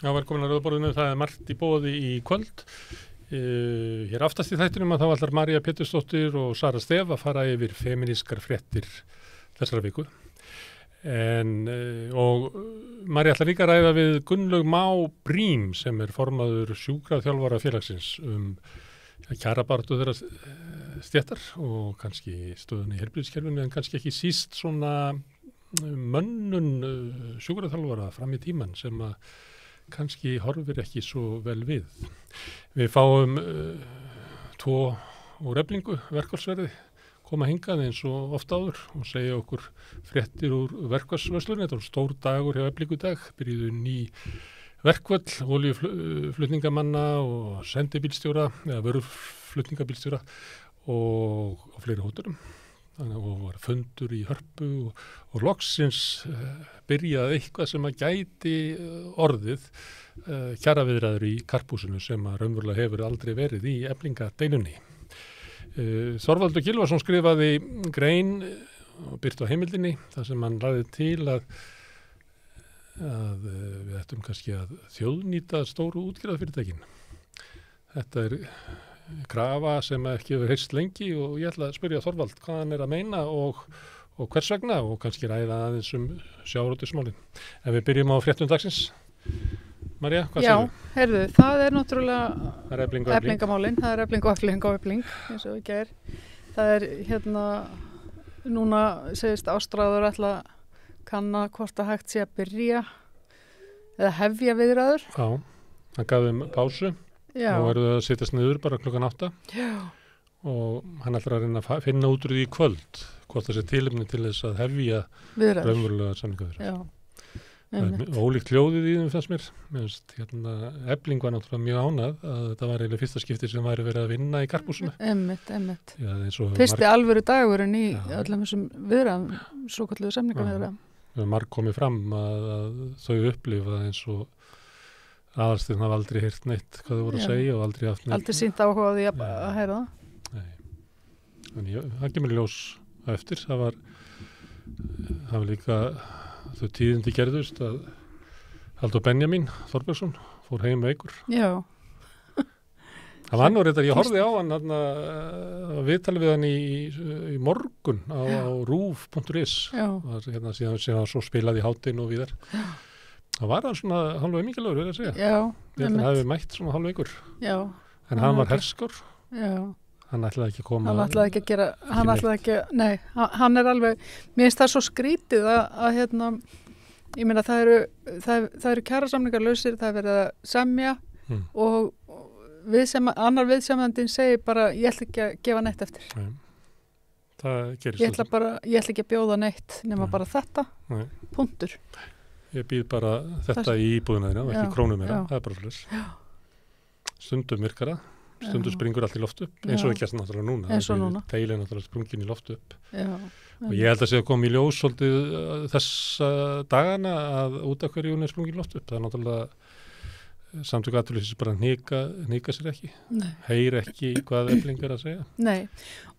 Já, velkomin að Rauða borðinu. Það margt í boði í kvöld. Hér aftast í þættinum að þá ætlar María Pétursdóttir og Sara Stef að fara yfir femínískar fréttir þessara viku. Og María ætlar líka að ræða við Gunnlaug Má Brím sem formaður sjúkraþjálfara félagsins kjarabaráttu þeirra stéttar og kannski stöðunni í heilbrigðiskerfinu en kannski ekki síst svona mönnun sjúkraþjálfara fram í tímann sem að kannski horfir ekki svo vel við. Við fáum 2 úr Eflingu verkfallsverði koma hingað eins og oft áður og segja okkur fréttir úr verkfallsverslunni. Þetta var stór dagur hjá Eflingu í dag, byrjuðu ný verkfall, olíuflutningamanna og sendibílstjóra eða vöruflutningabílstjóra og fleiri hóturum. Þannig að var fundur í Hörpu og loksins byrjaði eitthvað sem að gæti orðið kjaraviðræður í Karphúsinu sem að raunverulega hefur aldrei verið í Eflingadeilunni. Þorvaldur Gylfason skrifaði grein og birti á Heimildinni þar sem hann lagði til að við ættum kannski að þjóðnýta stóru útgerðarfyrirtækin. Þetta krafa sem ekki hefur heyrst lengi og ég ætla að spyrja Þorvald hvað hann að meina og hvers vegna og kannski ræða aðeins sjávarútvegsmálin. En við byrjum á fréttum dagsins. María, hvað segir þú? Já, heyrðu, það náttúrulega Eflingamálin, það Efling og Efling eins og ekki Það núna segist Ástráður ætla að kanna hvort að hægt sé að byrja eða hefja viðræður. Já, hann gaf þeim pásu. Já. Nú verður það að setjast niður bara klukkan 8. Já. Og hann ætlar að reyna að finna út úr því í kvöld hvort það sé tilefni til þess að hefja raunverulega samningaviðræður. Já. Það ólíkt hljóðið í þeim fannst mér. Efling var náttúrulega mjög ánað að þetta var eiginlega fyrsta skipti sem væri verið að vinna í Karphúsinu. Einmitt. Já, fyrsti alvöru dagurinn í öllum þessum viðræðum, svokölluðu samningaviðræðum. Það marg komið fram að þau upplifa eins og aðalstöðin hafa aldrei heyrt neitt hvað þau voru að segja og aldrei haft neitt. Aldrei sýnt áhuga á því að heyra það? Nei. Þannig það kemur ljós eftir. Það var líka þau tíðindi gerðust að Halldór Benjamín Þorbergsson fór heim veikur. Já. Það var nú reyndar, ég horfði á hann viðtalið við hann í morgun á rúf.is. Já. Síðan svo spilaði í hátinn og víðar. Já. Það var hann svona hálfveg mikilvægur, verður að segja. Já. Ég held að hann hafi mætt svona hálfveikur. Já. En hann var herskár. Já. Hann ætlaði ekki að koma. Hann ætlaði ekki, nei, hann alveg, mér finnst það svo skrítið að ég meina það eru kjarasamningar lausir, það verið að semja og annar viðsemjandinn segir bara, ég ætla ekki að gefa neitt eftir. Nei. Það gerist ég ætla ekki að bjóða neitt nema bara þetta, punktur. Ég býð bara þetta í íbúðina þína og ekki krónu meira, það bara slis. Stundum virkar það, stundum springur allt í loft upp, eins og ekki náttúrulega núna. Eins og núna. Deilin náttúrulega sprungin í loft upp. Já. Og ég held að sé að koma í ljós svolítið þessa dagana að út af hverju hún sprungin í loft upp. Það náttúrulega samtök atvinnulífsins bara hnika sér ekki, heyr ekki hvað Efling að segja. Nei,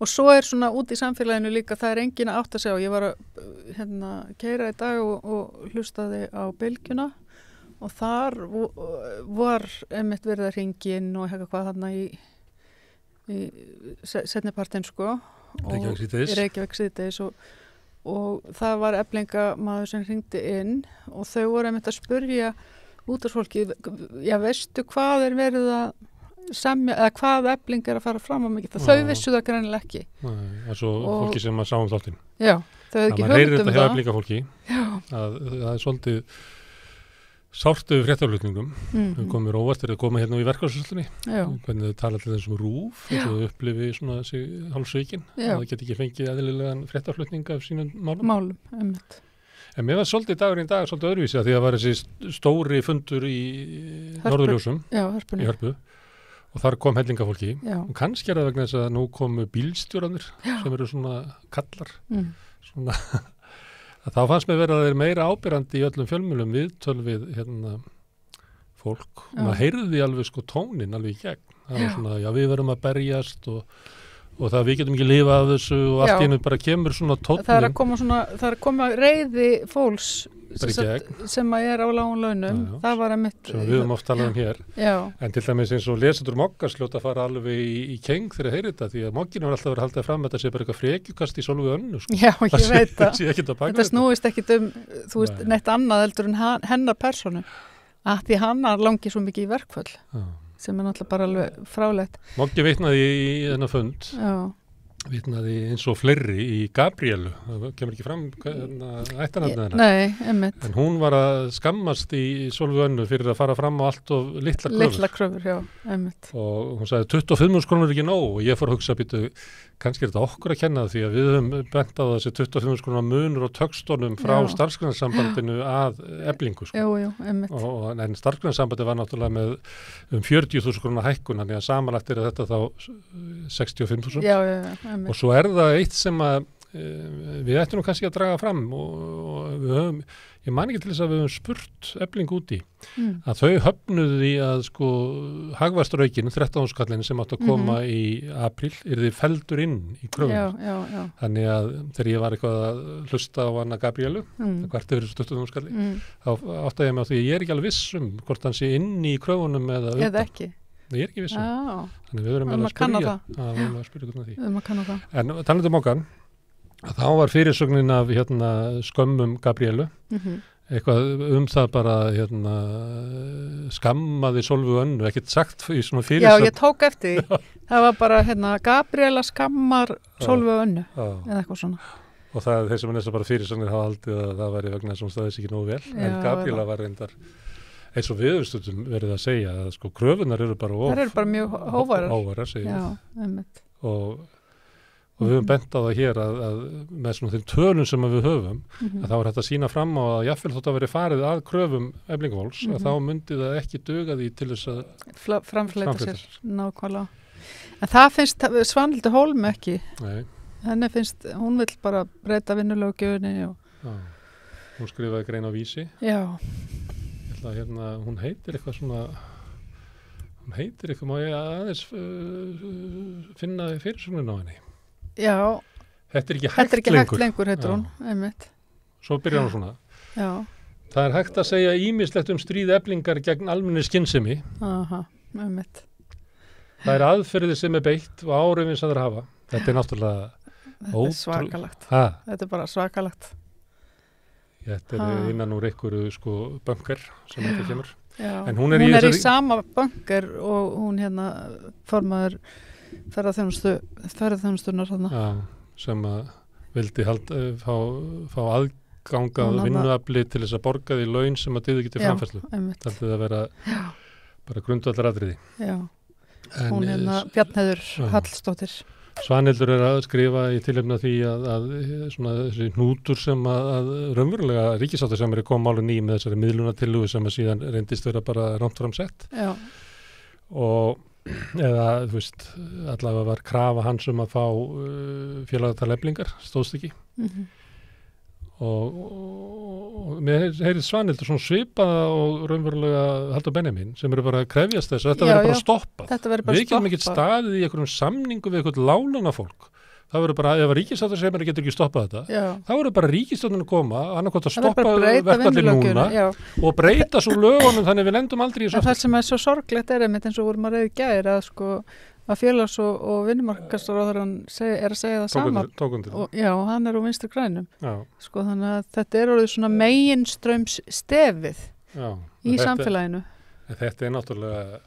og svo svona út í samfélaginu líka, það enginn að átta sig á. Ég var að keyra í dag og hlustaði á Bylgjuna og þar var einmitt verið að hringja inn og eitthvað þarna í seinnipartinn sko. Reykjavík síðdegis og það var Eflingamaður sem hringdi inn og þau voru einmitt að spurja útvarpsfólki, já veistu hvað verið að semja, eða hvað Efling að fara fram á mikið, þau vissu það greinilega ekki. Nei, það er svo fólki sem að sá þáttinn. Já, þau hefði ekki hugmynd heyrir þetta hjá Eflingafólki, að það er svolítið sárt yfir fréttaflutningum. Þau komur óvart þegar þau koma hérna í verkfallsverslunni, hvernig þau tala til þessum rúf, þau upplifi svona sig hálfsveikin, það get ekki fengið eðlilegan fréttaflutning af sínum málum. Einmitt. En mér var svolítið dagurinn í dag svolítið öðruvísi að því að var þessi stóri fundur í Norðurljósum í Hörpu og þar kom hellingafólki og kannski það vegna þess að nú komu bílstjóranir sem eru svona kallar svona að þá fannst mér verið að þeir meira ábyrrandi í öllum fjölmiðlum viðtöl við fólk og maður heyrði alveg sko tónin alveg í gegn. Það var svona, já við verum að berjast og og það við getum ekki lifað af þessu og allt í einu bara kemur svona tónn. Það er að koma reiði fólks sem að er á lágum launum, það var einmitt sem við höfum oft talað hér, en til dæmis eins og lesendur Moggans hljóta að fara alveg í keng þegar þeir heyra þetta, því að Moggin var alltaf verið að halda fram að þetta sé bara eitthvað frekjukast í Sólveig Önnu, sko. Já, ég veit það. Þetta snúist ekkit þú veist, neitt annað heldur en hennar persónu, að því hann langi svo mikið í verkföll, sem er náttúrulega bara alveg frálegt. Moggi vitnaði í þennan fund. Vitnaði eins og fleiri í Gabrielu, það kemur ekki fram ættanafnið hennar. Nei, einmitt. En hún var að skammast í Sólveig Önnu fyrir að fara fram á allt of litla kröfur. Litla kröfur, já, einmitt. Og hún sagði 25.000 krónur er ekki nóg og ég fór að hugsa býtu, kannski er þetta okkur að kenna því að við höfum bent á þessi 25.000 krónur munur og tökstónum frá starfsgreinasambandinu að Eflingu, sko. Jú, einmitt. En starfsgreinasambandi var náttúrulega með 40.000 krónur hækkun, þannig að samanlagt er þetta þá 65.000. Já. Og svo er það eitt sem að við ættum nú kannski að draga fram og við höfum, ég man ekki til þess að við höfum spurt Eflingu út í að þau höfnuðu því að sko hagvaxtaraukinn 13.000 sem átt að koma í apríl yrði felldur inn í kröfunar. Já. Þannig að þegar ég var eitthvað að hlusta á Anna Gabrielu, hvert yfir 20.000 þá áttaði ég mig á því að ég er ekki alveg viss hvort hann sé inn í kröfunum eða ekki. Ég er ekki viss Þannig við verðum að spyrja því. En talandi um Moggan, þá var fyrirsögnin af skömmum Gabrielu, eitthvað það bara skammaði Sólveig Önnu, ekkert sagt í svona fyrirsögn. Já, ég tók eftir því. Það var bara Gabriela skammar Sólveig Önnu, eða eitthvað svona. Og það þeir sem bara fyrirsögnir hafa haldið að það væri vegna sem staðis ekki nógu vel, en Gabriela var reyndar eins og viðurstundum verið að segja að sko kröfunar eru bara Það eru bara mjög hóvarar. Já, einmitt. Og við höfum bent á það hér að með svona þeim tölum sem við höfum, að þá er þetta að sína fram á að jafnvel þótt að veri farið að kröfum Eflingafólks, að þá myndi það ekki duga því til þess að framfleyta sér. Nákvæmlega. En það finnst Svanhildur Hólm ekki. Nei. Henni finnst, hún vill bara breyta vinnulöggjöfinni Hún skrifaði grein á Vísi. Já. Hún heitir eitthvað má ég aðeins finna fyrirsögnin á henni. Já. Þetta er ekki hægt lengur, heitir hún, einmitt. Svo byrjar hún svona. Já. Það er hægt að segja ýmislegt stríð Eflingar gegn almennri skynsemi. Einmitt. Það er aðferðið sem er beitt og áhrifin sem þeir hafa. Þetta er náttúrulega svakalagt. Þetta er bara svakalagt. Þetta er innan úr einhverju sko bunker sem þetta kemur. Já. En hún er í sama bunker og hún formaður ferðarþjónustunnar þarna. Já, sem að vildi fá aðgangað vinnuafli til þess að borga því laun sem að dyðu ekki til framfærslu. Þetta er að vera bara grundvallaratriði. Já. Hún Bjarnheiður Hallsdóttir. Svanhildur er að skrifa í tilefni af því að svona þessi hnútur sem að raunverulega ríkissáttasemjari kom máli ný með þessari miðlunartillögu sem að síðan reyndist vera bara rangt framsett. Já. Og eða þú veist, allavega var krafa hans að fá félagatal Eflingar, stóðst ekki. Og mér heyrið Svanhildur svona svipaða og raunverulega Halldór Benjamín sem eru bara að krefjast þess að þetta verður bara stoppað. Við getum ekki staðið í einhverjum samningu við eitthvað lánanafólk. Það verður bara, ef ríkissáttasemjari getur ekki stoppað þetta, þá verður bara ríkisstjórnin að koma, annarkvort að stoppa verkfallið núna og breyta svo lögunum þannig við lendum aldrei í þessu. Það sem er svo sorglegt einmitt eins og vorum að reyða gær að félags- og vinnumarkaðsráðherrann er að segja það sama. Já, hann er á Vinstri grænum. Sko, þannig að þetta er orðið svona meginstraums stefið í samfélaginu. Þetta er náttúrulega,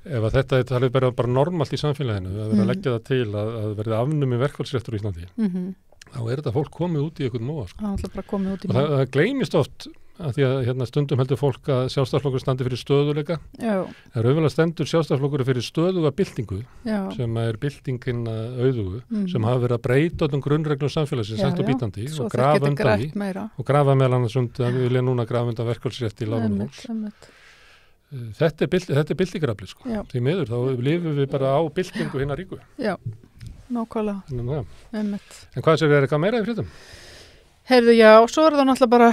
ef að þetta talið bara normalt í samfélaginu, að vera að leggja það til að verða afnumið verkfallsréttur í Íslandi, þá er þetta fólk komið út í einhvern móa. Og það gleymist oft að því að stundum heldur fólk að Sjálfstæðisflokkur standi fyrir stöðuleika. Það er auðvitað stendur Sjálfstæðisflokkur fyrir stöðuga byltingu sem er byltingin auðugu sem hafa verið að breyta öllum grunnreglum samfélagsins hægt og bítandi og grafa undan því og grafa meðal annars undan, við vilja núna grafa undan verkfallsrétti í lágum fólks. Þetta er byltingarafli sko. Því miður, þá lifum við bara á byltingu hinna ríku. Já, nákvæmlega. En hvað sér eitthvað meira í fréttum? Heyrðu, já, svo er það náttúrulega bara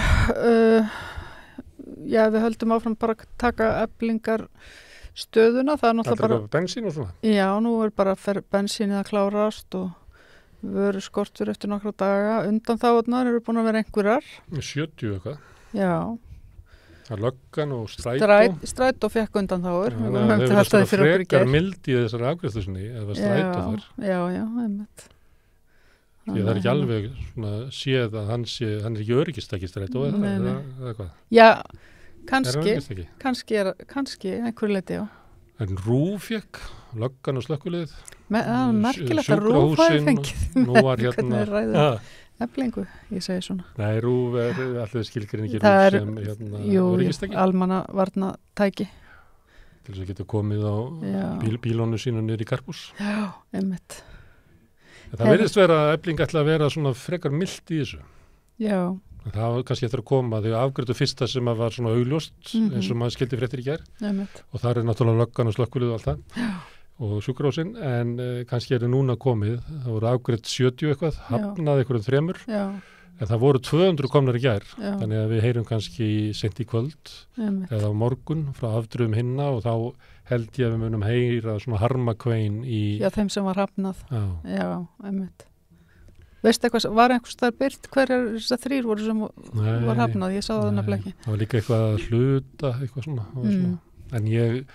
við höldum áfram bara að taka Eflingar stöðuna, það náttúrulega bara bensín og svona? Já, nú bara bensínið að klárast og vöru skortur eftir nokkra daga, undanþáðunar eru búin að vera einhverjar 70 eitthvað? Já. Það löggan og strætó strætó fekk undanþáður. Það hefur alltaf frekar mild í þessari afgreiðslusinni eða strætó þar. Já, einmitt. Því það ekki alveg svona séð að hann er ekki öryggistæki strætó eða hvað? Já, kannski einhver leiti, já. En RÚV fekk, löggan og slökkviliðið. Merkilegt að RÚV hafi fengið. Nú var hérna Eflingu, ég segi svona. Nei, RÚV alltaf skilgreiningi RÚV sem öryggistæki. Almannavarnatæki. Til þess að geta komið á bílónu sínu niður í Karpús. Já, einmitt. Það verðist vera að Efling ætla að vera svona frekar milt í þessu. Já. Það var kannski eftir að koma því að afgreiðu fyrsta sem var svona augljóst eins og maður skildi fréttir í gær. Og það náttúrulega löggan og slökkvilið og allt það. Já. Og sjúkrahúsin, en kannski núna komið, það voru afgreitt 70 eitthvað, hafnað einhverjum 3, en það voru 200 komnar í gær, þannig að við heyrum kannski seint í kvöld eða á morgun frá afdröfum hinna og þá held ég að við munum heyra svona harmakvein í... Já, þeim sem var hafnað. Já, einmitt. Veistu eitthvað, var einhvers þar byrt hverjar þessar 3 voru sem var hafnað? Ég sá það nefnilega ekki. Það var líka eitthvað að hluta, eitthvað svona. En ég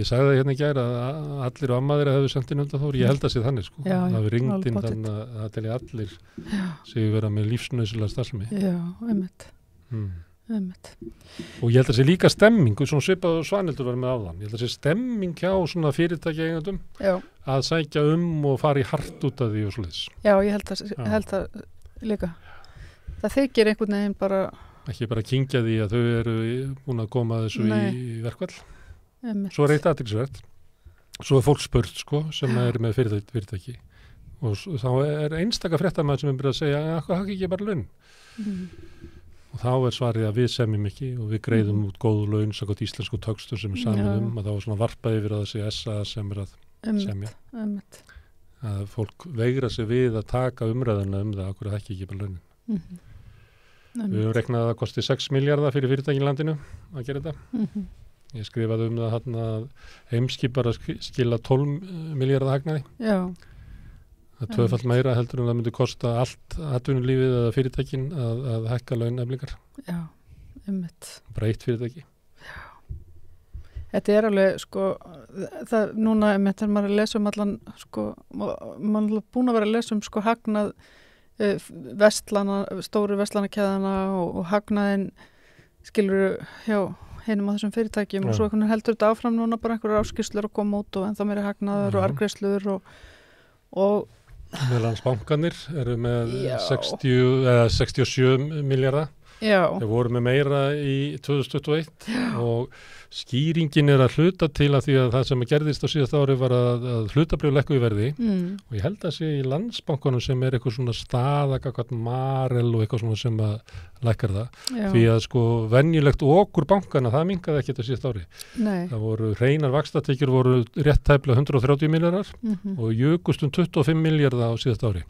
sagði það hérna í gær að allir og ammaðir hefðu sendt inn undanþágur, ég held að sé þannig sko. Já, það hefur ringt inn þannig að það telli allir séu vera með lífsnauðsynlega starfsemi. Já, einmitt. Og ég held að sé líka stemming, svona svipað og Svanhildur var með áðan, ég held að sé stemming hjá svona fyrirtæki eigendum að sækja og fara í hart út af því og svoleiðis. Já, ég held að líka. Það þykir einhvern veginn bara... Ekki bara kyngja því að þau eru búin að koma þessu í verkvall. Svo eitt athyglisvert. Svo fólk spurt sko, sem er með fyrirtæki og þá einstaka fréttamaður sem byrjað að segja hvað hafði ekki bara laun. Og þá svarið að við semjum ekki og við greiðum út góðu laun samkvæmt íslensku töxtum sem samið að það var svona varpað yfir að þessi SA sem að semja. Að fólk veigra sig við að taka umræðuna það okkur að ekki bara launin. Við höfum reiknað að það kosti 6 milljarða fyrir fyrirtækin í landinu að gera þetta. Ég skrifaði það að Heimskip að skila 12 milljarða hagnaði. Já. Það er 2-falt meira heldur en það myndi kosta allt atvinnulífið eða fyrirtækin að hækka laun Eflingar. Já, einmitt. Bara eitt fyrirtæki. Já. Þetta er alveg, sko, það núna einmitt þegar maður er að lesa allan, sko, maður er búin að vera að lesa sko hagnað stóru vestlanakeðana og hagnaðin skilur hjá hinum á þessum fyrirtækjum og svo heldur þetta áfram núna bara einhverjar áskýrslur að koma út og ennþá meiri hagnaður og arðgreiðslur og Meðlandsbankanir eru með 67 milljarða. Þeir voru með meira í 2021 og skýringin er að hluta til að því að það sem gerðist á síðasta ári var að hlutabréf lækkuðu í verði og ég held að sé í Landsbankanum sem er eitthvað svona staða, Marel og eitthvað svona sem að lækkar það. Já. Því að sko venjulegt okkur bankana, það minnkaði ekki þetta síðasta ári. Nei. Það voru hreinar vaxtatekjur voru rétt tæplega 130 milljarðar og jukust 25 milljarða á síðasta ári.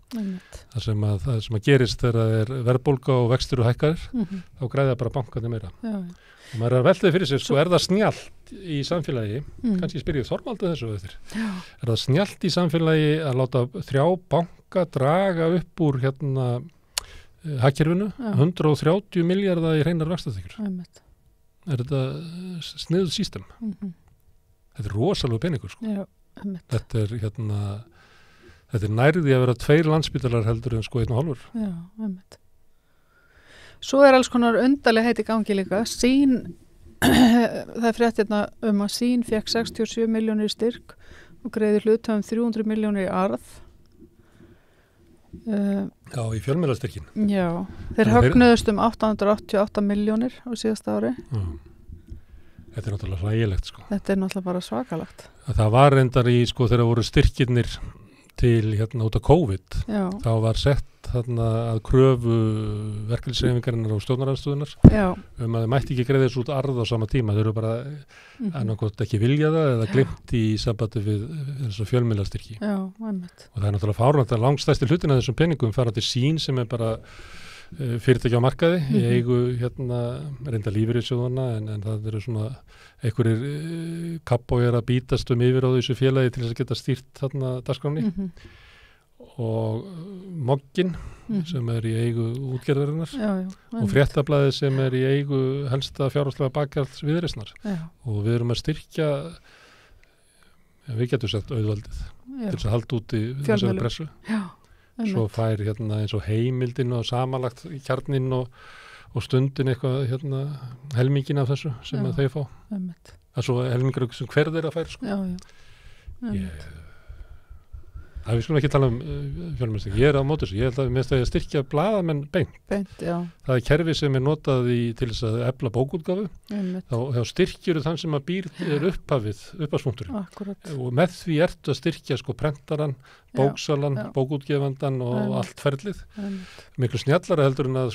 Það sem að gerist þegar það er verðbólga og vextir og hækkaðir, þá græða bara bankarnir meira. Já. Og maður er að veltaði fyrir sér, sko, er það snjallt í samfélagi, kannski spyr ég Þorvaldur þessu eftir, er það snjallt í samfélagi að láta 3 banka draga upp úr hagkerfinu, 130 milljarða í hreinar vaxtatekjur? Er þetta sniðuð system? Þetta er rosalega peningur, sko. Já, þetta er nærði að vera 2 Landspítalar heldur en sko 1,5. Já, einmitt. Svo er alls konar undarlega heiti gangi líka. Sín, það er fréttirna að Sín fekk 67 milljónir í styrk og greiði hluthöfum 300 milljónir í arð. Já, í fjölmiðlastyrkin. Já, þeir högnuðust 888 milljónir á síðasta ári. Þetta er náttúrulega hlægilegt, sko. Þetta er náttúrulega bara svakalegt. Það var reyndar í, sko, þegar voru styrkirnir til út af COVID. Já. Þá var sett að kröfu verkalýðshreyfingarinnar og stjórnarandstöðunar að þeir mætti ekki greiða þessu út arð á sama tíma. Þeir eru bara annarkot ekki vilja það eða glimt í sambandi við þessu fjölmiðlastyrki. Já, einmitt. Og það er náttúrulega fáránlegt að langstærsti hlutin af þessum peningum fara til Sín sem er bara fyrirtæki á markaði, í eigu reynda lífeyrissjóðanna en það eru svona einhverjir kappójar að bítast yfir á þessu félagi til þess að geta stýrt þarna dagskráni og Moggin sem er í eigu útgerðarinnar og Fréttablaðið sem er í eigu helsta fjárhagslega bakkarls Viðreisnar og við erum að styrkja við getum sagt auðvaldið til þess að halda úti þessari pressu. Svo fær eins og Heimildin og samanlagt kjarnin og stundin eitthvað helmingin af þessu sem að þau fá. Það er svo helmingur sem hver þeirra fær sko. Það við skulum ekki tala fjölmiðlastyrk. Ég er á móti þessu. Ég held að minnst að styrkja blaðamenn beint. Það er kerfi sem er notað til þess að efla bókútgáfu. Þá styrkjur þann sem að býr upphafspunkturinn. Og með því ertu að styrkja sko prentaran, bóksalan, bókútgefandan og allt ferlið. Miklu snjallara heldur en að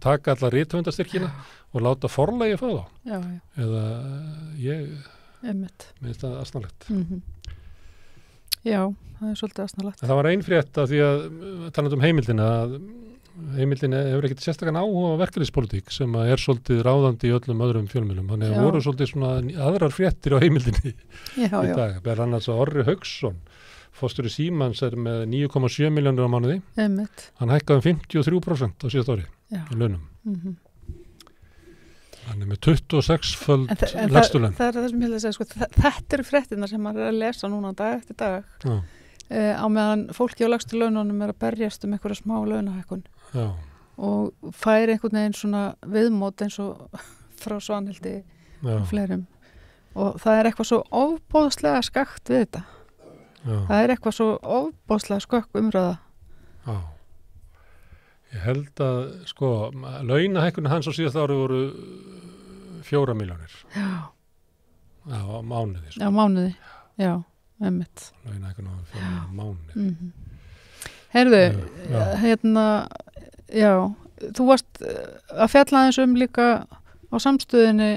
taka alla rithöfundastyrkina og láta forlagi fá þá. Eða minnst það asnalegt. Já, það er svolítið asnalegt. Það var ein frétt af því að talandi Heimildina að Heimildina hefur ekkert sérstakann áhuga á verkalýðspólitík sem er svolítið ráðandi í öllum öðrum fjölmiðlum. Þannig að voru svolítið svona aðrar fréttir á Heimildinni í dag. Ber annars að Orri Hauksson, forstjóri Símans er með 9,7 milljónir á mánuði. Hann hækkaði 53% á síðast ári í launum. Hann er með 26-föld lægstu laun. Það er það sem ég vil að segja, sko, þetta eru fréttirnar sem maður er að lesa núna dag eftir dag. Á meðan fólki á lægstu laununum er að berjast einhverja smá launahækkun. Og fær einhvern veginn svona viðmót eins og frá Svanhildi og fleirum. Og það er eitthvað svo ofboðslega skakt við þetta. Það er eitthvað svo ofboðslega skökk umræða. Ég held að, sko, launahækkunni hans á síðast ári voru 4 milljónir. Á mánuði. Sko. Á mánuði, já, einmitt. Launahækkunni á 4 mánuði. Heyrðu, þú varst að fjalla aðeins líka á samstöðinni,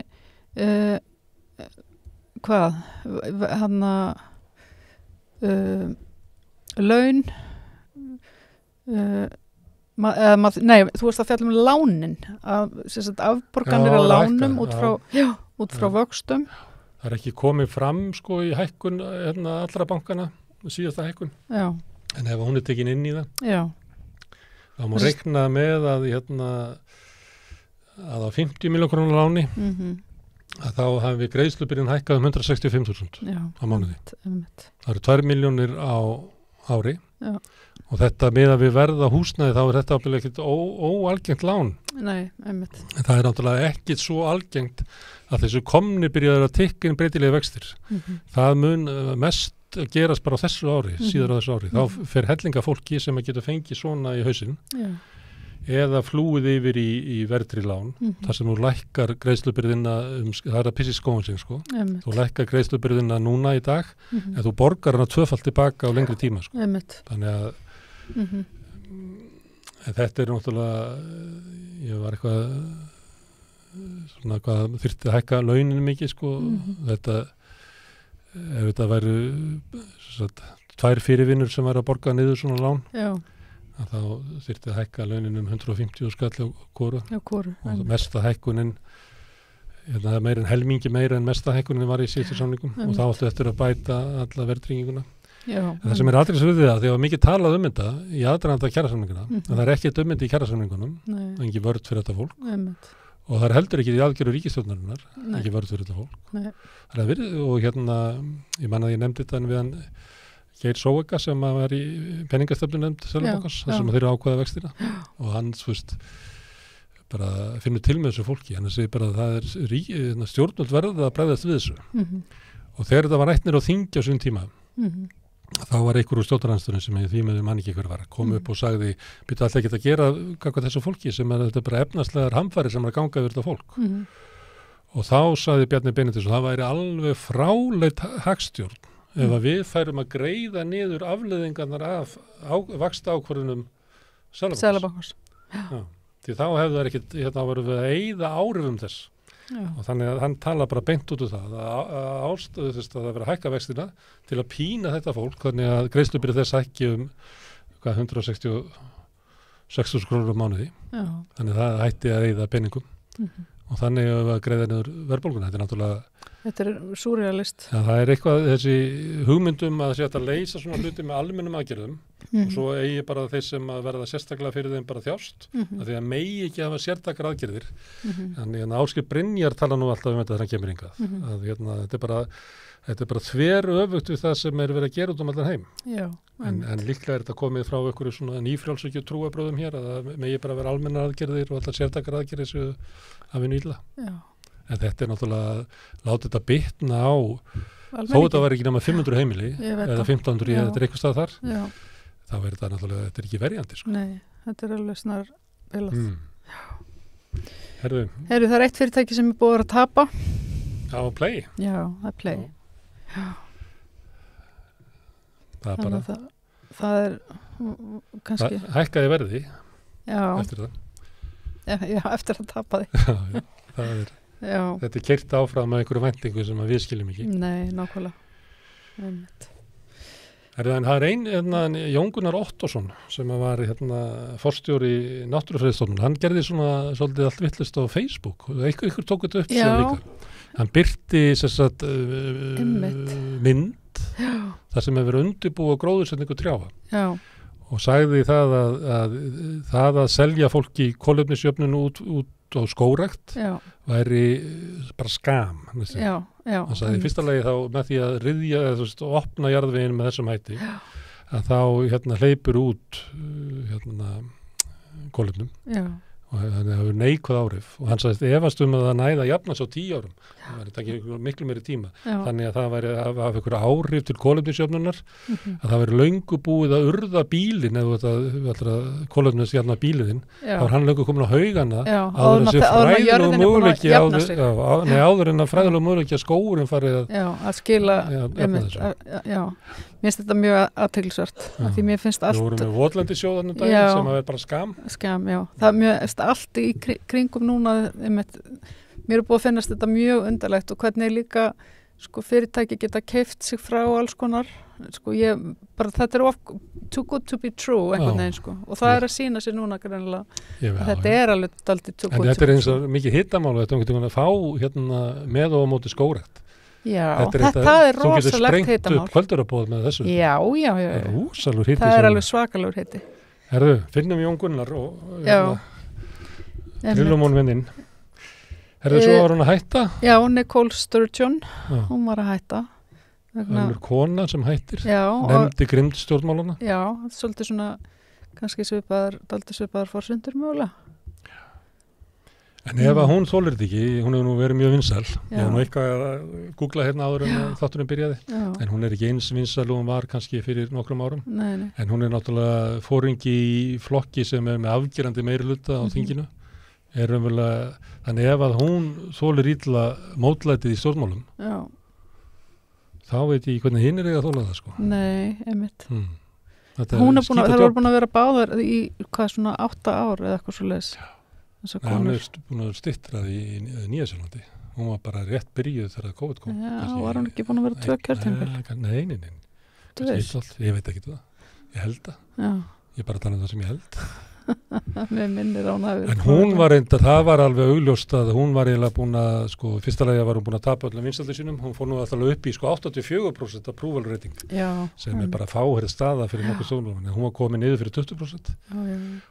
laun, þú varst að fjalla lánin afborganir af lánum út frá vöxtum. Það er ekki komið fram sko í hækkun allra bankana, síðasta hækkun en ef hún er tekin inn í það þá má reikna með að á 50 milljón krónur láni að þá hafi greiðslubyrðin hækkað 165.000 á mánuði. Það eru 2 milljónir á ári og þetta með að við verða húsnæði þá er þetta ábyggilega ekkert óalgengt lán. Nei, einmitt. Það er náttúrulega ekki svo algengt að þessu komni byrjaður að tikka inn breytilegi vextir. Það mun mest gerast bara á þessu ári, síðar á þessu ári. Þá fer hellinga fólki sem að geta fengið svona í hausinn eða flúið yfir í verðtryggð lán þar sem þú lækkar greiðslubyrðina það er að pissi skóin sig sko. Þú lækkar greiðslubyrðina núna í dag en þú borgar hana 2-falt tilbaka á lengri tíma sko. Þannig að þetta er náttúrulega ég var eitthvað svona hvað þyrfti að hækka launin mikið sko. Þetta ef þetta væru 2 fyrirvinnur sem væru að borga niður svona lán að þá þyrfti að hækka launin 150 skall á hvoru og mesta hækkunin það er meira en helmingi meira en mesta hækkunin var í síðustu samningum og þá áttu eftir að bæta alla verðtrygginguna. Það sem er aldrei svo við það, því að mikið talað þetta í aðdraganda kjarasamninguna, en það er ekkert þetta í kjarasamningunum, engin vörð fyrir þetta fólk og það er heldur ekki í aðgerðu ríkisstjórnarinnar, engin vörð fyrir þetta fólk. Og ég man að ég nefndi þetta við hann Geir Sóega sem var í peningastefnunefnd Seðlabankans, þar sem þeir eru ákveða vextina og hann bara finnur til með þessu fólki, hann segir bara að það er stjórnvöld verða að bregðast við þessu og þegar þetta var rætt niður á þingi á þessum tíma þá var einhver úr stjórnarandstöðunum sem því með mann ekki hver var að koma upp og sagði byrja alltaf ekki að gera hvað þessu fólki sem þetta bara efnarslegar hamfæri sem er að ganga yfir þetta fólk og þá sagði Bjarni Benediktsson það væri alveg fráleit hagstjórn ef að við færum að greiða niður afleiðingarnar af vaxta ákvörðunum Seðlabankans. Því þá hefðu það ekkert, varum við að eyða áhrifum þess. Og þannig að hann tala bara beint út úr það að það verið að hækka vextina til að pína þetta fólk, þannig að greiðslubyrði þess hækki 160 6.000 krónur á mánuði. Já. Þannig það hætti að eyða peningum og þannig að greiða niður verðbólguna. Þetta er náttúrulega... Þetta er súrrealist. Já, það er eitthvað þessi hugmyndum að þetta leysa svona hluti með almennum aðgerðum og svo eigi bara þeir sem að verða sérstaklega fyrir þeim bara þjást, af því að megi ekki hafa sérstaklega aðgerðir. Þannig að Ásgeir Brynjar tala nú alltaf um þetta þegar hann kemur hingað. Að þetta er bara þver öfugt við það sem er verið að gera út um allan heim. Já, en líklega er þetta komið frá einhverju svona nýfrjálshyggju trúarbrögðum hér að það megi bara vera almennar aðgerðir og allar sérstaklega aðgerðir sem að vinna illa. Já. En þetta er náttúrulega láta þetta bitna á þó þetta var ekki nema 500 heimili eða 1500 eða þetta er eitthvað stað þar þá er þetta náttúrulega, þetta er ekki verjandi sko. Nei, þetta er alveg snar velað. Herðu, það er eitt fyrirtæki sem er búið að tapa. Já, Play. Já, það er Play. Já. Það er bara það er kannski hækkaði verði eftir það. Já, eftir að tapa því. Já, það er þetta er keyrt áfram með einhverju væntingu sem við skiljum ekki. Nei, nákvæmlega. En það er Jón Gunnar Ottosson sem var forstjóri Náttúrufræðistofnunar. Hann gerði svona svolítið allt vitlaust á Facebook og einhver tók þetta upp síðan líka. Hann birti mynd þar sem hefur verið undirbúið gróðursetningu trjáa. Já. Og sagði það að selja fólki kolefnisjöfnun út á skógrækt væri bara skam. Hann sagði í fyrsta lagi þá með því að ryðja eða opna jarðveginn með þessum hætti að þá hleypur út kolefnum og það hefur neikvæð áhrif og hann sagði efast að það næði að jafna svo 10 árum. Það væri takið miklu meiri tíma. Þannig að það væri af einhverju áhrif til kolefnisjöfnunar að það væri löngu búið að urða bílinn eða þetta kolefnisjafna bíliðinn þá er hann löngu komin á haugana áður en að fræðilegu möguleiki að skógurinn farið að skila Mér finnst þetta mjög athyglisvert því mér finnst allt... Nú vorum við Votlendissjóðanum daginn sem að vera bara skam. Skam, já. Það er allt í kringum núna, mér er búið að finnast þetta mjög undarlegt og hvernig líka fyrirtæki geta keypt sig frá alls konar. Þetta er too good to be true einhvern veginn og það er að sýna sér núna greinilega að þetta er alveg dálítið too good to be true. En þetta er eins og mikið hittamál og þetta er að fá með og á móti skógrækt. Já, það er rosalegt hitamál. Þú getur sprengt upp kvöldurabóð með þessu. Já. Það er alveg svakalegur hiti. Herðu, finnum Jón Gunnar og Grillumón vinninn. Herðu, svo var hún að hætta? Já, Nicole Sturgeon, hún var að hætta. Önnur kona sem hættir, nefndi grimmd stjórnmálana. Já, það er svolítið svona, kannski svipaðar forsendur mögulega. En ef að hún þolir þetta ekki, hún hefur nú verið mjög vinsæl. Ég hef nú eitthvað að googla hérna áður en þátturinn byrjaði. En hún er ekki eins vinsæl og hún var kannski fyrir nokkrum árum. Nei. En hún er náttúrulega fóringi í flokki sem er með afgerandi meirihluta á þinginu. Þannig ef að hún þolir illa mótlætið í stjórnmálum, þá veit ég hvernig hinn er að þola það sko. Nei, einmitt. Það var búin að vera báðar í svona 8 ár eða eitthvað svo leis. Hún er búin að stittra í Nýja-Sjálandi. Hún var bara rétt byrjuð þegar COVID kom. Já, var hún ekki búin að vera 2 kjörtímabil? Nei. Ég veit ekki það. Ég held það. Já. Ég bara tala um það sem ég held. Mér minnir á hana. En hún var reyndar, það var alveg augljóst að hún var eiginlega búin að, fyrsta lagi var hún búin að tapa öllum vinsældi sínum, hún fór nú alltaf upp í 84% approval rating, sem er bara fáherð staða fyrir nokkuð stofnum, en hún var komin niður fyrir 20%.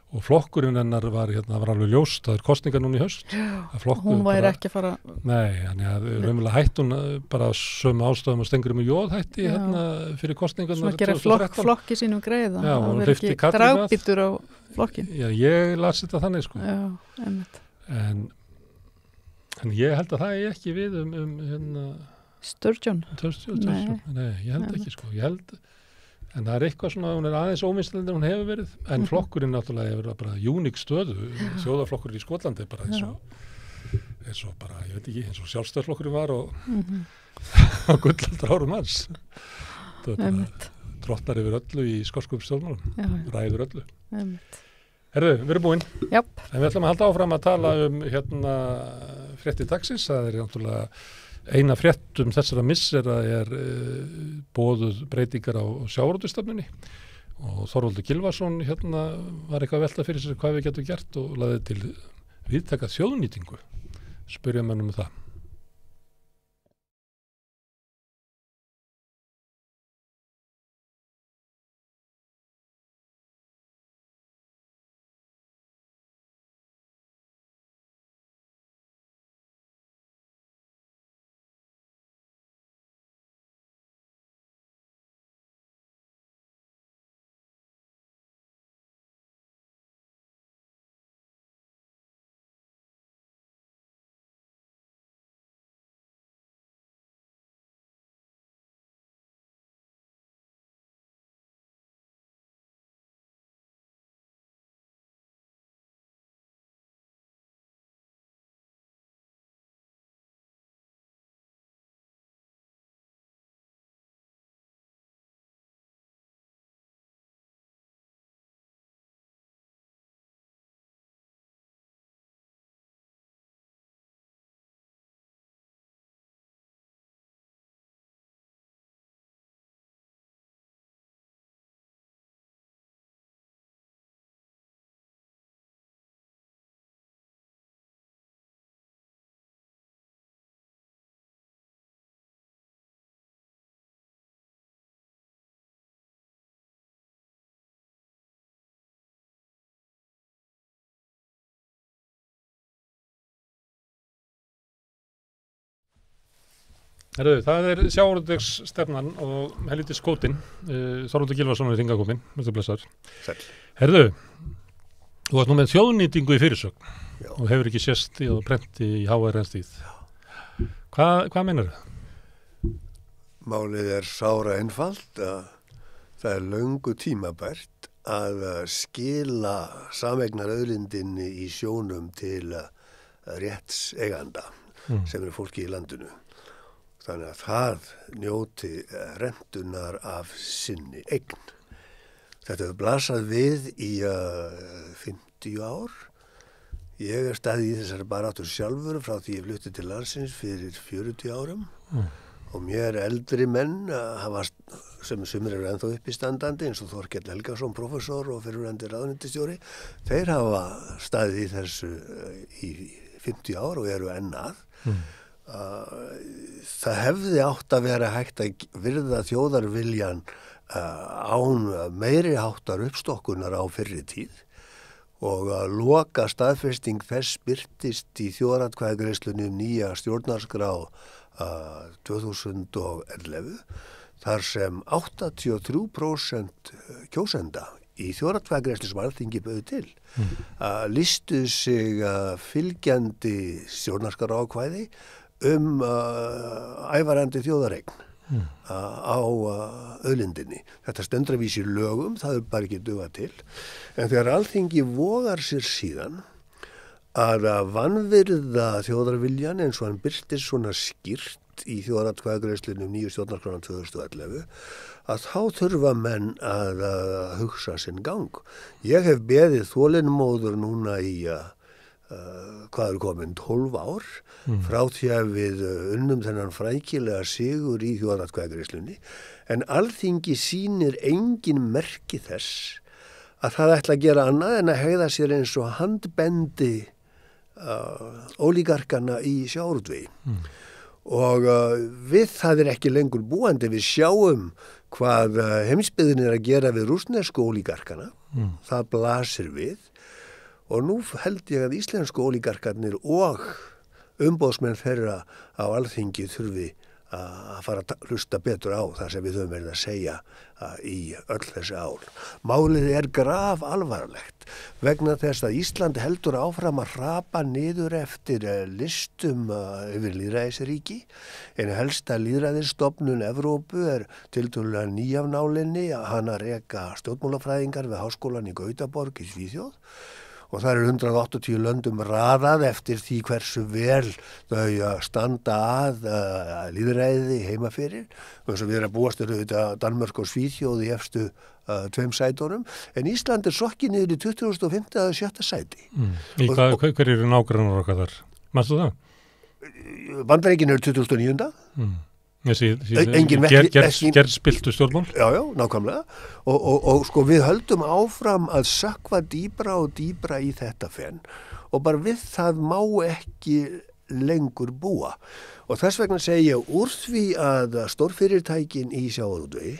Og flokkurinn hennar var alveg ljóst, það er kosningar núna í haust. Hún væri ekki að fara... Nei, þannig að raunverulega hætti hún bara sömu ástæðum og stengur Jóð hætti fyrir kosningarnar 2013. Svona gera flokki sínum greiða. Já, hún hleypti Katrín með. Flokkin. Já, ég las þetta þannig sko. Já, einmitt. En ég held að það er ekki við Sturgeon. Nei, ég held ekki sko. En það er eitthvað svona, hún er aðeins óvinnslega en hún hefur verið, en flokkurinn náttúrulega hefur bara uník stöðu, þjóðarflokkurinn í Skotlandi bara eins og bara, ég veit ekki, eins og sjálfstæðarflokkurinn var og á gullaldar árum hans. Það er bara trottar yfir öllu í skoskum stjórnmálum, ræður öllu. Herðu, við erum búin. Jáp. En við ætlum að halda áfram að tala fréttir dagsins. Það er náttúrulega eina fréttum þessara missera er boðuð breytingar á sjávarútvegsstefnunni Og Þorvaldur Gylfason hérna var eitthvað að velta fyrir sér hvað við getum gert og laðið til viðtaka þjóðnýtingu. Spyrja menn það. Herðu, það sjávarútvegsstefnan og helviti skótin. Þorvaldur Gylfason er hingað kominn, mjög blessaður. Sæll. Herðu, þú varst nú með þjóðnýtingu í fyrirsögn og hefur ekki sést í og prenti í HR-stíð. Hvað meinar það? Málið sára einfalt að það löngu tímabært að skila sameignar-auðlindinni í sjónum til réttseiganda sem eru fólki í landinu. Þannig að það njóti rentunar af sinni eign. Þetta hefur blasað við í 50 ár. Ég staðið í þessari baráttu sjálfur frá því ég flutti til landsins fyrir 40 árum. Og mér eldri menn sem sumir eru ennþá uppistandandi eins og Þorkell Helgason, prófessor og fyrrverandi ráðuneytisstjóri, þeir hafa staðið í þessu í 50 ár og eru enn að. Það hefði átt að vera hægt að virða þjóðarviljan án meiri háttar uppstokkunar á fyrri tíð og að loka staðfesting þess birtist í þjóðaratkvæðagreiðslunni nýja stjórnarskrá 2011 þar sem 83% kjósenda í þjóðaratkvæðagreiðslu sem Alþingi bauð til listu sig fylgjandi stjórnarskráákvæði ævarandi þjóðareign á auðlindinni. Þetta stendur að vísa í lögum, það er bara ekki dugað til. En þegar Alþingi vogar sér síðan að vanvirða þjóðarviljan eins og hann birtist svona skýrt í þjóðaratkvæðagreiðslunni nýju stjórnarskrána 2011, að þá þurfa menn að hugsa sinn gang. Ég hef beðið þolinmóður núna í hvað er komin 12 ár frá því að við unnum þennan frækilega sigur í þjóðaratkvæðagreiðslunni, en Alþingi sýnir engin merki þess að það ætla að gera annað en að hegða sér eins og handbendi ólígarkana í sjávarútvegi. Og við það er ekki lengur búandi. Við sjáum hvað heimsbyggðin er að gera við rússnesku ólígarkana. Það blasir við. Og nú held ég að íslensku ólígarkarnir og umboðsmenn þeirra á Alþingi þurfi að fara að hlusta betur á það sem við höfum verið að segja í öll þessi ár. Málið graf alvarlegt vegna þess að Ísland heldur áfram að hrapa niður eftir listum yfir lýðræðisríki. En helsta lýðræðisstofnun Evrópu tiltölulega ný af nálinni, hana reka stjórnmálafræðingar við Háskólann í Gautaborg í Svíþjóð. Og það 180 löndum raðað eftir því hversu vel þau standa að lýðræði heima fyrir. Og eins og við erum að búast auðvitað Danmörk og Svíþjóð í efstu 2 sætunum. En Ísland sokkið niður í 25. eða 7. sæti. Hver eru nágrannar okkar þar? Manstu það? Bandaríkin 2009. Gerðspiltu stjórnmál. Já, nákvæmlega. Og sko við höldum áfram að sökkva dýbra og dýbra í þetta fenn og bara við það má ekki lengur búa. Og þess vegna segi ég úr því að stórfyrirtækin í sjávarútvegi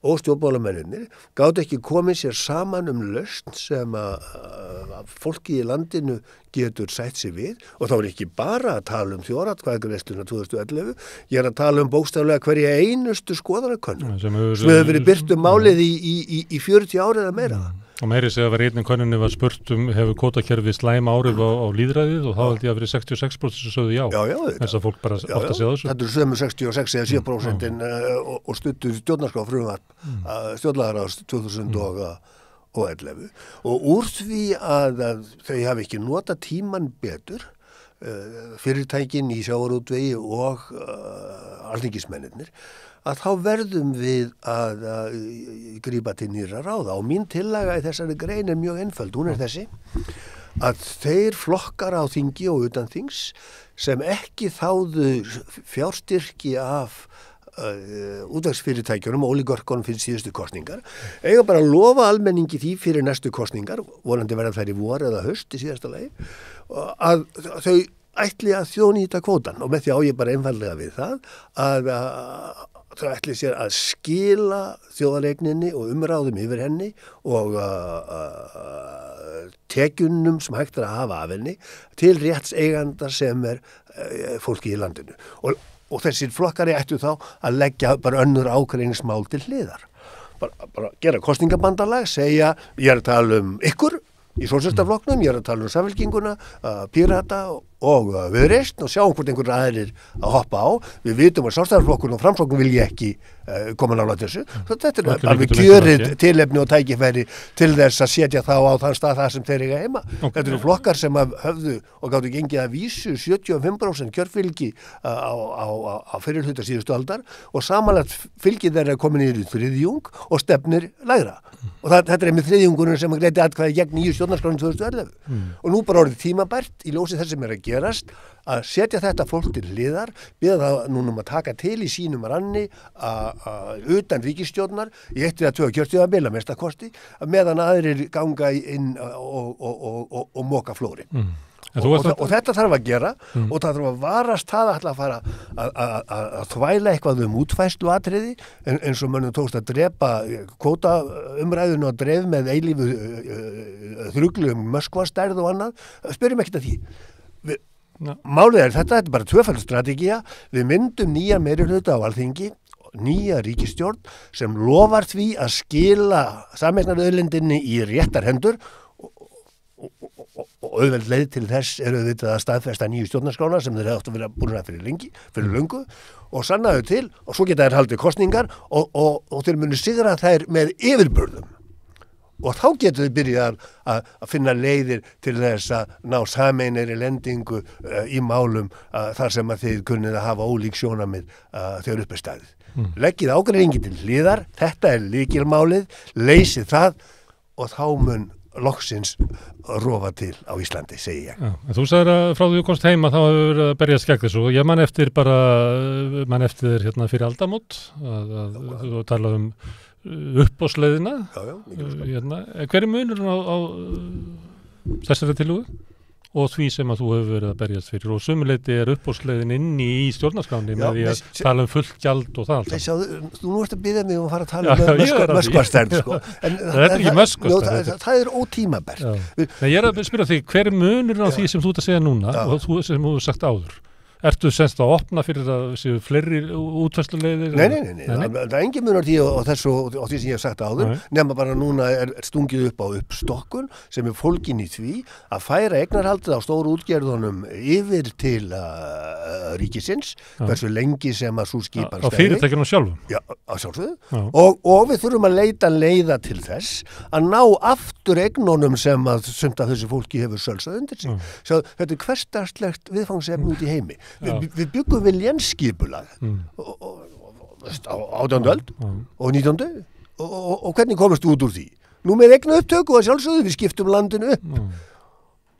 og stjórnmálamennirnir gátu ekki komið sér saman lausn sem að fólki í landinu getur sætt sig við og þá er ekki bara að tala þjóðaratkvæðagreiðsluna 2011, ég er að tala bókstaflega hverja einustu skoðanakönnun sem hefur verið birt málið í 40 ári eða meira. Og meiri segja að var einnig könnunni var spurt hefur kvótakerfið slæm áhrif á lýðræðið og þá held ég að verið 66% sem sögðu já. Já, þess að fólk bara átt að segja þessu. Þetta sömu 66 eða 7% og stuttu stjórnarskrá frumvarp stjórnlagaráðs 2011 og úr því að þau hafi ekki notað tíman betur fyrirtækin í sjávarútvegi og alþingismennirnir að þá verðum við að grípa til nýrra ráða og mín tillaga í þessari grein er mjög einföld, hún er þessi að þeir flokkar á þingi og utan þings sem ekki þáðu fjárstyrki af útvegsfyrirtækjunum og ólígörkunum fyrir síðustu kosningar eiga bara að lofa almenningi því fyrir næstu kosningar, vonandi verða þær í vor eða haust í síðasta lagi að þau ætli að þjóðnýta kvótan og með því á ég bara einfallega við það að þau ætli sér að skila þjóðareigninni og umráðum yfir henni og tekjunum sem hægt að hafa af henni til réttseiganda sem er fólki í landinu og þessir flokkari ættu þá að leggja bara önnur ágreiningsmál til hliðar. Bara gera kosningabandalag, segja ég er að tala ykkur í sósíalistaflokknum, ég er að tala Samfylkinguna, Pírata og Viðreisn og sjáum hvort einhverjir aðrir að hoppa á. Við vitum að Sjálfstæðisflokkurinn og Framsókn vilja ekki koma nálægt þessu. Þetta er alveg kjörið tilefni og tækifæri til þess að setja þá á þann stað það sem þeir eiga heima. Þetta eru flokkar sem höfðu og gátu gengið að vísu 75% kjörfylgi á fyrirhluta síðustu aldar og samanlagt fylgið þeirra komin í þriðjung og stefnir lægra. Og þetta er með þriðjungurinn sem greiddi atkvæði gegn nýju stjórnarskránum 2011. Og nú bara orðið tímabært í ljósi þess sem er að gerast að setja þetta fólk til hliðar, biðja það núna að taka til í sínum ranni utan ríkisstjórnar í 1 eða 2 kjörtímabil að mesta kosti, meðan aðrir ganga inn og moka flórin. Og þetta þarf að gera og það þarf að varast það að fara að þvæla eitthvað útfæslu atriði eins og mönnum tókst að drepa kvótaumræðun og dreif með eilífu þruglu Moskvastærð og annað. Spyrjum ekkert að því. Málið er þetta er bara tvöfaldsstrategía. Við myndum nýja meirihluta á Alþingi, nýja ríkisstjórn sem lofar því að skila sameignarauðlindinni í réttar hendur og auðveld leið til þess auðvitað að staðfesta nýju stjórnarskrána sem þeir áttu að vera búin að fyrir löngu og sannaðu til og svo geta þeir haldið kosningar og þeir munu sigra þær með yfirburðum og þá getur þau byrjað að finna leiðir til þess að ná sameinari lendingu í málum þar sem að þeir kunnið að hafa ólík sjónarmið þegar upp er staðið. Leggið ágreiningi til hliðar, þetta er lykilmálið, leysið það og þá mun loksins rofa til á Íslandi, segi ég. Já, þú sagðir að frá því þú komst heima þá hefur verið að berjast gegn þessu og ég man eftir þér hérna fyrir aldamót að þú talaði uppboðsleiðina. Hérna, hver er munurinn á þessari tillögu og því sem að þú hefur verið að berjast fyrir og sumuleyti er uppboðsleiðin inni í stjórnarskráni með því að tala fullt gjald og það allt. Þú nú ert að biðja mig að fara að tala Moskvastærð, sko. Það er ekki Moskvastærð. Það er ótímabært. Ég er að spyrja þig, hver er munurinn á því sem þú ert að segja núna og þú sem þú hefur sagt áður? Ertu semst að opna fyrir að séu fleiri útfærsluleiðir? Nei. Það er engin munur því og þessu og því sem ég hef sagt áður, nema bara núna er stungið upp á uppstokkun sem er fólgin í því að færa eignarhaldið á stóru útgerðunum yfir til ríkisins, hversu lengi sem að sú skipan stæði. Á fyrirtækjunum sjálfum? Já, á sjálfsögðu. Og við þurfum að leita leiða til þess að ná aftur eignunum sem að sumt af þessu fólki hefur sölsað undir sig. Svo þetta er hversdagslegt viðfangsefni út í heimi. Við byggum við lénsskipulag á 18. öld og 19. og hvernig komast út úr því? Nú með eigna upptöku og sjálfsögðu við skiptum landinu upp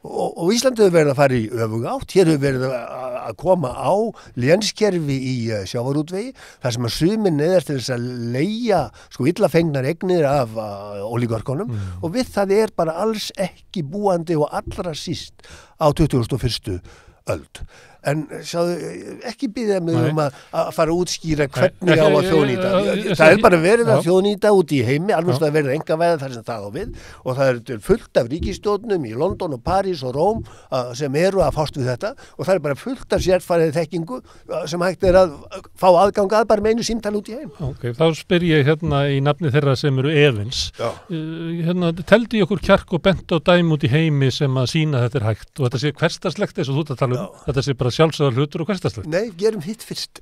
Og Íslandi hefur verið að fara í öfuga átt, hér hefur verið að koma á lénskerfi í sjávarútvegi, þar sem að sumir neðar til þess að leigja illa fengnar eignir af ólígarkonum og við það bara alls ekki búandi og allra síst á 21. öld. En sjáðu, ekki biðja mig að fara að útskýra hvernig á að þjóðnýta. Það bara verið að þjóðnýta út í heimi, alveg svo það verið einkavæða þar sem það á við og það fullt af ríkisstjórnum í London og París og Róm sem eru að fást við þetta og það bara fullt af sérfærið þekkingu sem hægt að fá aðgang að bara með einu símtal út í heim. Ok, þá spyr ég í nafni þeirra sem eru efins. Teldi okkur kjark og bent á dæmi út í heimi sem að sýna þetta hægt og þetta sé hversdagslegt eins og þú ert að tala þetta sé bara sjálfsögðar hlutur og hversdagslegt. Nei, gerum hitt fyrst.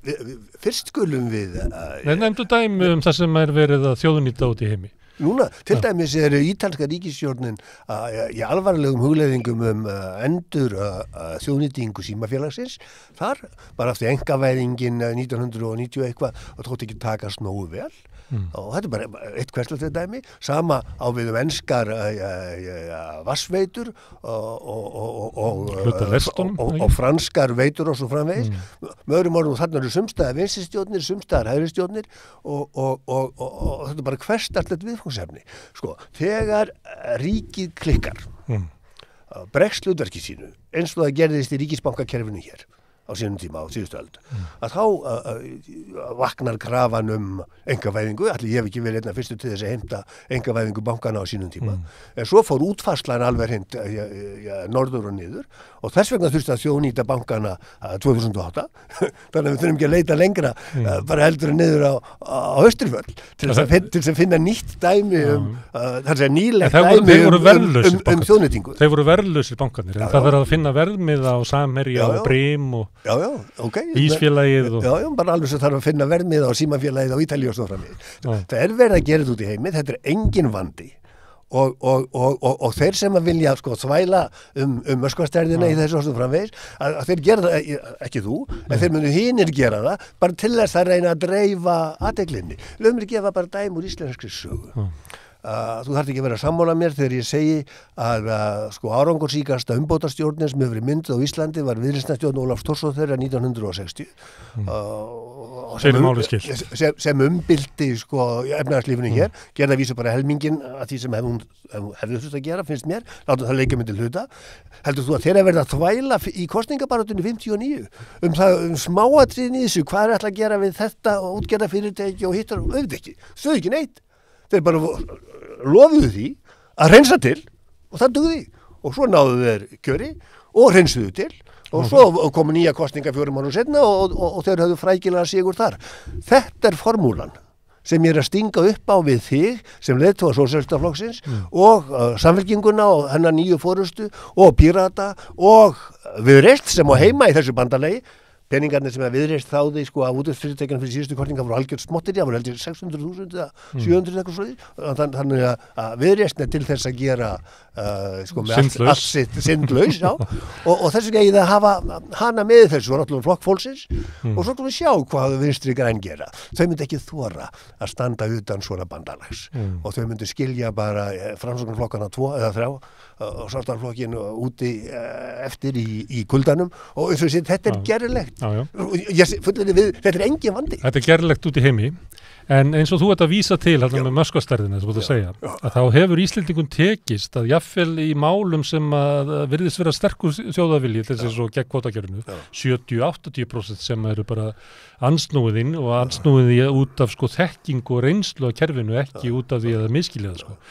Fyrst skulum við... Nefndu dæmi það sem verið að þjóðnýta út í heimi. Núna, til dæmis ítalska ríkisstjórnin í alvarlegum hugleiðingum endur þjóðnýtingu símafélagsins. Þar, bara eftir einkavæðingin 1990 eitthvað, og tótt ekki takast nógu vel. Og þetta bara eitt hverslega dæmi. Sama á við enskar vassveitur og franskar veitur og svo framvegis. Með öðrum orðum, þarna eru sumstaðar vinstristjórnir, sumstaðar hægristjórnir og þetta bara hverslega viðfangsefni. Þegar ríkið klikkar, bregst hlutverki sínu, eins og það gerðist í ríkisbankakerfinu hér á sínum tíma á síðustu öld, að þá vaknar krafan einkavæðingu, allir ég hef ekki verið fyrstu til þess að heimta einkavæðingu bankana á sínum tíma, en svo fór útfærslan alveg hreint norður og niður og þess vegna þurfti að þjóðnýta bankana 2008, þannig að við þurfum ekki að leita lengra, bara heldur niður á Austurfjöll, til þess að finna nýtt dæmi nýlegt dæmi þjóðnýtingu. Þeir voru verðlausir bankanir, en það verður að finna verðmiða á Samherja og Brim og Ísfélagið bara alveg svo þarf að finna verðmiða á Símafélagið á Ítalíu og svo framvegis. Það verið að gera þetta út í heimi, þetta engin vandi og þeir sem að vilja þvæla Moskvastærðina í þessu og svo framvegis að þeir gera það, ekki þú en þeir munu hinir gera það bara til þess að reyna að dreifa athyglinni. Lauf mér gefa bara dæmi úr íslenskri sögu. Þú þarft ekki að vera sammála mér þegar ég segi að árangursríkasta umbótastjórnin sem hefur verið mynduð á Íslandi var viðreisnarstjórn Ólafs Thorson 1960 sem umbylti efnahagslífinu hér, gerði að vísu bara helmingin að því sem hefði þurft að gera, finnst mér, láta það leika myndi hluta. Heldur þú að þeirra verða að þvæla í kosningabaráttunni 59 smáatriðin í þessu, hvað ætla að gera við þetta og útgerða fyrirtæki og hittar og auðvitað ekki, þau ekki neitt. Þeir bara lofuðu því að hreinsa til og það dugði og svo náðu þeir kjöri og hreinsuðu til og svo komu nýja kosninga 4 mánuðum seinna og þeir höfðu frækilega sigur þar. Þetta formúlan sem ég að stinga upp á við þig sem leiðtoga Sósíalistaflokksins og Samfylkinguna og hennar nýju forystu og Pírata og Viðreisn sem á heima í þessu bandalagi. Peningarnir sem Viðreisn þáði af útvegsfyrirtækjunum fyrir síðustu kosninga voru algjört smottir, það voru heldur 600.000 eða 700 eitthvað svoleiðis. Þannig að Viðreisn til þess að gera allt sitt syndlaus og þess vegna eigið að hafa hana með þessu og náttúrulega flokk fólksins og svo skulum við sjá hvað Vinstri græn gera. Þau myndi ekki þora að standa utan svona bandalags og þau myndi skilja bara Framsóknarflokkana 2 eða 3 og Sjálfstæðisflokkinn úti eftir í kuldanum og eins og þessi, þetta gerlegt. Þetta engin vandi. Þetta gerlegt út í heimi, en eins og þú ert að vísa til með Moskvastærðina, þú ert að segja, að þá hefur Íslendingum tekist að jafnvel í málum sem að virðist vera sterkur þjóðavilji til þess að gegn kvótakerfinu, 70-80% sem eru bara ansnúiðinn og ansnúiði út af þekking og reynslu af kerfinu, ekki út af því að það miskilja það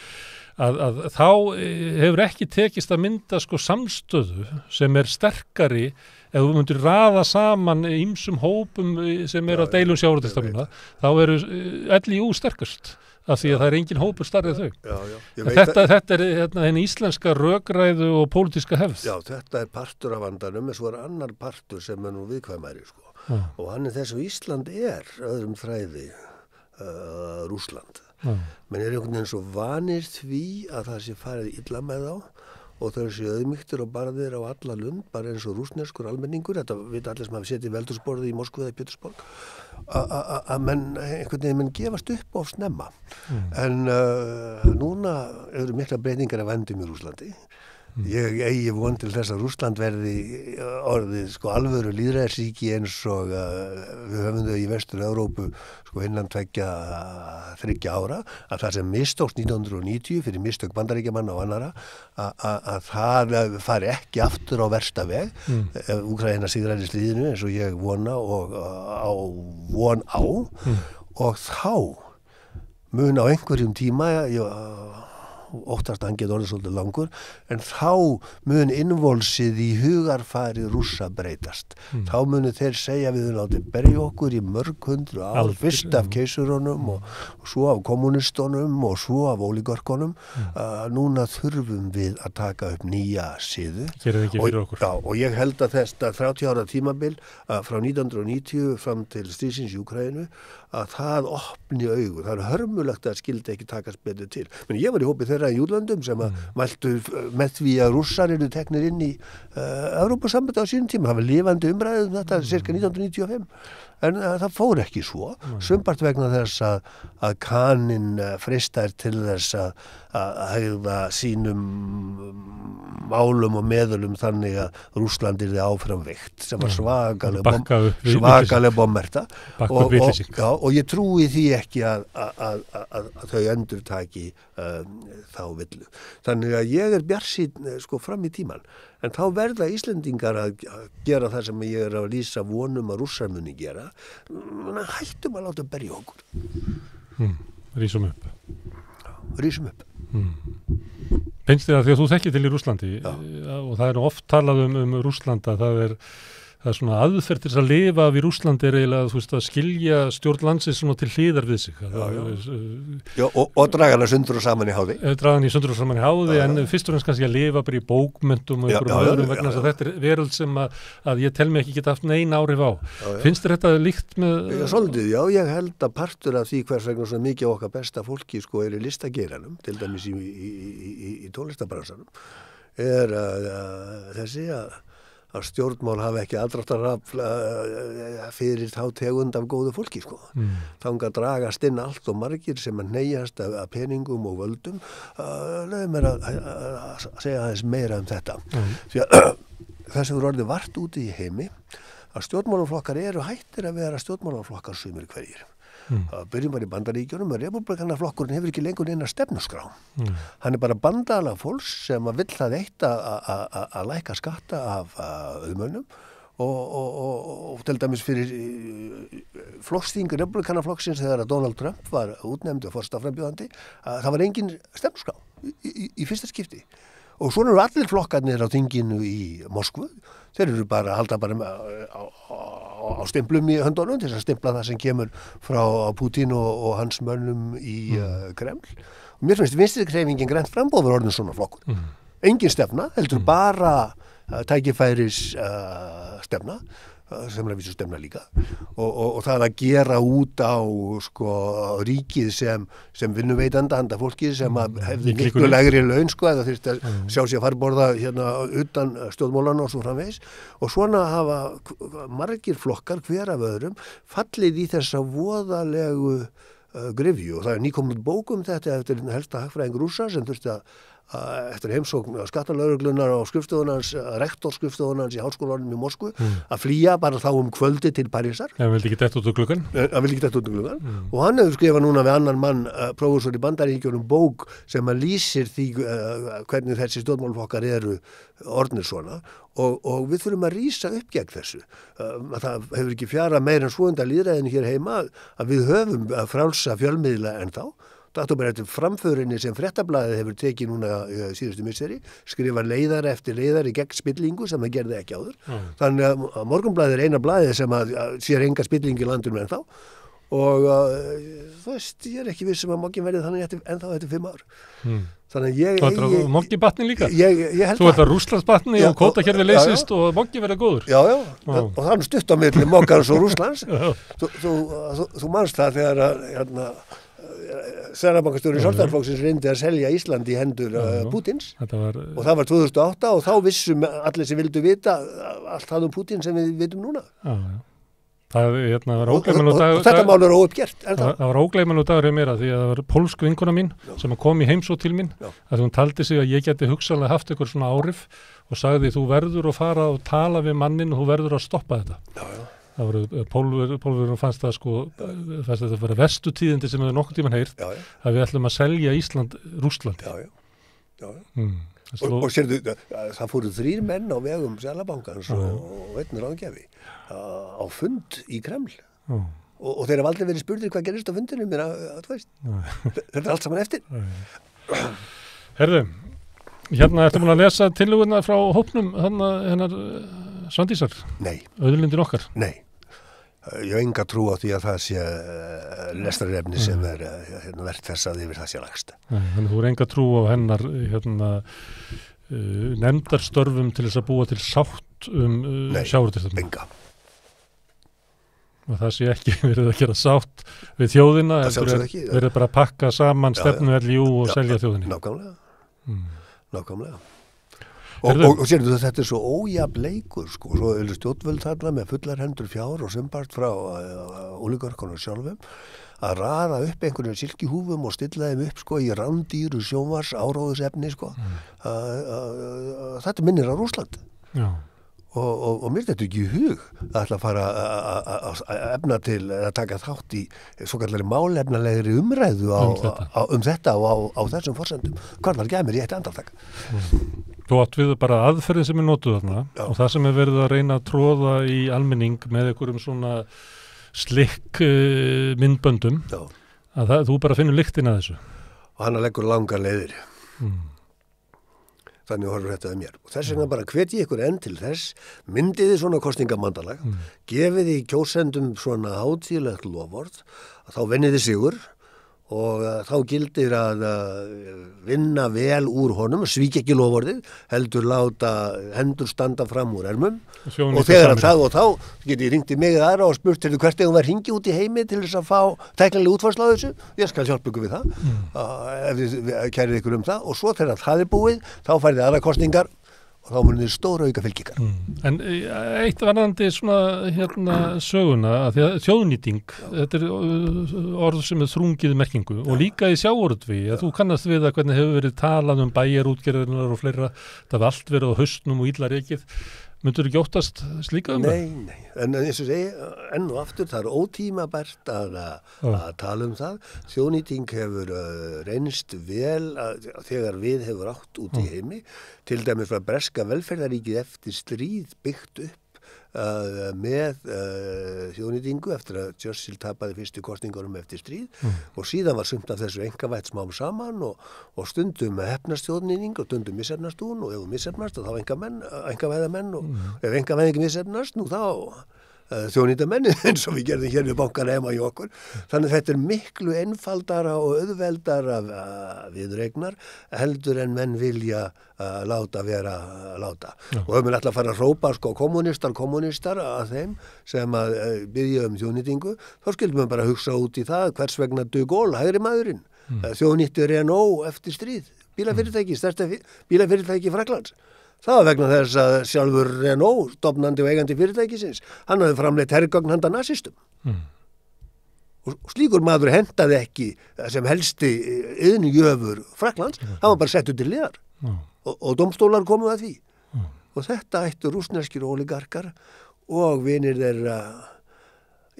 að þá hefur ekki tekist að mynda samstöðu sem sterkari ef þú myndir raða saman ýmsum hópum sem eru að deilum sjávarútvegsstefnuna, þá eru LÍÚ sterkast af því að það engin hópur stærri en þau. Þetta henni íslenska rökræðu og pólitíska hefð. Já, þetta partur af vandanum, en svo annar partur sem nú viðkvæmari, og hann þess að Ísland öðrum þræði Rússland. Menn einhvern veginn svo vanir því að það sé farið illa með þá og þau séu auðmýktir og barðir á alla lund, bara eins og rússneskur almenningur, þetta vita allir sem hafa setið veldursborði í Moskvu eða Pétursborg, að einhvern veginn gefast upp of snemma. En núna eru mikla breytingar af vendum í Rússlandi. Ég eigi von til þess að Rússland verði orðið sko alvöru lýðræðisríki eins og við höfum þau í Vestur-Evrópu sko innan 2-3 ára, að það sem mistókst 1990 fyrir mistök Bandaríkjamanna og annara að það fari ekki aftur á versta veg ef Úkraína sigrar í stríðinu eins og ég vona og von á og þá mun á einhverjum tíma óttast hann getur orðið svolítið langur, en þá mun innvolsið í hugarfari Rússa breytast. Þá munu þeir segja við höfum látið berja okkur í mörg hundru ár, fyrst af keisurunum og svo af kommunistunum og svo af ólígörkunum. Núna þurfum við að taka upp nýja siðu. Og ég held að þetta 30 ára tímabil frá 1990 fram til stríðsins í Úkraínu að það opni augu. Það hörmulegt að skildi ekki takast betur til. Men ég var í hópi þeirra í útlöndum sem að mæltu með því að Rússar eru teknir inn í Evrópusambandið á sínum tíma. Það var lifandi umræðum þetta cirka 1995. En það fór ekki svo. Sumpart vegna þess að kaninn freistar til þess að hegða sínum málum og meðulum þannig að Rússland yrði áfram veikt sem var svakalega bommerta og ég trúi því ekki að þau endurtaki þá villu. Þannig að ég bjartsýnn sko fram í tíman, en þá verða Íslendingar að gera það sem ég að lýsa vonum að Rússar muni gera. Hættum að láta berja okkur. Rísum upp. Finnst þér að því að þú þekkir til í Rússlandi og það er oft talað um Rússland að það er svona aðferð til að lifa við Rússlandi eiginlega, þú veist, að skilja stjórn landsins svona til hliðar við sig. Og draga hana sundur og saman í háði. Draga hana sundur og saman í háði, en fyrst og fremst kannski að lifa bara í bókmenntum og einhverjum öðrum vegna þess að þetta er veröld sem að ég tel mig ekki geta haft nein áhrif á. Finnst þér þetta líkt með... Svolítið, ég held að partur af því hvers vegna svona mikið okkar besta fólki sko er í listageiranum, til dæmis í tónlistabransanum, er þessi að stjórnmál hafa ekki aðdráttarafl fyrir þá tegund af góðu fólki sko. Þangað dragast inn allt og margir sem að hneigjast af peningum og völdum. Leið mér að segja aðeins meira þetta. Því að þess að við orðið vart úti í heimi að stjórnmálaflokkar eru hættir að vera stjórnmálaflokkar sumir hverjir. Byrjum bara í Bandaríkjunum og republikanaflokkurinn hefur ekki lengur neina stefnuskrá. Hann er bara bandalag fólks sem að vill það eitt að lækka skatta af auðmönnum og til dæmis fyrir flokksþing republikanaflokksins þegar að Donald Trump var útnefndur forsetaframbjóðandi, það var engin stefnuskrá í fyrsta skipti. Og svona eru allir flokkarnir á þinginu í Moskvu. Þeir eru bara að halda bara á stimplum í höndunum til að stimpla það sem kemur frá Putin og hans mönnum í Kreml. Og mér finnst vinstrihreyfingin grænt framboð var orðin svona flokkur. Engin stefna, heldur bara tækifæris stefna, sem er að vísu stefna líka. Og það að gera út á sko ríkið sem vinnuveitanda handa fólki sem að hefði miklu lægri laun sko, eða þyrfti að sjá sér farborða hérna utan stjórnmálan og svo framvegis. Og svona hafa margir flokkar hver af öðrum fallið í þessa voðalegu gryfju, og það er nýkomið bókum þetta eftir helsta hagfræðing Rússa sem þurfti að eftir heimsókn skattalögreglunar á skrifstofunans, rektorskrifstofunans í háskólanum í Moskvu, að flýja bara þá kvöldi til Parísar. Hann vildi ekki detta út úr gluggan. Og hann hefur skrifað núna við annan mann, prófessor í Bandaríkjunum, bók sem að lýsir því hvernig þessi stjórnmálaflokkar eru orðnir svona og við þurfum að rísa upp gegn þessu. Það hefur ekki fjara meir en svounda lýðræðinu hér heima að við höfum að frálsa fjölmiðla ennþá. Það er bara eftir framförinni sem Fréttablaðið hefur tekið núna síðustu misseri, skrifa leiðar eftir leiðar í gegn spillingu sem það gerði ekki áður. Þannig að Morgunblaðið er eina blaðið sem að sér enga spillingu í landinu ennþá. Og þú veist, ég er ekki viss að Moggi verði þannig ennþá eftir 5 ár. Þannig að ég Moggi-batni líka? Ég held Svo er það Rússlandsbatni og kvótakerfið leysist og Moggi verði góður? Já. Og það er stutt á milli Moggans og Rússlands. Þú manst það þegar að Seðlabankastjóri Sjálfstæðisflokksins reyndi að selja Ísland í hendur Pútins og það var 2008 og þá vissum allir sem vildu vita allt það Pútin sem við vitum núna. Það var ógleymanlegur dagur. Og þetta mál er óuppgert. Það var ógleymanlegur dagur hjá mér því að það var pólsk vinkona mín sem kom í heimsókn til mín að hún taldi sig að ég geti hugsanlega haft einhver svona áhrif og sagði þú verður að fara og tala við mannin og þú verður að stoppa þetta. Það voru Pólverjum fannst þetta að vera vestutíðindi sem hefur nokkuð tímann heyrt að við ætlum að selja Ísland Rússlandi. Og sérðu, það fóru 3 menn á vegum Seðlabankans og einn ráðgjafi á fund í Kreml og þeir hafa aldrei verið spurðir hvað gerist á fundinu þetta er allt saman eftir. Herðu, hérna ertu búin að lesa tillöguna frá hópnum hennar Svandísar? Nei. Auðlindin okkar? Nei. Ég hef enga trú á því að það sé lestarefni sem verð þess að yfir það sé lagst. Þannig þú er enga trú á hennar nefndarstörfum til þess að búa til sátt sjávarútvegsstefnu? Enga. Og það sé ekki verið að gera sátt við þjóðina, verið bara að pakka saman stefnu LJU og selja þjóðinni? Nákvæmlega. Og sérðu þetta er svo ójafn leikur svo eru stjórnvöld þarna með fullar hendur fjár og sumpart frá ólígarkonum sjálfum að raða upp einhverjum silkihúfum og stilla þeim upp í rándýru sjónvars áróðusefni þetta minnir á Rússland. Já. Og mér þetta ekki í hug að ætla að fara að efna til að taka þátt í svokallari málefnalegri umræðu um þetta og á þessum forsendum. Hvað var ekki að mér í eitt andartak? Þú átt við bara aðferðin sem er notuð þarna og það sem er verið að reyna að tróða í almenning með einhverjum svona slikk myndböndum að þú bara finnur lyktina af þessu. Og hann leggur langar leiðir. Þannig horfur þetta um mér. Og þess vegna bara hvet ég ykkur enn til þess, myndiði svona kosningamandalag, gefiði kjósendum svona hátíðlegt lofvörð, að þá venniði sigur og þá gildir að vinna vel úr honum, svík ekki lofvörðið, heldur láta hendur standa fram úr ermum og þegar að það og þá geti ég ringt í mig eða aðra og spurt hvert eigum við hringi út í heimi til þess að fá tæknilega útfærslu á þessu, ég skal hjálpa ykkur við það ef þið kærið ykkur um það og svo þegar það er búið, þá færið aðra kosningar og þá munið stóra auka fylkingar. En eitt varðandi svona söguna að því að þjóðnýting, þetta er orð sem er þrungið merkingu og líka í sjávarútvegi, að þú kannast við að hvernig hefur verið talað um bæjarútgerðirnar og fleira, það var allt verið á haustnum og illa rekið. Myndur þú ekki óttast slíka um það? Nei, en eins og segi, enn og aftur, það er ótímabært að tala um það. Þjóðnýting hefur reynst vel þegar við hefur átt út í heimi, til dæmis frá breska velferðaríkið eftir stríð byggt upp með þjóðnýtingu eftir að Churchill tapaði fyrstu kosningunum eftir stríð og síðan var sumt af þessu einkavætt smám saman og stundum hefnast þjóðnýting og stundum missefnast hún og ef hún missefnast þá einkavæða menn og ef einkavæðing missefnast nú þá þjóðnýtamenni eins og við gerðum hér við bankana heima í okkur. Þannig þetta er miklu einfaldara og auðveldara viðregnar heldur en menn vilja láta vera láta. Og ef menn ætla að fara að hrópa kommunistar að þeim sem að biðja um þjóðnýtingu, þá skildum við bara hugsa út í það hvers vegna De Gaulle, hægri maðurinn, þjóðnýtti Renault eftir stríð, bílafyrirtæki, stærsta bílafyrirtæki Frakklands. Það var vegna þess að sjálfur Renault, stofnandi og eigandi fyrirtækisins, hann hafði framleitt hergögn handa nasistum. Og slíkur maður hentaði ekki sem helsti iðnjöfur Frakklands, hann var bara settur til hliðar. Og dómstólar komu að því. Og þetta ættu rússneskir oligarkar og vinir þeirra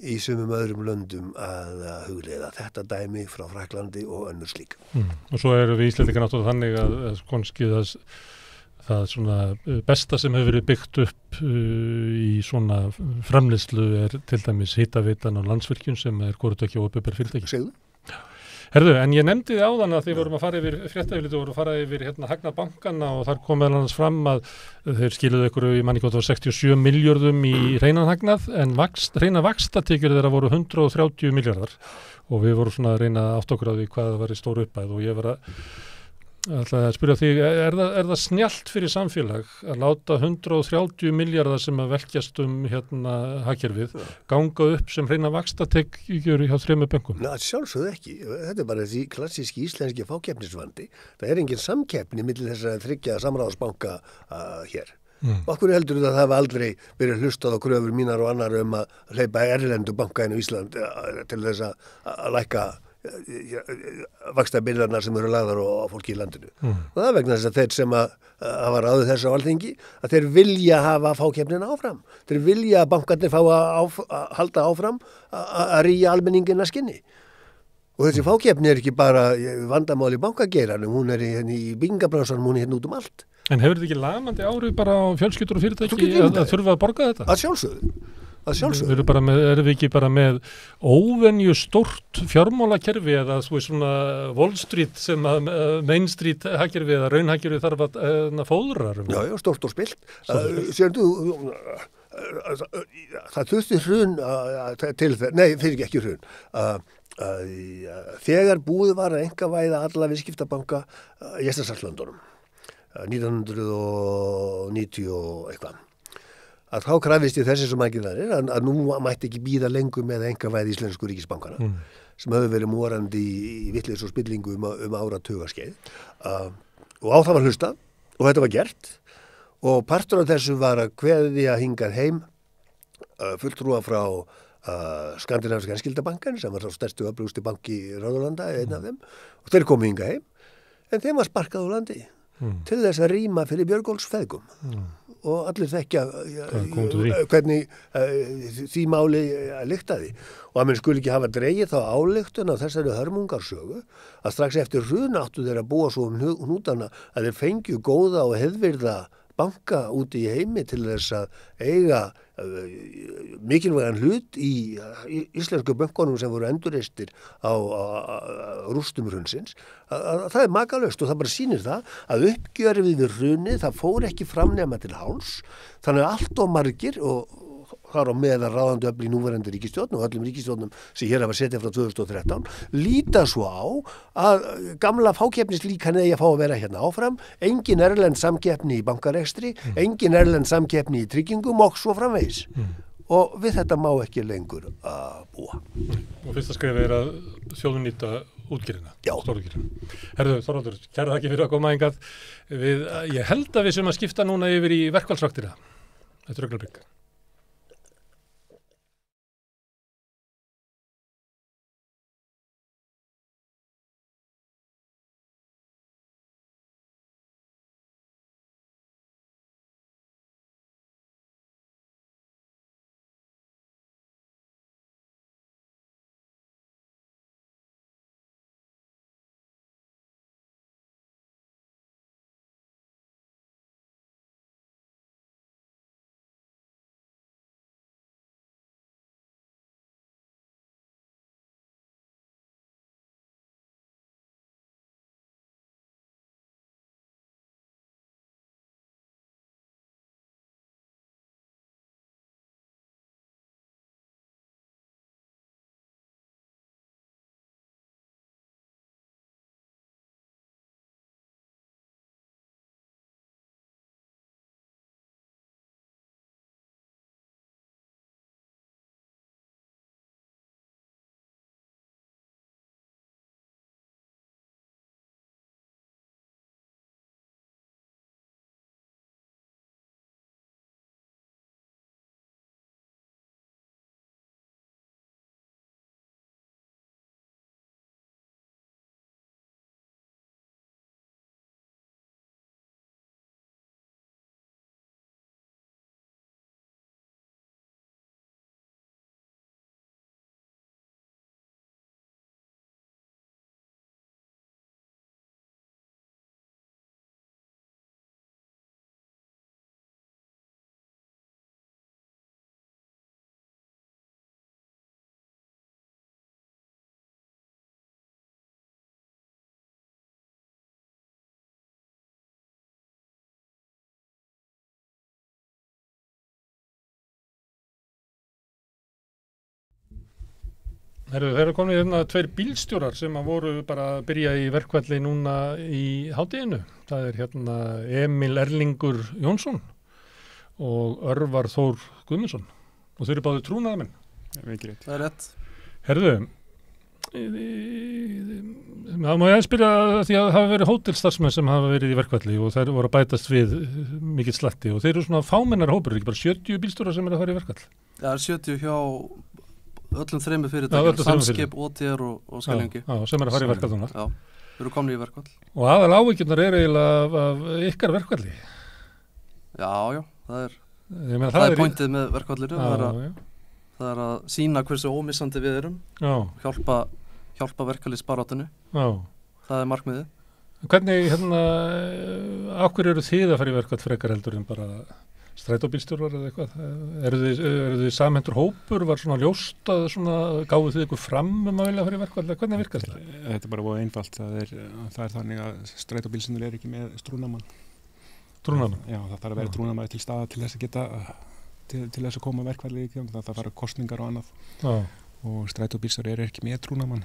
í sumum öðrum löndum að hugleiða þetta dæmi frá Frakklandi og önnur slík. Og svo erum við Íslendingar náttúrulega þannig að konski það svona besta sem hefur verið byggt upp í svona framleiðslu er til dæmis hitaveitan og Landsvirkjun sem er hvorutveggja opinber fyrirtæki. Segðu? Herðu, en ég nefndi þið áðan að þið vorum að fara yfir fréttayfirlit og vorum að fara yfir hagnað bankana og þar kom meðal annars fram að þeir skiluðu ykkur í manni gott á 67 milljörðum í hreinan hagnað en hreina vaxtatekjur þeirra voru 130 milljarðar og við vorum svona að reyna að átta okkur á því hvað það var í stóru uppæð og ég var að spyrja þig, er það snjallt fyrir samfélag að láta 130 milljarðar sem að velkjast hagkerfið ganga upp sem hreina vaxtatekjur hjá 3 bönkum? Ná, sjálfsögðu ekki. Þetta er bara því klassíski íslenski fákeppnisvandi. Það er engin samkeppni milli þess að þriggja samráðsbanka hér. Okkur heldur það hafa aldrei verið hlustað á kröfur mínar og annar að hleypa erlendu banka inn á Ísland til þess að lækka vaxtabyrðarnar sem eru lagðar á fólki í landinu. Og það vegna þess að þeir sem hafa ráðið þessu á Alþingi, að þeir vilja hafa fákeppnina áfram. Þeir vilja að bankarnir fá að halda áfram að rýja almenningin að skinni. Og þessi fákeppni ekki bara vandamál í bankageiranum, hún í byggingabransanum, hún hérna út allt. En hefur þetta ekki lamandi árið bara á fjölskyldur og fyrirtæki að þurfa að borga þetta? Að sjálfsögðu. Erum við ekki bara með óvenju stórt fjármálakerfi eða svona Wall Street sem að Main Street hagkerfi eða raunhagkerfi þarf að fóðra? Já, stórt og spilt. Það þurfti hrun til þess, nei, fyrir ekki hrun. Þegar búið var að einkavæða alla viðskiptabanka í Eystrasaltslöndunum 1990 og eitthvað, að þá krafist ég þessi sem ekki þarir að nú mætti ekki bíða lengur með einkavæði íslensku ríkisbankana sem höfðu verið morandi í vitleysu og spillingu áratugaskeið og á það var hlustað og þetta var gert og partur af þessu var að kveðja hingað heim fulltrúa frá Skandinaviska Enskildabankan sem var þá stærstu öflugasti banki í Norðurlanda, einn af þeim, og þeir komu hingað heim en þeim var sparkað úr landi til þess að rýma fyrir Björgólfsfeðgum og allir þekkja hvernig því máli lyktaði og að menn skuli ekki hafa dregið þá ályktun á þessari hörmungarsögu að strax eftir hrun áttu þeir að búa svo hnútana að þeir fengju góða og heiðvirða banka úti í heimi til þess að eiga mikilvægan hlut í íslensku bönkunum sem voru endurreistir á rústum hrunsins. Það er makalaust og það bara sýnir það að uppgjörið við hrunið það fór ekki fram nema til háls. Þannig að allt of margir og þar á meðan ráðandi öfl í núverandi ríkisstjórn og öllum ríkisstjórnum sem hér hafa setið frá 2013 líta svo á að gamla fákeppnislíkan eigi að fá að vera hérna áfram, engin erlend samkeppni í bankarekstri, engin erlend samkeppni í tryggingum og svo framvegis. Og við þetta má ekki lengur að búa. Og fyrsta skref er að þjóðin nýta útgerðina, stórútgerðina. Herðu, Þorvaldur, kæra þakki fyrir að koma hingað. Ég held að við sem að skipta núna yfir í verkfallsvaktina. Þetta er augnablik. Þeir eru komið hérna tveir bílstjórar sem að voru bara að byrja í verkfalli núna í hádeginu. Það er hérna Emil Erlingur Jónsson og Örvar Þór Guðmundsson og þeir eru báðir trúnaðarmenn. Það er rétt. Herðu, Það má ég spyrja því að hafa verið hótelstarfsmenn sem hafa verið í verkfalli og þær voru að bætast við mikill slatti og þeir eru svona fámennar hópur, ekki bara 70 bílstjórar sem eru að fara í verkfall. Það er 70 hjá öllum þremur fyrirtækjum, Samskip, OTR og Skeljungi. Já, sem eru að fara í verkfall núna. Já, við erum komin í verkfall. Og aðal áhyggjurnar eru eiginlega af ykkar verkfalli. Já, það er pointið með verkfallinu, það er að sýna hversu ómissandi við erum, hjálpa verkalýðsbaráttunni. Það er markmiðið. Hvernig, af hverju eru þið að fara í verkfall frekar heldur en bara strætóbílstjórar eða eitthvað? Eru þið samhentur hópur, var svona ljóst að gáðu þið ykkur fram að vilja fara í verkfall? Hvernig virkar þetta? Þetta er bara voða einfalt. Það er þannig að strætóbílstjórar ekki með trúnamann. Trúnamann? Já, það þarf að vera trúnamann til staða til þess að geta til þess að koma verkfalli í það fara kostningar og annað. Og strætóbílstjórar ekki með trúnamann,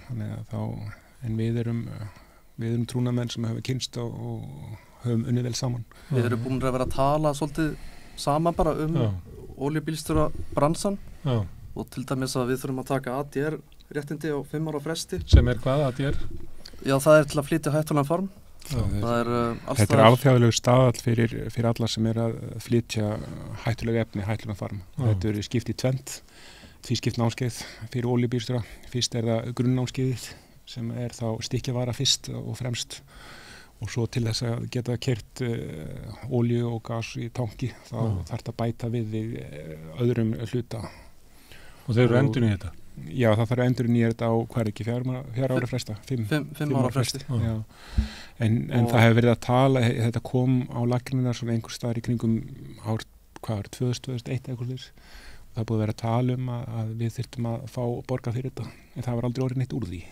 en við erum trúnamenn sem hefur kynst og höfum unnið vel saman. Við erum búin að vera að tala svolítið saman bara olíubílstjóra bransan og til dæmis að við þurfum að taka ADR réttindi á 5 ára fresti. Sem er hvað ADR? Já, það er til að flytja hættulegan farm. Þetta er alþjóðlegur staðall fyrir alla sem er að flytja hættulega efni, hættulegan farm. Þetta er skipt í tvennt, tvískipt námskeið fyrir olíubílstjóra. Fyrst er það grunnnámskeiðið sem er þá stykkjavara fyrst og fremst og svo til þess að geta keyrt olíu og gas í tanki þá þarf það að bæta við öðrum hluta. Og þeir eru endurnýja þetta? Já, það þarf að endurnýja þetta á hvað er ekki, 4 ára fresta? 5 ára fresti. Já. En það hefur verið að tala, þetta kom á laggirnar svona einhver staðar í kringum ár 2001 eitthvað. Það er búið að vera að tala að við þyrftum að fá borga fyrir þetta en það var aldrei orðið neitt úr því.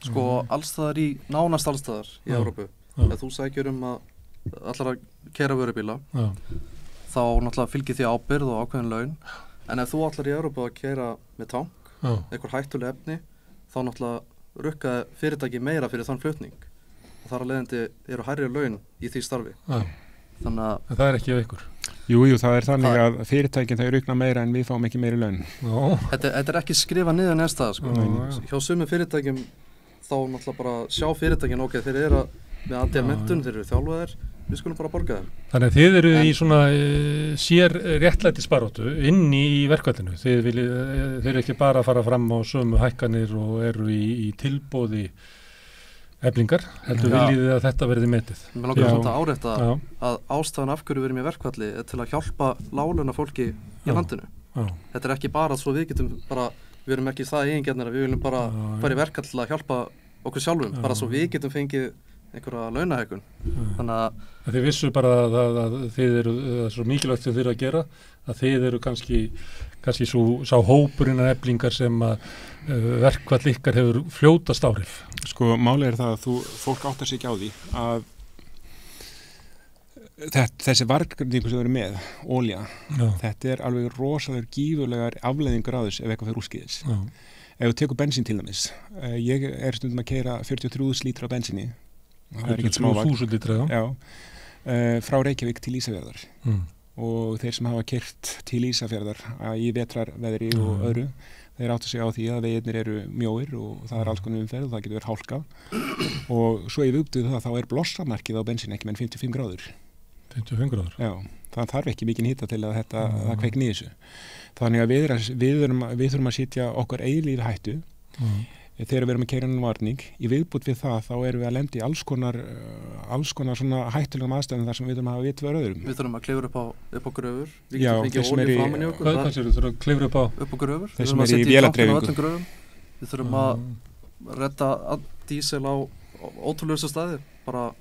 Sko allstaðar nánast allstaðar í Evrópu ef þú sækjur að allar að keyra vörubíla þá náttúrulega fylgir því ábyrgð og ákveðin laun en ef þú allar í Evrópu að keyra með tank einhver hættuleg efni þá náttúrulega rukkaði fyrirtæki meira fyrir þann flutning og þar að leiðandi eru hærri laun í því starfi. Þannig að það er ekki af ykkur. Jú, það er þannig að fyrirtækin þau rukna meira en við fáum ekki meiri laun. Þetta er ekki skrifað niður neðstað sko. Hjá sumum fyrirtækjum þá náttúrulega bara sjá fyrirtækin ok, þeir eru með ADR-menntun, þeir eru þjálfaðir, við skulum bara borga þeim. Þannig að þið eru í svona sér réttlætisbaráttu inn í verkfallinu. Þeir eru ekki bara að fara fram á sömu hækkanir og eru í tilboði Eflingar, heldur viljið að þetta verði metið? Mér langar samt að árétta að ástæðan af hverju við erum í verkfalli er til að hjálpa láglauna fólki í landinu. Þetta er ekki bara svo við getum bara, við erum ekki það eigingjarnir, við viljum bara fara í verkfall til að hjálpa okkur sjálfum, bara svo við getum fengið einhverja launahækkun. Þannig að þið vissu bara að þið eru, það er svo mikilvægt sem þið eru að gera, að þið eru kannski sá hópurinn af Eflingar sem að verkfall ykkar hefur fljótast áhrif. Sko, málið er það að fólk áttar sig ekki á því að þessi varningu sem við erum með, olía, þetta er alveg rosalega gífurlegar afleiðingar á þess ef eitthvað fer úrskeiðis. Ef við tekum bensín til dæmis, ég er stundum að keyra 43.000 lítra af bensíni, það er ekkert smávagn, 43.000 lítra, frá Reykjavík til Ísafjarðar og þeir sem hafa keyrt til Ísafjarðar í vetrarveðri og öðru, þeir áttu sig á því að vegirnir eru mjóir og það er alls konar umferð og það getur verið hálka og svo í viðbúið það þá er blossamarkið á bensín ekki menn 55 gráður. 55 gráður? Já, það þarf ekki mikinn hita til að það kveikni í þessu. Þannig að við þurfum að sitja okkar eilífi hættu þegar við erum að keyra inn varning. Í viðbúið við það þá erum við að lenda í alls konar svona hættulegum aðstæðum þar sem við þurfum að hafa vit fyrir öðrum. Við þurfum að klifra upp á gröfur. Já, þeir sem eru Hvað þurfum að klifra upp á gröfur? Þeir sem eru í véladreifingu. Við þurfum að redda dísel á ótrúlausa staði, bara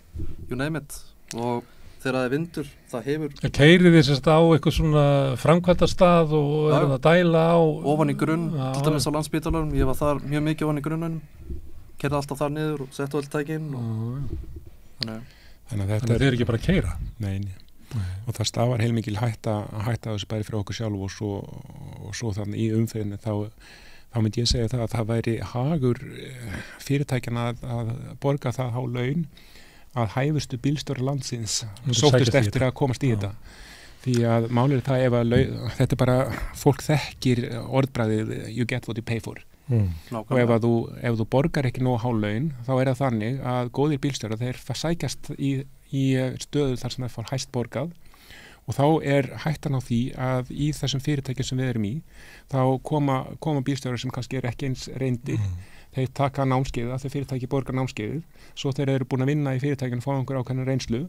you name it. Og þegar það er vindur, það hefur Keyrið þið sérst á eitthvað svona framkvæmdastað og er það að dæla á ofan í grunn, til dæmis á Landspítalanum, ég var þar mjög mikið ofan í grunnunum, keyrði alltaf þar niður og setti öll tækin Þannig að þetta er ekki bara að keyra. Nei. Og það stafar heilmikil hætta þessu bæri fyrir okkur sjálf og svo þannig í umferðinu þá myndi ég segja það að það væri hagur fyrirtækjana að borga það há laun að hæfustu bílstjórar landsins sóttust eftir að komast í þetta. Því að málið er það ef að þetta er bara, fólk þekkir orðbragðið you get what you pay for. og ef þú borgar ekki nóg há laun þá það þannig að góðir bílstjórar þeir sækjast í stöðu þar sem fá hæst borgað og þá hættan á því að í þessum fyrirtækjum sem við erum í þá koma bílstjórar sem kannski ekki eins reyndir þeir taka námskeiðið að þau fyrirtæki borgar námskeiðið svo þeir eru búin að vinna í fyrirtækinu fá einhver ákveðna reynslu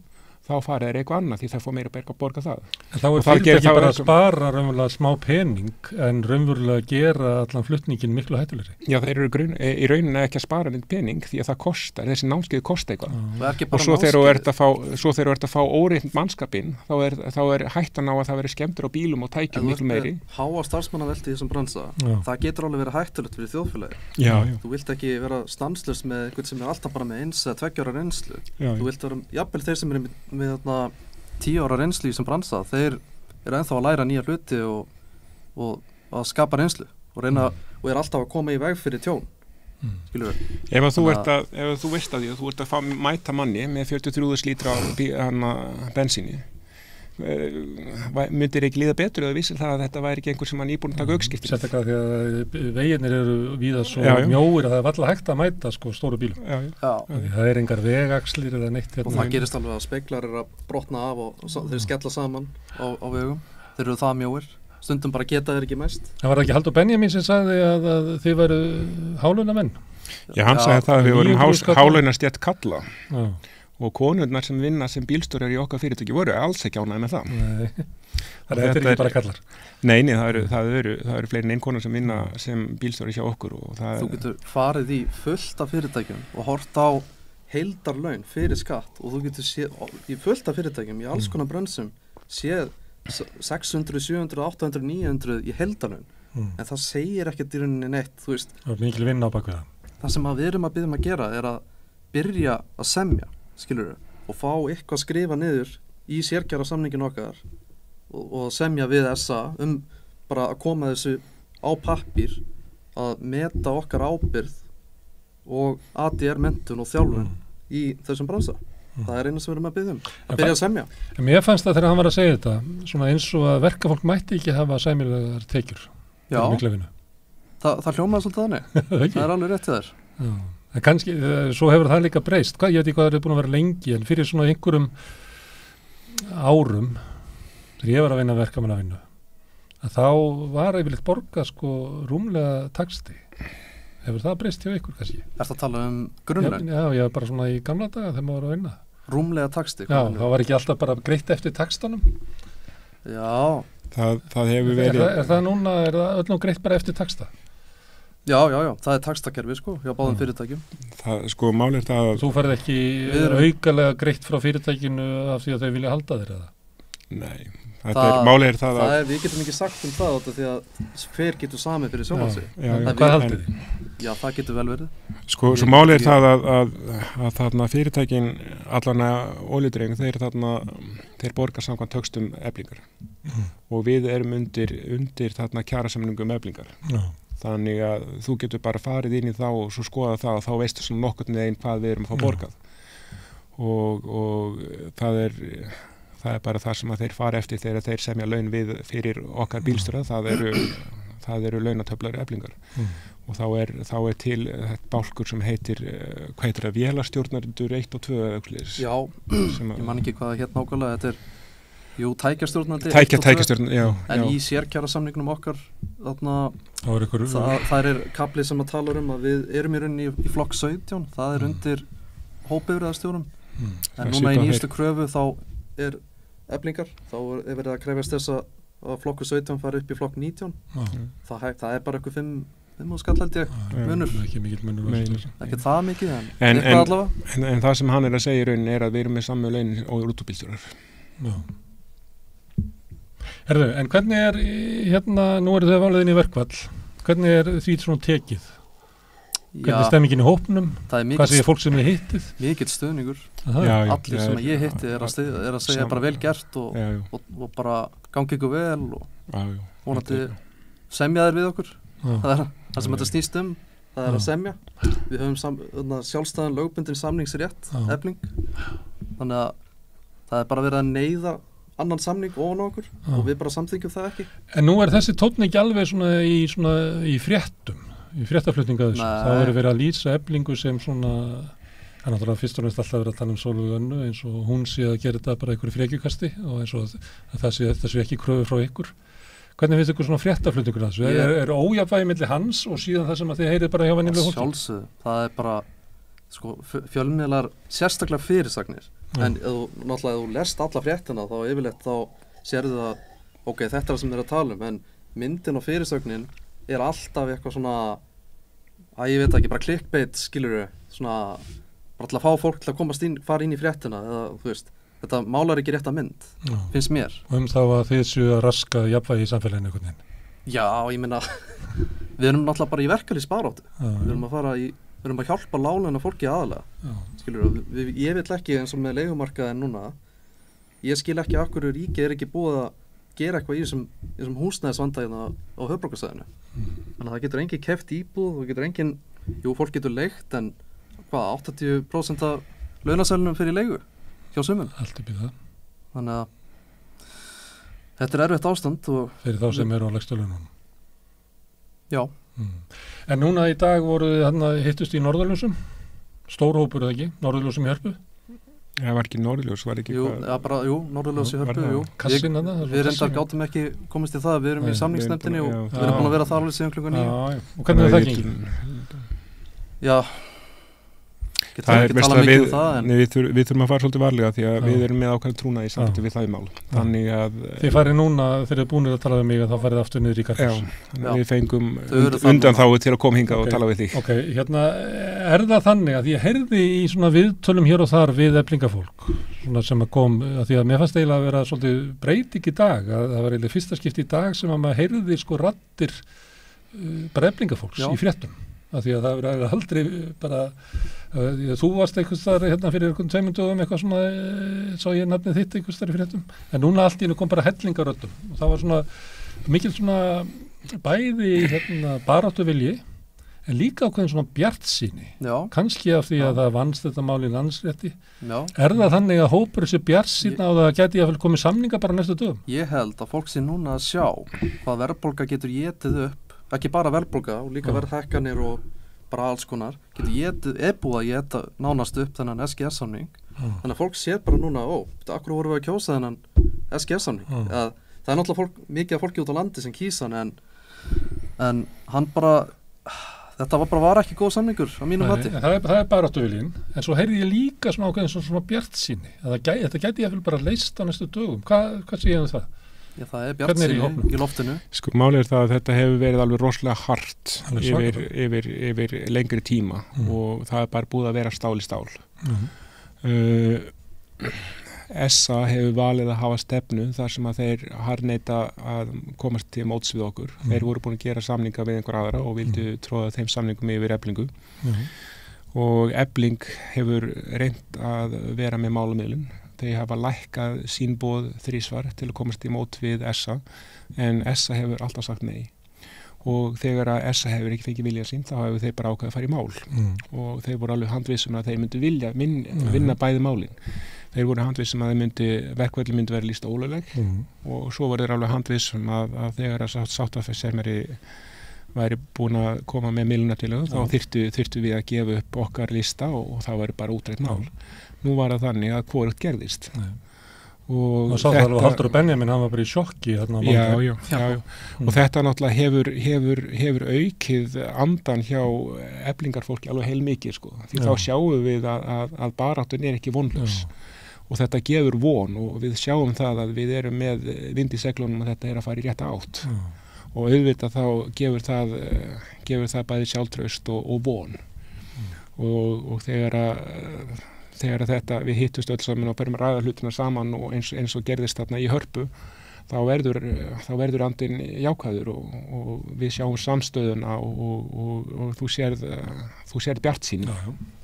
þá fara þeir eitthvað annað því það fór meira að borga það. En þá fyrirtæki bara að spara raunverulega smá pening en raunverulega gera allan flutningin miklu hættulegri. Já, þeir eru í rauninni ekki að spara neitt pening því að það kostar, þessi námskeið kosta eitthvað. Og svo þegar þú ert að fá óreitt mannskapinn þá hættan á að það veri skemmtur á bílum og tækjum miklu meiri. Háa starfsmannaveldi í þessum bransa, það getur alveg verið hættulegt fyrir þjóðfélagi. Já. Þú vilt ekki vera stanslaus með eitthvað sem alltaf bara með 1 eða 2 ára reynslu. Þú vilt vera, jafnvel þeir sem eru með 10 ára reynslu sem bransa, þeir eru ennþá að læra nýja hluti og að skapa reynslu og alltaf að koma í veg fyrir tjón. Skilur við? Ef þú veist að því að þú ert að mæta manni með 43.000 lítra bensíni myndir ekki líða betur eða vissir það að þetta væri ekki einhver sem hann íbúin að taka aukskipti. Sérstaklega því að veginir eru víða svo mjóir að það alltaf hægt að mæta stóru bílum. Það engar vegaxlir eða neitt. Og það gerist alveg að speglar eru að brotna af og þeir skella saman á vegum. Þeir eru það mjóir. Stundum bara geta þeir ekki mest. Það var ekki Halldór Benjamín sem sagði að þið væru hálaunamenn. Já, hann sagði það að við vorum hálaunastétt kalla. Og konurnar sem vinna sem bílstjórar í okkar fyrirtæki voru alls ekki ánægðir með það. Nei, þetta er ekki bara kallar. Nei, það eru fleiri en einn konur sem vinna sem bílstjórar hjá okkur. Þú getur farið í fullt af fyrirtækjum og hort á heildarlaun fyrir skatt og þú getur séð í fullt af fyrirtækjum í alls konar brönsum séð 600, 700, 800, 900 í heildarlaun. En það segir ekkert í rauninni neitt, þú veist. Það er mikil vinna á bak við það. Það sem við erum að biðja að gera er að byrja að semja. Skilur og fá eitthvað skrifa niður í sérkjara samningin okkar og semja við SA bara að koma þessu á pappír að meta okkar ábyrgð og ADR mentun og þjálfun í þessum bransa. Það eina sem við erum að biðja að byrja að semja. En mér fannst það þegar hann var að segja þetta svona eins og að verkafólk mætti ekki hafa sæmilegar tekjur. Já, það hljómaði svolítið þannig. Það alveg rétt til þér. Já. En kannski, svo hefur það líka breyst. Ég veit ekki hvað það er búin að vera lengi, en fyrir svona einhverjum árum, þegar ég var að vinna verkamannavinnu, að þá var yfirleitt borgað rúmlega taxti. Hefur það breyst hjá ykkur kannski? Ertu að tala grunnlaun? Já, bara svona í gamla daga þegar maður var að vinna. Rúmlega taxti? Já, það var ekki alltaf bara greitt eftir taxtanum. Já. Það hefur verið... Er það núna, er það öllum greitt bara eftir taxta? Já, það er taxtakerfi hjá báðum fyrirtækjum. Málið það að... Þú færð ekki aukalega greitt frá fyrirtækinu af því að þau vilja halda þér eða? Nei, málið er það að... Við getum ekki sagt það því að hver getur samið fyrir sjálfan sig. Hvað haldið þið? Já, það getur vel verið. Svo málið er það að þarna fyrirtækin allan að olíudreifing, þeir borga samkvæmt töxtum Eflingar. Og við erum undir þarna kjarasamningum Eflingar. Þannig að þú getur bara farið inn í þá og svo skoða það og þá veistu svona nokkurn veginn hvað við erum að fá borgað. Og það er bara það sem að þeir fara eftir þegar þeir semja laun við fyrir okkar bílstjóra, það eru launatöflar Eflingar. Og þá er til bálkur sem heitir, hvað heitir það, vélarstjórnendur 1 og 2 eða eitthvað. Já, ég man ekki hvað það hér nákvæmlega, þetta er tækjastjórnandi. Tækjastjórnandi, já. En í sérkjara samningnum okkar, það er kafli sem að tala að við erum í rauninni í flokk 17, það er undir hópbifreiðarstjórum. En núna í nýjastu kröfu þá er Eflingar, þá er verið að krefjast þess að flokku 17 fari upp í flokk 19. Það er bara eitthvað 5 skall held ég, munur. Ekki mikill munur. Ekki það mikið, en eitthvað allavega. En það sem hann er að segja í rauninni er að við erum með samme laun og rútubílstjórar. Já. En hvernig nú eru þau valið inn í verkfall, hvernig því svona tekið? Hvernig er stemmingin í hópnum? Hvað segir fólk sem þið hittið? Mikill stuðningur. Allir sem ég hitti er að segja bara vel gert og bara gangi ykkur vel og vonandi semja þér við okkur. Það er það sem þetta snýst það er að semja. Við höfum sjálfstæðan lögbundin samningsrétt, Efling. Þannig að það er bara verið að neyða annan samning ofan á okkur og við bara samþykjum það ekki. En nú er þessi tónn ekki alveg svona í fréttum. í fréttaflutninga þessu. Það verður verið að lýsa Eflingu sem svona, það er náttúrulega fyrst og næst alltaf verið að tala Sólveigu Önnu eins og hún sé að gera þetta bara einhverju frekjukasti og eins og að það sé ekki kröfu frá ykkur. Hvernig finnst ykkur svona fréttaflutningur að þessu? Er ójafnvægi milli hans og síðan það sem að þið heyrið bara hjá venjulegu fólki? Sjálfsögðu, það er bara sko, fjölmiðlar sérstaklega fyrirsagnir en náttúrulega ef þú lest alla fréttina þá yfirleitt þá sérðu það ok, þetta er það sem þeir að tala en myndin og fyrirsögnin er alltaf eitthvað svona ég veit ekki, bara clickbait skilurðu, svona bara til að fá fólk til að fara inn í fréttina eða þú veist, þetta málar ekki rétta mynd, finnst mér. Og þá að þið séu að raska jafnvægi í samfélaginu einhvern veginn? Já, ég meina, við erum náttúrulega bara í verkalýðsbaráttu. Við erum að hjálpa láglauna fólki aðalega. Skilur, ég vil ekki eins og með leigumarkaðin núna, ég skil ekki af hverju ríkið ekki búið að gera eitthvað í þessum húsnæðisvandæðina á höfuðborgarsvæðinu. Þannig að það getur engin keypt íbúð, það getur engin, fólk getur leigt en 80% af launasælunum fyrir leigu hjá sumum. Allt upp í það. Þannig að þetta er erfitt ástand og fyrir þá sem eru á lægstu laununum. Já. En núna í dag hittust í Norðurljósum, stór hópur eða ekki, Norðurljósum í Hörpu. Það var ekki Norðurljós, var ekki Norðurljós í Hörpu, Kassin við reyndar gátum ekki komist í það, við erum í samningsnefndinni og við erum búin að vera það alveg síðan klukkan 9. Og hvernig er það gengið? Já, það er mest að við þurfum að fara svolítið varlega því að við erum með ákveðin trúnað í samtíð við það í mál. Þannig að þið farið núna, þegar þið er búinir að tala við mig, þá farið aftur niður í Karlsson. Já, við fengum undanþágu til að koma hingað og tala við þig. Ok, hérna er það þannig að ég heyrði í svona viðtölum hér og þar við eflingafólk, svona sem að kom, að því að mér fannst eiginlega að vera svolítið breyting í dag, að það var eiginlega fyrsta skipti í dag sem að maður heyrði sko raddir bara eflingafólks í fréttum. Af því að það verður aldrei bara þú varst einhvers þar hérna fyrir einhvern 2 dögum eitthvað svona sá ég nafnið þitt einhvers þar í fréttum en núna allt í einu kom bara hellingaröddum og það var svona mikil svona bæði hérna baráttu vilji en líka ákveðin svona bjartsýni kannski af því að það vannst þetta mál í landsrétti. Er það þannig að hópur þessi bjartsýna á það gæti að komið samninga bara næstu dögum? Ég held að fólk sé núna að sjá hvað verðbólga getur étið upp ekki bara verðbólga og líka verðhækkanir og bara alls konar getur búið að éta nánast upp þennan SGS-samning þannig að fólk sér bara núna akkur vorum við að kjósa þennan SGS-samning það er náttúrulega mikið af fólki út á landi sem kýsa hann en hann bara þetta var ekki góð samningur á mínum mati. Það er bara áttuviljinn en svo heyrði ég líka svona ákveðin svona bjartsýni að þetta gæti ég bara leist á næstu dögum hvað sé ég um það? Já, það er bjartsýni í loftinu. Sko málið er það að þetta hefur verið alveg rosalega hart yfir lengri tíma og það er bara búið að vera stál í stál. SA hefur valið að hafa stefnu þar sem að þeir harðneita að komast til móts við okkur. Þeir voru búin að gera samninga við einhver aðra og vildu tróða þeim samningum yfir Eflingu. Og Efling hefur reynt að vera með málamiðlun. Þeir hafa lækkað sín boð 3 til að komast í mót við SA en SA hefur alltaf sagt nei og þegar að SA hefur ekki fengið vilja sín þá hefur þeir bara ákveðið að fara í mál og þeir voru alveg handvissum að þeir myndu vilja vinna bæði málin. Þeir voru handvissum að verkvelli myndi vera lýst ólögleg og svo voru þeir alveg handvissum að þegar að sáttasemjari væri búin að koma með miðlunartillögu þá þyrftu við að gefa upp okkar lista og það væri bara útreitt mál. Nú var það þannig að hvorugt gerðist. Og sá það alveg Halldór Benjamin, hann var bara í sjokki þarna á morgun. Já. Og þetta náttúrulega hefur aukið andan hjá eflingarfólki alveg heilmikið sko. Því þá sjáum við að baráttun er ekki vonlaus. Og þetta gefur von og við sjáum það að við erum með vind í seglunum og þetta er að fara í rétta átt. Og auðvitað þá gefur það bæði sjálfstraust og von. Og þegar þetta við hittust öll saman og berum að ræða hlutina saman og eins og gerðist þarna í Hörpu þá verður andinn jákvæður og við sjáum samstöðuna og þú sérð bjartsýni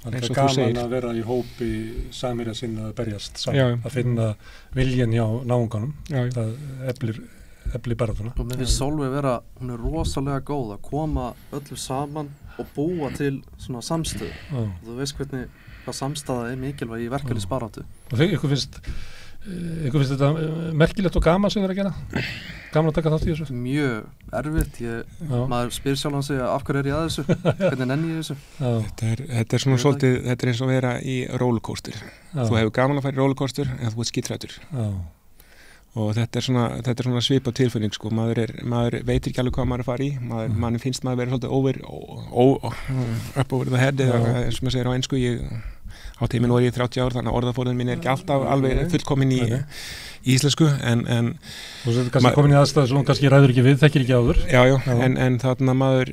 það er gaman að vera í hópi samherja sinna að berjast saman, að finna viljan hjá náunganum það eflir baráttuna. Og með því Sólveig hún er rosalega góð að koma öllu saman og búa til svona samstöð og þú veist hvað samstaða er mikilvæg í verkalýðsbaráttu. Og ykkur finnst Eitthvað finnst þetta merkilegt og gaman sem þið að gera? Gaman að taka þátt í þessu? Mjög erfitt, maður spyr sjálf hann segja af hverju ég að þessu, hvernig nenni ég þessu? Þetta svona svolítið, þetta eins og vera í rollercoaster. Þú hefur gaman að fara í rollercoaster en þú ert skítrættur. Og þetta er svona svipað tilfinning sko, maður veitir ekki alveg hvað maður er að fara í, mann finnst maður vera svolítið up over the head, eða eins og maður segir á ensku, á tíminn var ég 30 ár, þannig að orðaforðin mín er ekki alltaf alveg fullkomin í íslensku, en þú setur kannski komin í aðstæðu sem hún kannski ræður ekki við, þekkir ekki áður. Já, en þarna maður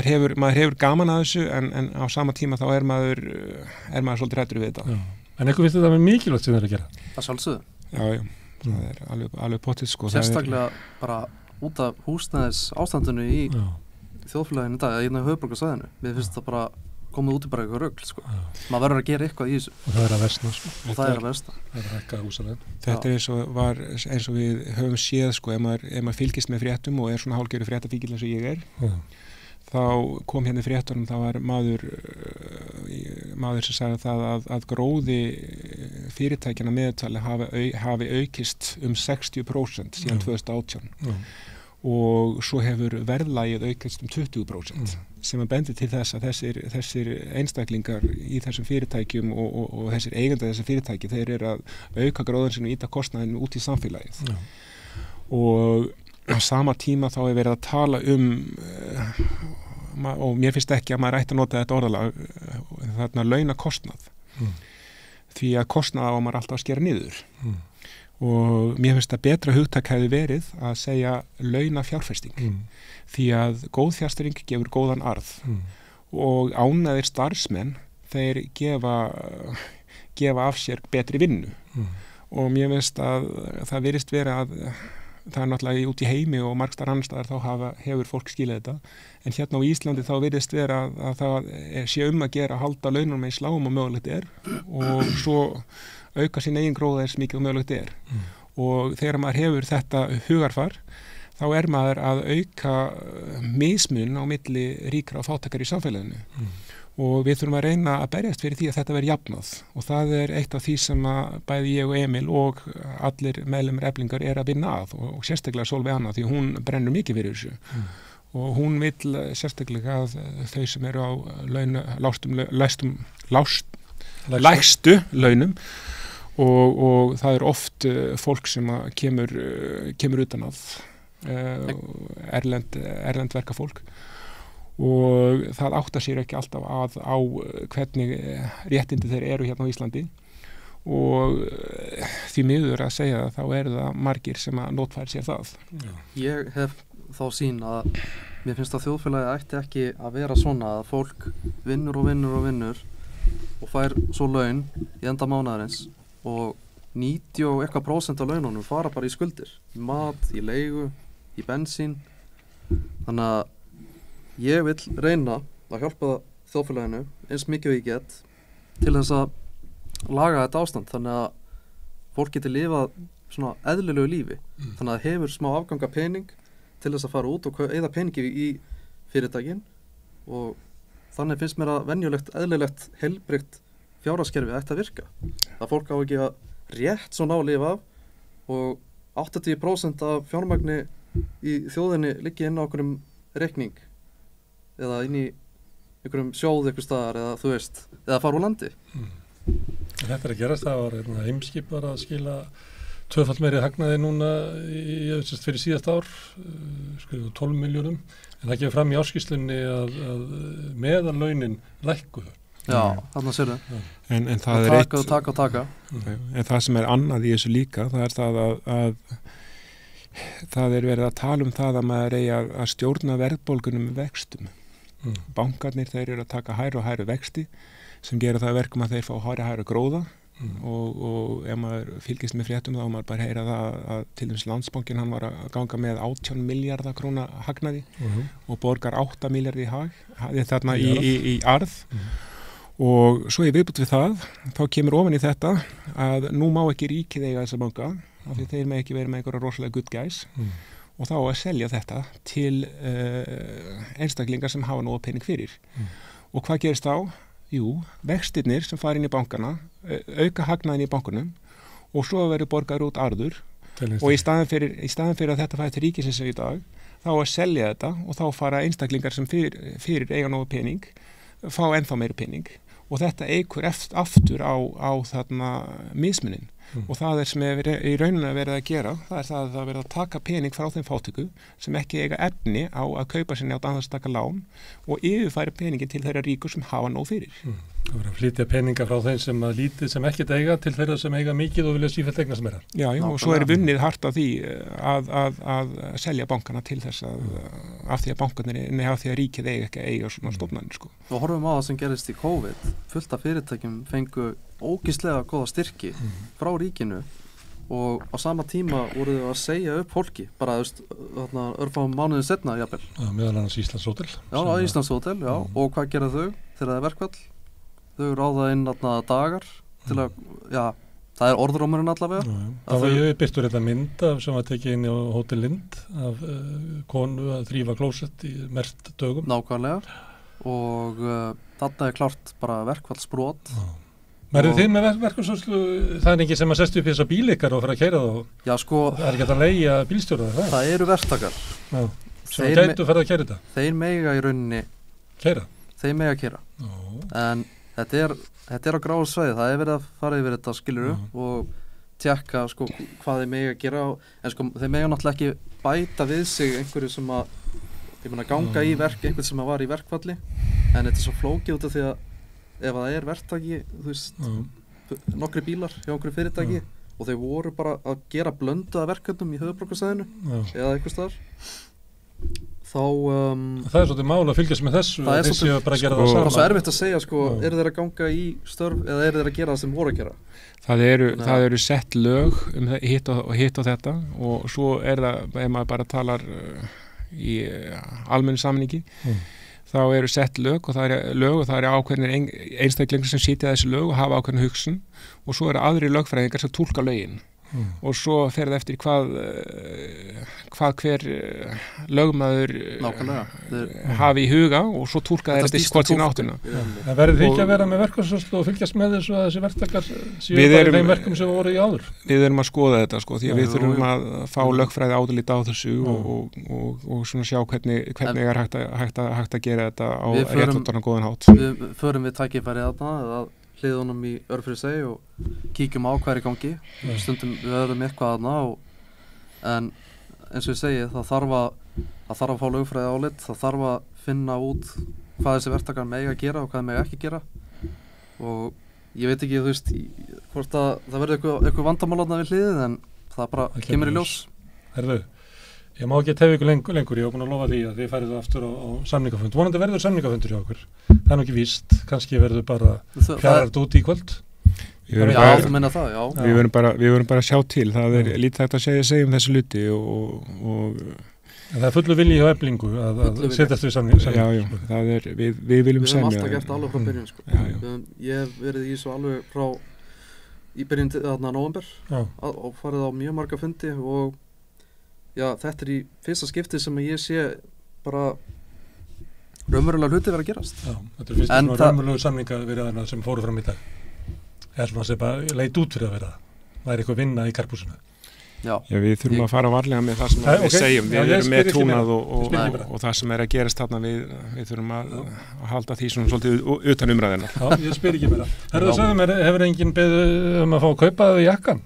hefur gaman að þessu, en á sama tíma þá er maður svolítið hræddur við þetta. En eitthvað finnst þetta með mikilvægt sem þið er að gera? Það sjálfsögðu. Já, það er alveg pottið sko. Sérstaklega bara út af húsnæðis ástandinu í þjóðfélaginu í dag, eða hérna í höfuðborgarsvæðinu. Mér finnst það bara komið út í bara eitthvað rugl sko. Maður verður að gera eitthvað í þessu. Og það er að versna sko. Og það er að versna. Það er að hækka húsalegin. Þetta er eins og við höfum séð sko, ef maður fylgist með fréttum og er svona hálfgerður fréttafíkill eins og ég er, þá kom hérna í fréttunum, þá var maður sem sagði það að gróði fyrirtækjana meðtali hafi aukist 60% síðan 2018. Og svo hefur verðlagið aukast 20%, sem að bendi til þess að þessir einstaklingar í þessum fyrirtækjum og þessir eigendur þessar fyrirtæki, þeir eru að auka gróðan sinu og ýta kostnaðinu út í samfélagið. Og á sama tíma þá er verið að tala og mér finnst ekki að maður ætti að nota þetta orðalag, þarna launakostnað, því að kostnað á maður alltaf að skera niður. Og mér finnst að betra hugtak hefði verið að segja launafjárfesting, því að góð fjárfesting gefur góðan arð og ánægðir starfsmenn, þeir gefa af sér betri vinnu og mér finnst að það virðist vera að það er náttúrulega út í heimi og margstar annar staðar þá hefur fólk skilið þetta, en hérna á Íslandi þá virðist vera að það sé að gera að halda launum eins lágum og mögulegt er og svo auka sín eigin gróða eins mikið og mögulegt er. Og þegar maður hefur þetta hugarfar, þá er maður að auka mismun á milli ríkra og fátækar í samfélaginu. Og við þurfum að reyna að berjast fyrir því að þetta verði jafnað. Og það er eitt af því sem að bæði ég og Emil og allir meðlimir Eflingar er að vinna að og sérstaklega Sólveig Anna, því hún brennur mikið fyrir þessu. Og hún vill sérstaklega að þau sem eru á lægstu launum og það er oft fólk sem kemur utan að erlend verkafólk og það áttar sér ekki alltaf á hvernig réttindi þeir eru hérna á Íslandi og því miður að segja það, þá eru það margir sem að notfæra sér það. Ég hef þá sýn að mér finnst að þjóðfélagi ætti ekki að vera svona að fólk vinnur og fær svo laun í enda mánaðarins og 90 og eitthvað prósent af laununum fara bara í skuldir, mat, í leigu, í bensín. Þannig að ég vil reyna að hjálpa þjóðfélaginu eins mikið ég get til þess að laga þetta ástand þannig að fólk geti lifað svona eðlilegu lífi. Þannig að það hefur smá afganga pening til þess að fara út og eyða peningi í fyrirtækin og þannig finnst mér að venjulegt, eðlilegt, heilbrigt fjárhagskerfi ætti að virka. Það fólk á ekki að rétt svona á lifa af og 80% af fjármagni í þjóðinni liggi inn á einhverjum reikning eða inn í einhverjum sjóð einhver staðar eða þú veist, eða fara úr landi. Þetta er að gerast, það var Heimskip var að skila tvöfalt meiri hagnaði núna fyrir síðast ár, 12 miljónum, en það gefur fram í áskýrslunni að meðallaunin lækkuðu. Já, þarna sér þau. En það er eitt... Taka. En það sem er annað í þessu líka, það er það að það er verið að tala um það að maður eigi að stjórna verðbólgunum með vextum. Bankarnir, þeir eru að taka hærri og hærri vexti sem gera það verkum að þeir fá hærri gróða og ef maður fylgist með fréttum þá maður bara heyra það að til dæmis Landsbankinn hann var að ganga með 18 miljardar króna hagnaði og borgar 8 miljardi þarna í arð og svo í viðbútt við það þá kemur ofan í þetta að nú má ekki ríkið eiga þessa banka af því þeir með ekki verið með einhverja rosalega good guys og þá að selja þetta til einstaklingar sem hafa nóga pening fyrir og hvað gerist þá? Jú, vextirnir sem fara inn í bankana auka hagnaðin í bankunum og svo verður borgar út arður og í staðan fyrir að þetta fæði til ríkisins í dag, þá að selja þetta og þá fara einstaklingar sem fyrir eiga nógu pening, fá ennþá meiri pening og þetta eykur aftur á þarna mismunin og það sem í rauninni verið að gera, það það að það verið að taka pening frá þeim fátæku sem ekki eiga efni á að kaupa sinni á annars taka lán og yfirfæra peningin til þeirra ríkur sem hafa nóg fyrir. Það verið að flytja peninga frá þeim sem að lítið sem ekkert eiga til þeirra sem eiga mikið og vilja sífellt eigna sem meira. Já, og svo vunnið hart af því að selja bankana til þess af því að bankarnir af því að ríkið eiga svona stofnanir sko. Og horfum á það sem gerist í COVID, fullt af fyrirtækjum fengu ógeðslega góða styrki frá ríkinu og á sama tíma voru þau að segja upp fólki bara örfáum mánuðin setna jafnvel. Já, meðal annars Íslands Hótel. Já, Íslands Hótel, já. Og hvað gera þau þegar það er verkfall? Þau ráða inn dagar til að, já, það er orðrómurinn allavega. Það var ég birtur þetta mynd sem var tekið inn á Hótel Lind af konu að þrífa klósett í merkt dögum. Nákvæmlega og þarna klárt bara verkfallsbrot. Verður þið með verkfallsvörslu, það er ekki sem að sestu upp í þessa bíl ykkar og fara að keyra þá? Já, sko. Það er ekki að leigja bílstjóra það? Það eru verktakar. Já, sem gætu farið að keyra þetta? Þeir mega í rauninni. Keyra? Þeir mega keyra. En þetta er á gráu svæði, það er verið að fara yfir þetta skiluru og tjekka sko hvað þeir mega gera en sko þeir mega náttúrulega ekki bæta við sig einhverju sem að ganga í einhvern sem að var í verkfalli en þetta er svo flókið út af því að ef það er verktaki, þú veist, nokkri bílar hjá einhverju fyrirtæki og þeir voru bara að gera blöndu af verkefnum í höfuðborgarsvæðinu eða einhvers staðar, þá... Það er svolítið mál að fylgjast með þessu, þessi að bara gera það saman. Það er svo erfitt að segja, sko, eru þeir að ganga í störf eða eru þeir að gera það sem voru að gera? Það eru sett lög hitt og þetta og svo er það, ef maður bara talar í almennu samningi, þá eru sett lög og það eru ákveðnir einstaklingar sem sitja þessi lög og hafa ákveðna hugsun og svo eru aðrir lögfræðingar sem túlka lögin og svo fer það eftir hvað hver lögmaður hafi í huga og svo túlka þeir eftir hvort sína áttuna. Það verður því ekki að vera með verkfallsvörslu og fylgjast með þessu að þessi verktakar séu bara í þeim verkum sem voru í áður? Við erum að skoða þetta sko, því að við þurfum að fá lögfræði áðurlít á þessu og svona sjá hvernig er hægt að gera þetta á réttandan og góðan hátt. Við förum við tækifærið þarna hliðunum í Örfirisey og kíkjum á hvað er í gangi. Stundum við verðum eitthvað þarna en eins og ég segi það þarf að fá lögfræði álit, það þarf að finna út hvað þessi verktakar mega að gera og hvað mega ekki gera og ég veit ekki, þú veist, hvort að það verður eitthvað vandamál þarna við hliðið en það bara kemur í ljós. Herðu, ég má ekki tefja ykkur lengur, ég var búin að lofa því að þið færið aftur á samningafund. Vonandi verður samningafundur hjá okkur. Það er nú ekki víst, kannski verður bara fjarað út í kvöld. Þú menna það, já. Við verðum bara að sjá til, það er lítið hægt að segja þessu hluti og það er fullu vilji hjá Eflingu að setjast við samning. Já, það er, við viljum semja. Við höfum alltaf gert alveg frá byrjun, sko. Ég hef verið í svo alveg frá í byrjun þarna nóvember og farið á mjög marga fundi og já, þetta í fyrsta skipti sem ég sé bara raunverulega hluti vera að gerast. Já, þetta fyrsta raunverulegu samninga verið þarna sem fóru fram í dag. Það svona sem bara leit út fyrir að vera. Það eitthvað vinna í karpúsinu. Já, við þurfum að fara varlega með það sem við segjum. Við erum með trúnað og það sem er að gerast þarna við þurfum að halda því svona svolítið utan umræðina. Já, ég spyr ekki meira. Herðu sagði mér, hefur enginn beðið að fá að kaupa þau jakkan?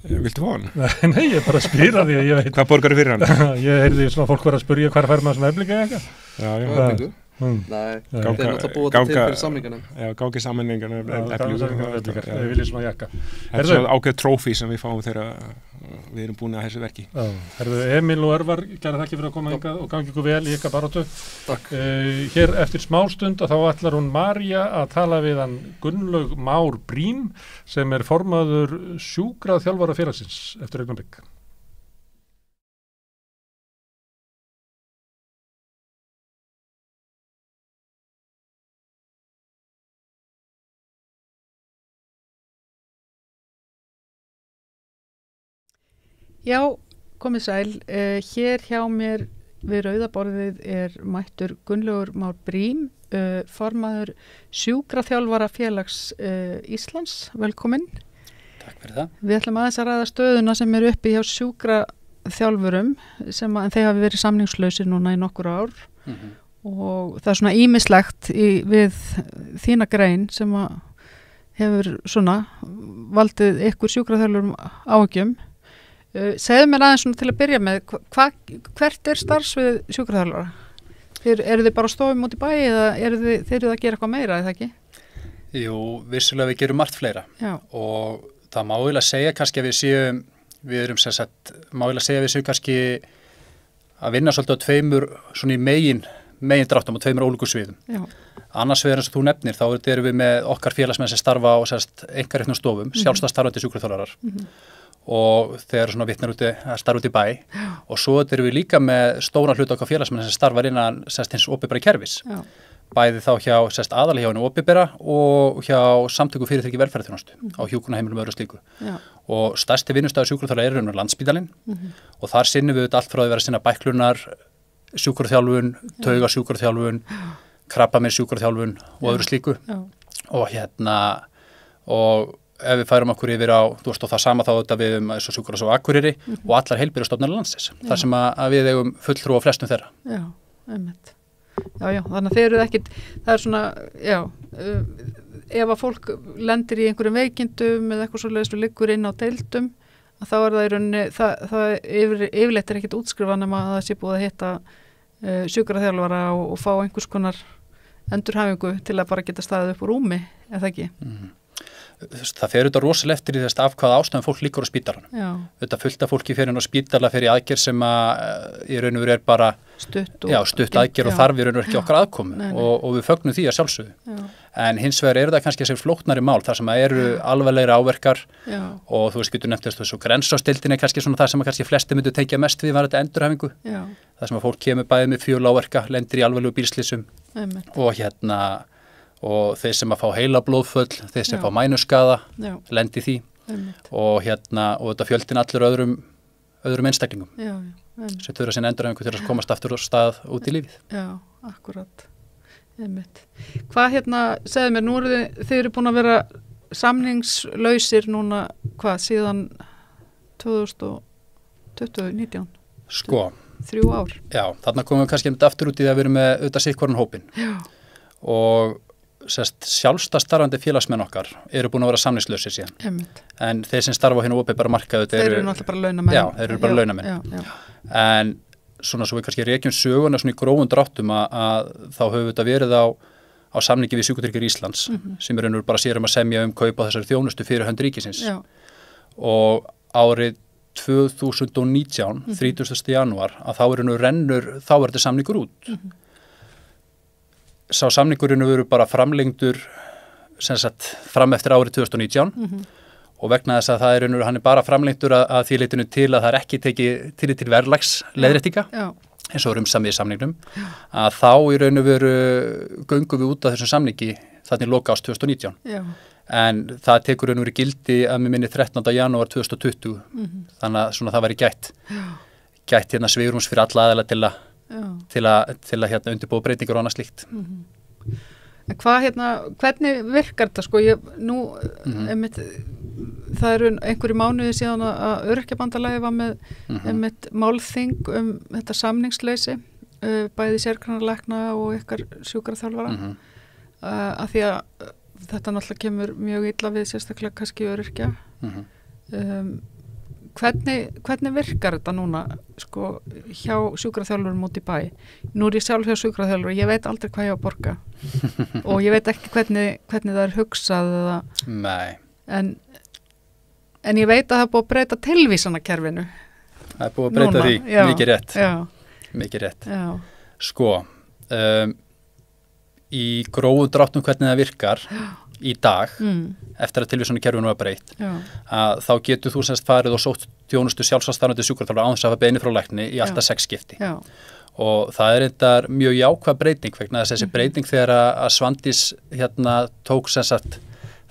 Viltu fá hann? Nei, ég bara spyr að því að ég veit. Hvað borgar fyrir hann? Ég heyrði svona fólk vera að spyrja hvar fær maður svona Eflingu jakka. Já. Nei, þeir er náttúrulega búið til fyrir samningarnir. Já, gangi samningarnir Eflingar, við viljum svona jakka. Þetta er svona ákveð trófí sem við fáum þegar við erum búin að þessu verki. Herðu, Emil og Örvar, gerðu þakki fyrir að koma hingað og gangi ykkur vel í ykkar baráttu. Takk. Hér eftir smástund þá ætlar hún María að tala við hann Gunnlaug Már Brím sem er formaður sjúkraþjálfara félagsins eftir augnablik. Já, komið sæl. Hér hjá mér við rauðaborðið er mættur Gunnlaugur Már Brím, formaður sjúkraþjálfara félags Íslands. Velkomin. Takk fyrir það. Við ætlum aðeins að ræða stöðuna sem uppi hjá sjúkraþjálfurum en þeir hafi verið samningslausir núna í nokkur ár og það svona ýmislegt við þína grein sem hefur svona valdið ykkur sjúkraþjálfurum áhyggjum. Segðu mér aðeins svona til að byrja með, hvert starfsvið sjúkraþjálfara? Eru þið bara stofum út í bæ eða þeir eru að gera eitthvað meira, eða ekki? Jú, vissulega við gerum margt fleira. Já. Og það má eiginlega segja kannski að við séum kannski að vinna svolítið á tveimur svona í megin dráttum á tveimur ólíku sviðum. Já. Annars vegar eins og þú nefnir, þá erum við með okkar félagsmenn sem starfa á einkareknum stofum, sjálfstætt starfandi sjúkraþjálfarar. Og þeir eru svona vitnar að starfa út í bæ og svo erum við líka með stóran hluta okkar félagsmenn sem starfar innan hins opinbera kerfis. Já. Bæði þá hjá aðallega hjá henni opinbera og hjá samtöku fyrirtæki velferðarþjónustu á hjúkrunarheimilum og öðru slíku. Já. Og stærsti vinnustaður sjúkraþjálfara er Landspítalinn og þar sinnum við allt frá að vera að sinna bæklunar, sjúkraþjálfun, taugasjúkraþjálfun, krabbameinssjúkraþjálfun og öðru slíku. Já. Og ef við færum okkur yfir á, og það sama þá þetta við sjúkrahús á Akureyri og allar heilbrigðisstofnanir landsins, þar sem að við eigum fulltrúa á flestum þeirra. Já, einmitt. Já, þannig að þeir eru ekkit, það er svona, ef að fólk lendir í einhverjum veikindum eða eitthvað svoleiðis og liggur inn á deildum, að þá er það í rauninni, það yfirleitt er ekkit útskrifað nema að það sé búið að hitta sjúkraþjálfara og fá einhvers konar endurhæfingu til að bara geta staðið upp úr rúmi, eða ekki? Það fer auðvitað rosalega eftir í þess af hvaða ástæðum fólk liggur á spítalanum. Auðvitað fullt af fólki fer inn á spítala fyrir aðgerð sem í raun og veru er bara stutt aðgerð og þarf í raun og veru ekki okkar aðkomu og við fögnum því að sjálfsögðu. En hins vegar eru það kannski þessi flóknari mál þar sem eru alvarlegri áverkar og þú veist getur nefnt þessu grensásdeildin er kannski svona það sem kannski flesti myndu tengja mest við var þetta endurhæfingu. Það sem að fólk kemur bæði með fjöláverka, lendir í alvarlegu bílslysum og þeir sem að fá heila blóðföll, þeir sem fá mænuskaða, lendi því og þetta fjöldin allur öðrum einstaklingum sem þurfa sinna endurhæfingu til að komast aftur á stað út í lífið. Já, akkurat. Einmitt. Hvað segðu mér, nú þið eru búin að vera samningslausir núna, síðan 2019? Sko. 3 ár. Já, þarna komum við kannski aftur út í það að við erum með auðvitað sitt hvorn hópin. Já. Og sjálfstætt starfandi félagsmenn okkar eru búin að vera samningslausir síðan. En þeir sem starfa á hinu opinbera markaðu þeir eru náttúrulega bara launamenn. Já, þeir eru bara launamenn. En svona svo við kannski rekjum söguna svona í grófum dráttum að þá höfum við þetta verið á samningi við Sjúkratryggingar Íslands sem er bara sér að semja kaupa þessari þjónustu fyrir hönd ríkisins. Og árið 2019, 30. janúar, að þá rennur þáverandi samningur út. Sá samningurinn veru bara framlengdur fram eftir árið 2019 og vegna þess að hann er bara framlengdur að því leitinu til að það er ekki tekið til verðlags leiðréttinga eins og samið í samningnum að þá í raun og veru göngum við út af þessum samningi þannig loka árs 2019 en það tekur raun og veru gildi að mér minni 13. janúar 2020 þannig að svona það væri gætt svigrúms fyrir alla aðeila til að undirbúa breytingar og annað slíkt. En hvernig virkar þetta sko? Það eru einhverju mánuði síðan að Öryrkjabandalagið var með málþing þetta samningsleysi bæði sérgreinalækna og ykkar sjúkraþjálfara af því að þetta náttúrulega kemur mjög illa við sérstaklega kannski öryrkja. Hvernig virkar þetta núna sko, hjá sjúkraþjálfurum út í bæ? Nú er ég sjálf hjá sjúkraþjálfur og ég veit aldrei hvað ég á að borga og ég veit ekki hvernig það er hugsað en ég veit að það er búið að breyta tilvísanakerfinu. Það er búið að breyta því, mikið rétt. Mikið rétt. Sko, í grófum dráttum hvernig það virkar í dag, eftir að tilvísanakerfinu var breytt, að þá getur þú farið og sótt þjónustu sjálfsvarðstarfandi sjúkraþjálfara án þess að hafa beiðni frá lækni í alltaf 6 skipti. Og það er reyndar mjög jákvæð breyting vegna þess að þessi breyting þegar að Svandís tók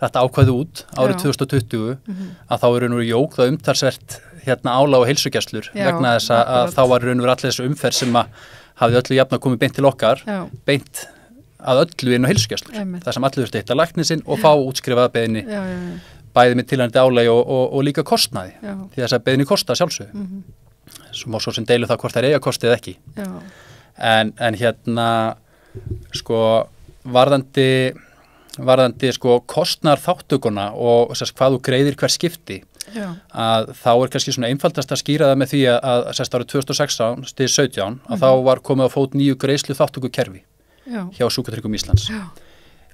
þetta ákvæði út árið 2020 að þá er raun og jók það umtalsvert álag og heilsugjæslur vegna þess að þá var raun og allir þessu umferð sem að hafði öllu jafn að komið beint til okkar, beint að öllu inn á heilsugjæslur. Það sem allir þurfti að hitta lækninn sinn og fá útskrifaða beiðni bæði með tilhændi álagi og líka kostnaði, því þess að beiðni kosta sjálfsögðu. Svo má svo sem deilu það hvort það eiga kostið ekki. En hérna, sko, varðandi sko kostnar þáttökuna og hvað þú greiðir hver skipti, að þá kannski svona einfaldast að skýra það með því að árið 2016 til 17 að þá var komið á fót nýju greiðslu þáttökukerfi hjá Sjúkratryggingum Íslands.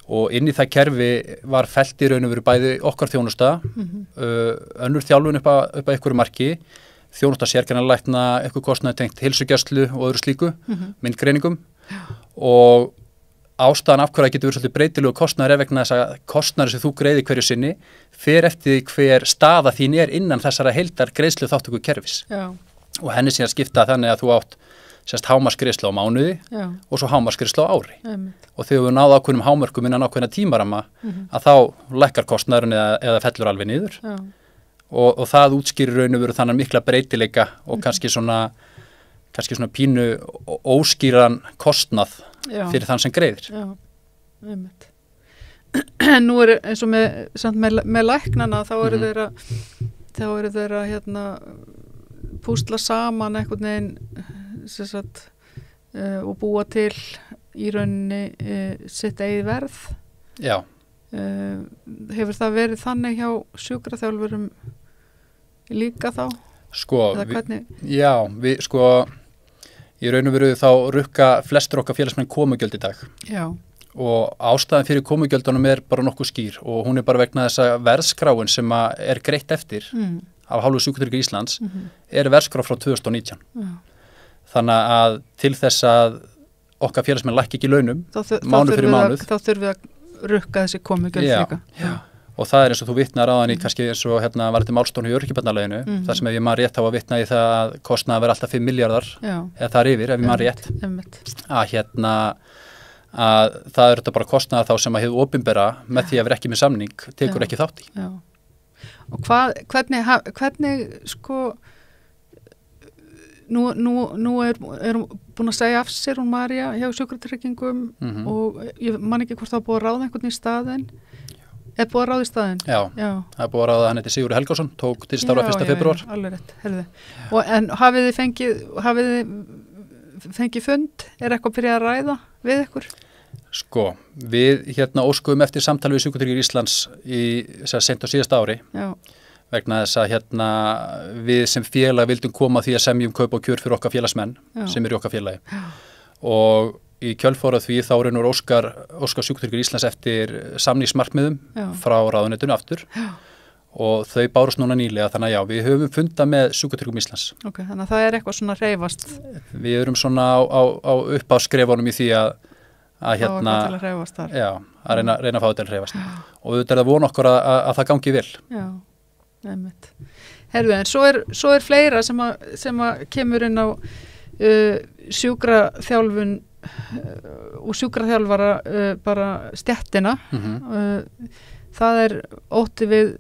Og inn í það kerfi var fellt í raun og veru bæði okkar þjónusta, önnur þjálfun upp að einhverju marki, þjónusta sérgreinalækna, eitthvað kostnaði tengt heilsugæslu og öðru slíku, myndgreiningum, og ástæðan af hverju það getur verið svolítið breytilegu kostnaður vegna þess að kostnaður sem þú greiðir hverju sinni fer eftir hver staða þín innan þessara heildar greiðslu þáttöku kerfis. Og henni síðan skipta þannig að þú átt hámarksgreiðslu á mánuði og svo hámarksgreiðslu á ári. Og þegar við náðum ákveðnum hámörkum innan ákveðna tímaramma að þá lækkar kostnaðurinn eða fellur alveg niður. Og það útskýrir raun og veru þannig mikla breytileika og kannski svona pínu óskýran kostnað fyrir þann sem greiðir. En nú eins og með læknana þá eru þeir að hérna púsla saman einhvern veginn og búa til í rauninni sitt eigið verð. Hefur það verið þannig hjá sjúkraþjálfurum líka þá? Við í raun og veru þá rukka flestur okkar félagsmenn komugjöld í dag. Og ástæðan fyrir komugjöldunum bara nokkuð skýr og hún bara vegna þess að verðskráin sem greitt eftir af hálfu Sjúkratrygginga Íslands verðskrá frá 2019. Þannig að til þess að okkar félagsmenn lækki ekki launum mánuð fyrir mánuð. Þá þurfum við að rukka þessi komugjöld líka. Og það eins og þú vitnar áðan í kannski eins og var þetta málstofn í öryrkjabarnalöginu, þar sem ef ég man rétt þá að vitna í það að kostnaði vera alltaf 5 milljarðar eða þar yfir, ef ég man rétt, að það þetta bara kostnaði þá sem að hið opinbera með því að vera ekki með samning, tekur ekki þátt í. Og hvernig sko, nú búin að segja af sér hún María hjá Sjúkratryggingum og ég man ekki hvort það búið að ráða einhvern í staðinn. Búið að ráða í staðinn? Já, það búið að ráða, hann heiti Sigurður Helgason, tók til starfa 1. febrúar. Alveg rétt, herðu. En hafið þið fengið fund? Eitthvað byrjað að ræða við ykkur? Sko, við óskuðum eftir samtali við Sjúkratryggingar Íslands í seint á síðasta ári. Vegna þess að við sem félag vildum koma því að semjum kaup og kjör fyrir okkar félagsmenn sem í okkar félagi. Og í kjölfarið því þá reynur óskar Sjúkratryggingar Íslands eftir samningsmarkmiðum frá ráðuneytinu aftur og þau bárust núna nýlega, þannig að við höfum fundað með Sjúkratryggingum Íslands. Þannig að það eitthvað svona hreyfast? Við erum svona á uppáskrefunum í því að reyna að fá þetta að hreyfast. Og auðvitað það von okkur að það gangi vel. Herðu, en svo er fleira sem að kemur inn á sjúkraþjálfun og sjúkraþjálfara bara stéttina. Það ótti við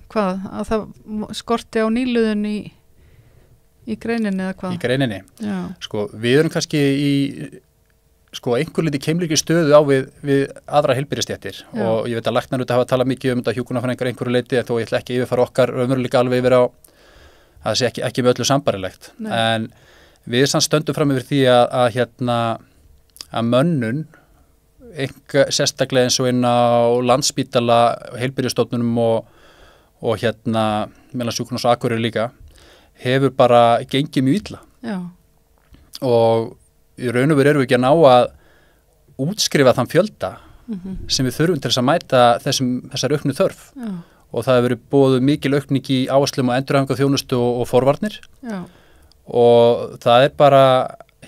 að það skorti á nýluðun í greininni eða hvað? Í greininni? Sko, við erum kannski í einhver liti keimlíkri stöðu á við aðra heilbrigðisstéttir og ég veit að læknar hafa talað mikið þetta hjúkrunarfræðingar einhverju leiti en þó ég ætla ekki að yfirfara okkar raunveruleika alveg yfir á að það sé ekki með öllu sambarilegt. En við stöndum fram yfir því að mönnun sérstaklega eins og inn á Landspítala, heilbrigðisstofnunum og meðan Sjúkrahús og Akureyri líka hefur bara gengið mjög illa. Og í raun og veru erum við ekki að ná að útskrifa þann fjölda sem við þurfum til þess að mæta þessar auknu þörf. Og það hefur verið boðuð mikil aukning í áherslum og endurhæfingarþjónustu og forvarnir. Og það bara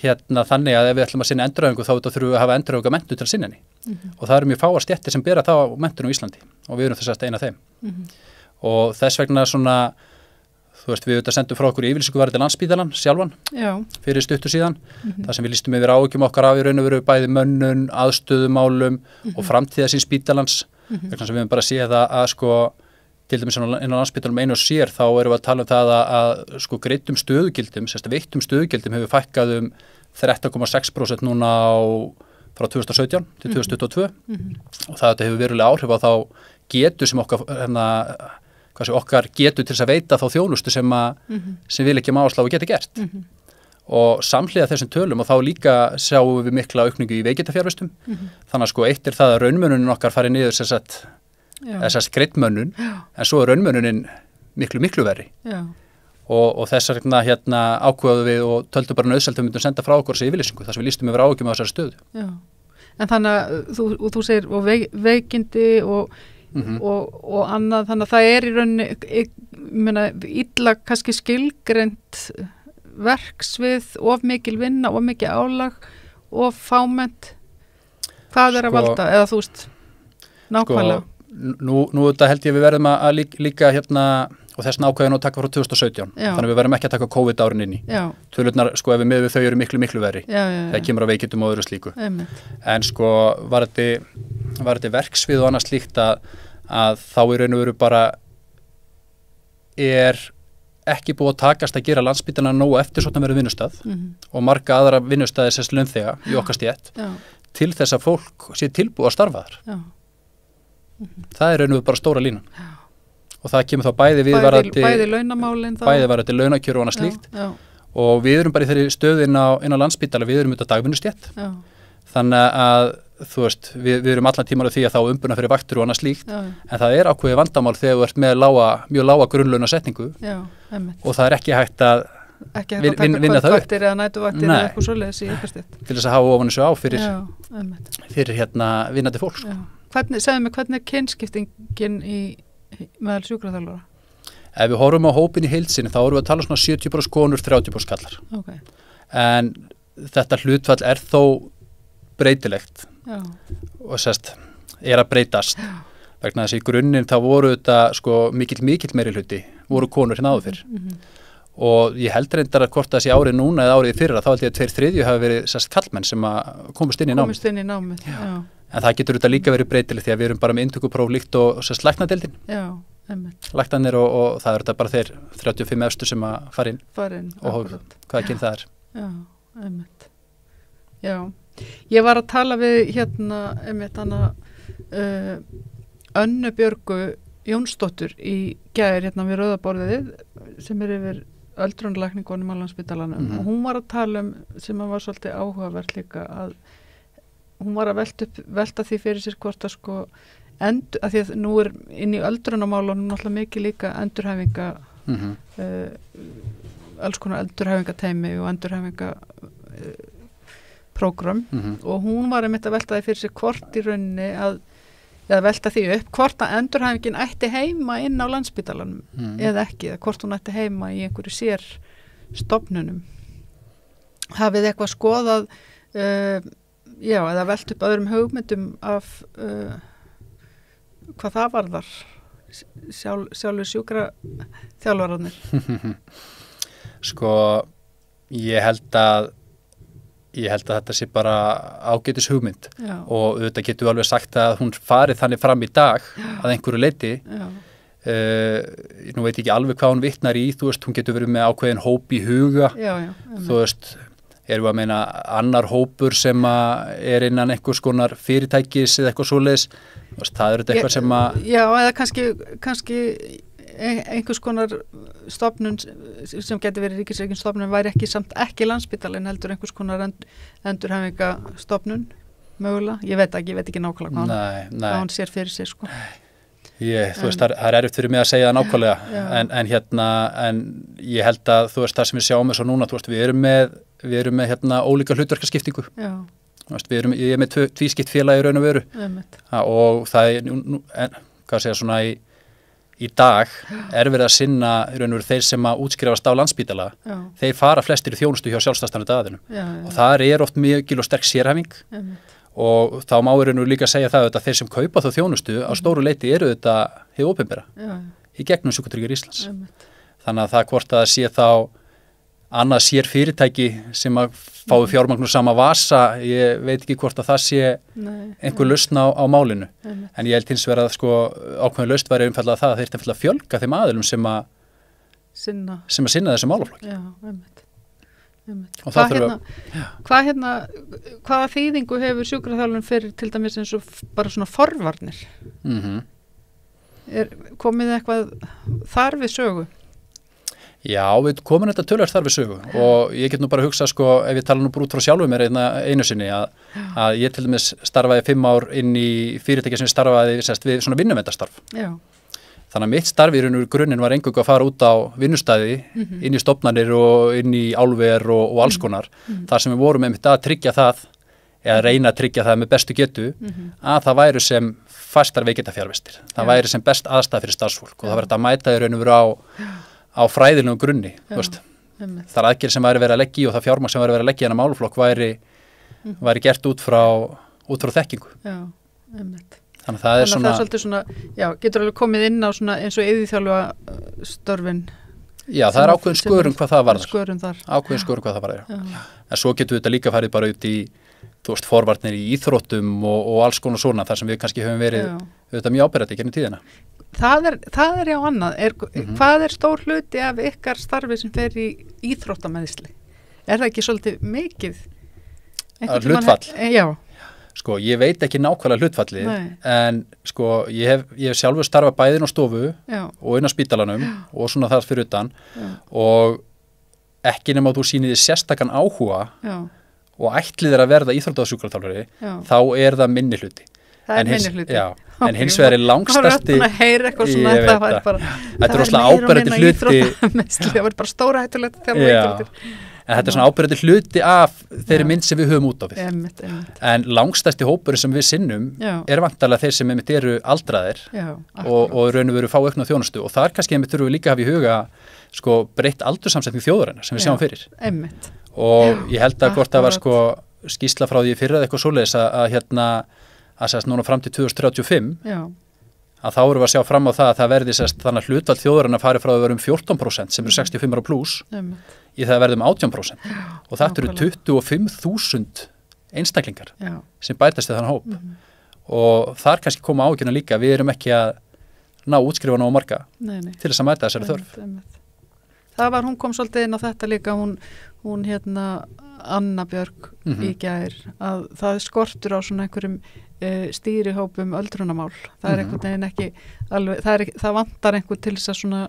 þannig að ef við ætlum að sinna endurhæfingu þá þurfum við að hafa endurhæfingarmenntun til að sinna henni. Og það eru mjög fáar stéttir sem bera þá menntun á Íslandi og við erum þess að eina af þeim. Og þess vegna við sendum frá okkur yfirlýsingu varðandi Landspítalann sjálfan fyrir stuttu síðan, þar sem við lýstum yfir áhyggjum okkar af í raun og veru bæði mönnun, aðstöðumálum og framtíðarsýn spítalans, vegna sem við höfum bara séð að til dæmis inn á Landspítalanum einu og sér þá erum við að tala um það að greiddum stöðugildum, veittum stöðugildum hefur fækkað 13,6% núna frá 2017 til 2022 og það hefur verulega áhrif á þá getu sem okkar okkar getur til þess að veita þá þjónustu sem við leggjum áherslu á að geta gert. Og samhliða þessum tölum og þá líka sjáum við mikla aukningu í veikindafjárvistum. Þannig að eitt það að raunmönunin okkar fari niður þessast greiddmönnun, en svo raunmönunin miklu verri. Og þess vegna ákveðum við og töldum bara nauðsynlegt að við myndum senda frá okkur þessi yfirlýsingu þar sem við lýstum yfir áhyggjum á þessari stöðu. Já. En þannig að þú segir og veikindi og annað, þannig að það í rauninni illa kannski skilgreint verksvið, of mikil vinna, of mikil álag, of fámennt. Hvað að valda? Eða þú veist, nákvæmlega. Nú þetta held ég við verðum að líka og þess ákveðin að taka frá 2017. Þannig við verðum ekki að taka COVID-árin inn í. Tölurnar, ef við með þau eru miklu verri. Það kemur á veikindum og öðru slíku. En var þetta verksvið og annað slíkt að þá í raun og veru bara ekki búið að takast að gera Landspítalann nógu eftirsóknarverðum vinnustað og marga aðra vinnustaði sem launþega í okkar stétt til þess að fólk sé tilbúið að starfa þar. Það raun og veru bara stóra línan. Og það kemur þá bæði launamálin, bæði varðandi launakjör og annað slíkt og við erum bara í þeirri stöðin á Landspítala, við erum auðvitað dagvinnustétt. Þannig að þú veist, við erum allan tíman á því að þá umbuna fyrir vaktur og annað slíkt, en það ákveðið vandamál þegar þú ert með mjög lága grunnlaunasetningu og það ekki hægt að vinna það upp. Eða nætuvaktir eða eitthvað svoleiðis í eitthvað stétt. Til þess að hafa ofan þessu á fyrir vinnandi fólks. Segðu mig, hvernig er kynskiptingin meðal sjúkraþjálfara? Ef við horfum á hópin í heild sinni, þá erum við að tala svona 70% konur, 30% kallar. En þetta hlutfall þó breytilegt og að breytast vegna þess að í grunninn þá voru þetta mikill meiri hluti voru konur áður fyrr og ég held reyndar að hvort það sé árið núna eða árið fyrra, þá held ég að 2/3 hafi verið kallmenn sem komust inn í námið. En það getur þetta líka verið breytilegt því að við erum bara með inntökupróf líkt og læknadeildin. Læknarnir og það þetta bara þeir 35 efstu sem að fara inn og hvaða kyn það Já, ég var að tala við Önnu Björgu Jónsdóttur í gær við Rauðaborðið sem yfir öldrunarlækningunum á Landspítalanum og hún var að tala sem var svolítið áhugavert líka að hún var að velta því fyrir sér hvort að því að nú inn í öldrunarmálunum náttúrulega mikið líka endurhæfinga alls konar endurhæfingateymi og endurhæfinga prógram og hún var að velta því fyrir sér hvort í rauninni eða velta því upp hvort að endurhæfingin ætti heima inn á Landspítalanum eða ekki, eða hvort hún ætti heima í einhverju sér stofnunum. Hafið eitthvað skoðað eða velt upp öðrum hugmyndum af hvað það varðar sjálfur sjúkraþjálfararnir? Ég held að þetta sé bara ágætis hugmynd og þetta getur alveg sagt að hún farið þannig fram í dag að einhverju leyti nú veit ég ekki alveg hvað hún vitnar í, þú veist, hún getur verið með ákveðin hóp í huga, þú veist erum við að meina annar hópur sem innan einhvers konar fyrirtækis eða eitthvað svoleiðis, það þetta eitthvað sem Já, eða kannski einhvers konar stofnun sem getur verið ríkisreikin stofnun væri ekki Landspítalinn heldur einhvers konar endurhæfingarstofnun mögulega, ég veit ekki nákvæmlega hvað hún sér fyrir sér þú veist, það erfitt fyrir mig að segja það nákvæmlega en ég held að þú veist það sem við sjáum svo núna, þú veist, við erum með ólíka hlutverkaskiptingu ég er með tvískipt félagi í raun og veru og það hvað segja svona í dag verið að sinna í raun og veru þeir sem að útskrifast á Landspítala þeir fara flestir í þjónustu hjá sjálfstæðstæðandi aðilum og það oft mikil og sterk sérhæfing og þá má í raun og veru líka segja það að þeir sem kaupa þá þjónustu á stóru leyti eru þetta hið opinbera í gegnum Sjúkratryggingar Íslands þannig að það hvort að það sé þá annað sér fyrirtæki sem að fái fjármagn úr sama vasa, ég veit ekki hvort að það sé einhver lausn á málinu. En ég held hins vegar að ákveðin lausn væri einfallega það að þeir eru að fjölga þeim aðilum sem að sinna þessum málaflokki. Og hvaða þýðingu hefur sjúkraþjálfun fyrir til dæmis eins og bara svona forvarnir? komið eitthvað þar við sögu? Já, við komum þetta tölvöld þar við sögu og ég get nú bara að hugsa sko, ef ég tala nú bara út frá sjálfum mér einu sinni að ég til dæmis starfaði 5 ár inn í fyrirtæki sem starfaði við svona vinnumverndarstarf. Já. Þannig að mitt starf í raun og grunninn var eingöngu að fara út á vinnustæði, inn í stofnanir og inn í álver og alls konar, þar sem við vorum einmitt að tryggja það, eða reyna að tryggja það með bestu getu, að það væru sem fastar veikindatafjarvistir. Það væri sem best aðstæð fyrir starfsfólk og það verður að mæta í raun og veru á fræðilegum grunni. Það er aðgerð sem væri verið að leggja í og það fjármagn sem væri verið að leggja í þennan málaflokk væri gert út frá þekkingu. Já, einmitt. Þannig að það er svolítið svona, já, getur alveg komið inn á svona eins og iðjuþjálfa störfin. Já, það er ákveðin skörun hvað það varðar. Ákveðin skörun hvað það varðar, já. En svo getur við þetta líka farið bara út í, forvarnir í íþróttum og alls konar svona, þar sem við kannski höfum verið auðvitað mjög ábyrgandi í gennum tíðina. Það er já annað. Hvað er stór hluti af ykkar starfi sem fer í íþróttameðsli? Er það ekki svolítið mikið? Hlutfall? Já. Sko, ég veit ekki nákvæmlega hlutfalli, en sko, ég hef sjálfur starfað bæðin á stofu og inn á spítalanum og svona það fyrir utan og ekki nema að þú sýnir þér sérstakann áhuga og ætlið að verða íþróttasjúkraþjálfari, þá er það minni hluti. Það er minni hluti. Já, en hins vegar er langstærsti... Það var að heyra eitthvað svona, það var bara... Þetta er rosalega áberandi hluti... Það var bara stóra hættulegt þjálfari. En þetta er svona áberandi hluti af þeirri mynd sem við höfum út á við. En langstærsti hópurinn sem við sinnum er vantarlega þeir sem eru aldraðir og raun og veru fá aukna þjónustu og þar kannski þurfum við líka að hafa í huga sko, breytt aldursamsetning þjóðarinnar sem við sjáum fyrir. Og ég held að hvort það var sko, skýrsla frá því fyrra eitthvað svoleiðis að sérst núna fram til 2035 að þá erum við að sjá fram á það að það verði sérst þannig að hlutvall þjóðarinnar fari frá að vera 14% sem eru 65 ára pluss í það verðum 18% og þetta eru 25.000 einstaklingar sem bætast í þann hóp og þar kannski koma áhyggjuna líka, við erum ekki að ná útskrifa nógu marga til þess að mæta þessari þörf. Hún kom svolítið inn á þetta líka, hún Anna Björg í gær, að það er skortur á svona einhverjum stýrihópum öldrunamál. Það er einhvern veginn ekki alveg, það vantar einhvern til þess að svona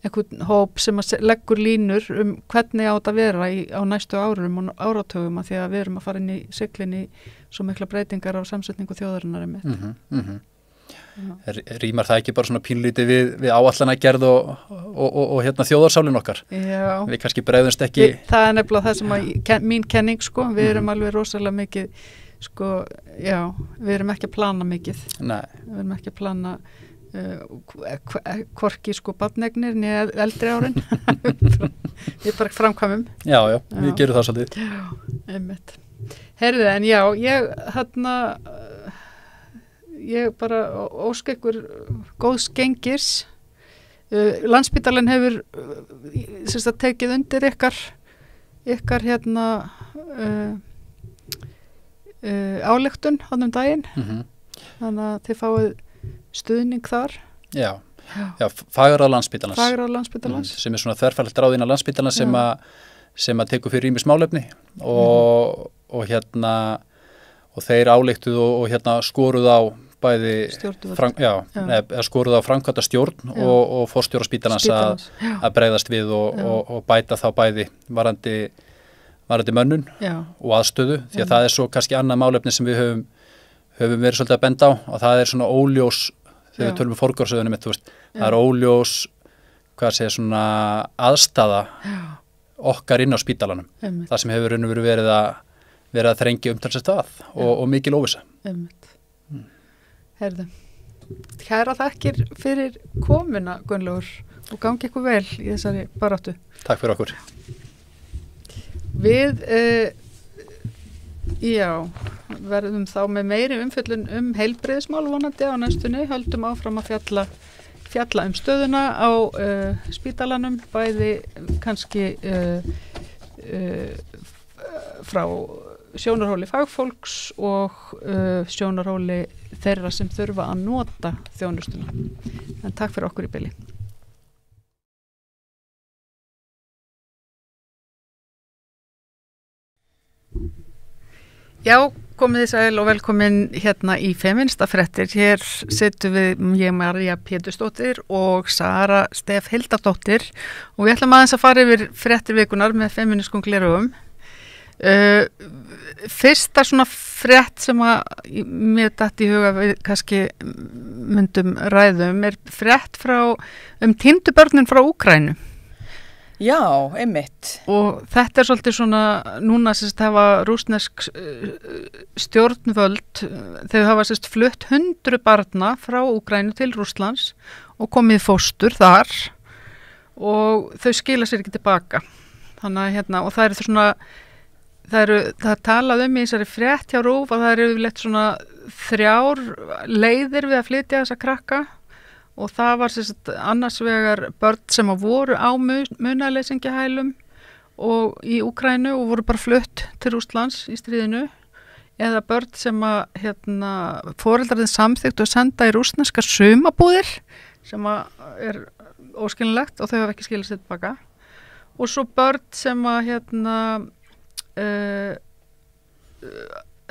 einhvern hóp sem leggur línur hvernig á þetta vera á næstu árum og áratugum að því að við erum að fara inn í siglinni svo mikla breytingar á samsetningu þjóðarinnar Rýmar það ekki bara svona pínlítið við áallanagerð og þjóðarsálinn okkar? Já. Við kannski bregðumst ekki... Það er nefnilega það sem mín kenning sko, við erum alveg rosalega mikið sko, já, við erum ekki að plana mikið. Nei. Við erum ekki að plana hvorki sko barnegnir niður eldri árin. Við bara framkvæmum. Já, við gerum það svolítið. Já, einmitt. Heyrðu, en já, ég bara óska ykkur góðs gengis. Landspítalinn hefur tekið undir ykkar ályktun hann daginn. Þannig að þið fáið stuðning þar. Já, fagráð Landspítalans. Sem er svona þverfælt ráð innan Landspítalans sem að tekur fyrir ýmis málefni og þeir ályktuð og skoruð á bæði skoruð á framkvæmda stjórn og forstjóra spítalans að bregðast við og bæta þá bæði varandi mönnun og aðstöðu því að það er svo kannski annað málefni sem við höfum verið svolítið að benda á og það er svona óljós þegar við tölum forgangsröðunum það er óljós svona aðstaða okkar inn á spítalanum það sem hefur verið að þrengja umtalsett og mikil óvissa. Herðu, kæra þakkir fyrir komuna Gunnlaugur og gangi ykkur vel í þessari baráttu. Takk fyrir okkur. Við verðum þá með meiri umfjöllun heilbrigðismál vonandi á næstunni, höldum áfram að fjalla stöðuna á spítalanum, bæði kannski frá sjónarhóli fagfólks og sjónarhóli þeirra sem þurfa að nota þjónustuna. En takk fyrir okkur í bili. Já, Komið þið sæl og velkomin hérna í Feministafréttir. Hér setjum við ég María Pétursdóttir og Sara Stef Hildardóttir og við ætlum aðeins að fara yfir fréttir vikunar með feminískum gleraugum. Fyrsta svona frétt sem að mér datt í huga við kannski myndum ræðum frétt frá týndu börnin frá Úkraínu. Já, einmitt. Og þetta svolítið svona, núna sérst hafa rússnesk stjórnvöld, þau hafa sérst flutt 100 barna frá Úkraínu til Rússlands og komið fóstur þar og þau skila sér ekki tilbaka. Þannig að og það eru svona, það talað í þessari frétt hjá RÚV að það eru yfirleitt svona 3 leiðir við að flytja þessa krakka. Og það var annars vegar börn sem voru á munaðarleysingjahælum og í Úkraínu og voru bara flutt til Rússlands í stríðinu eða börn sem foreldrarnir samþykkt að senda í rússneskar sumabúðir sem óskiljanlegt og þau hafa ekki skilað sér tilbaka og svo börn sem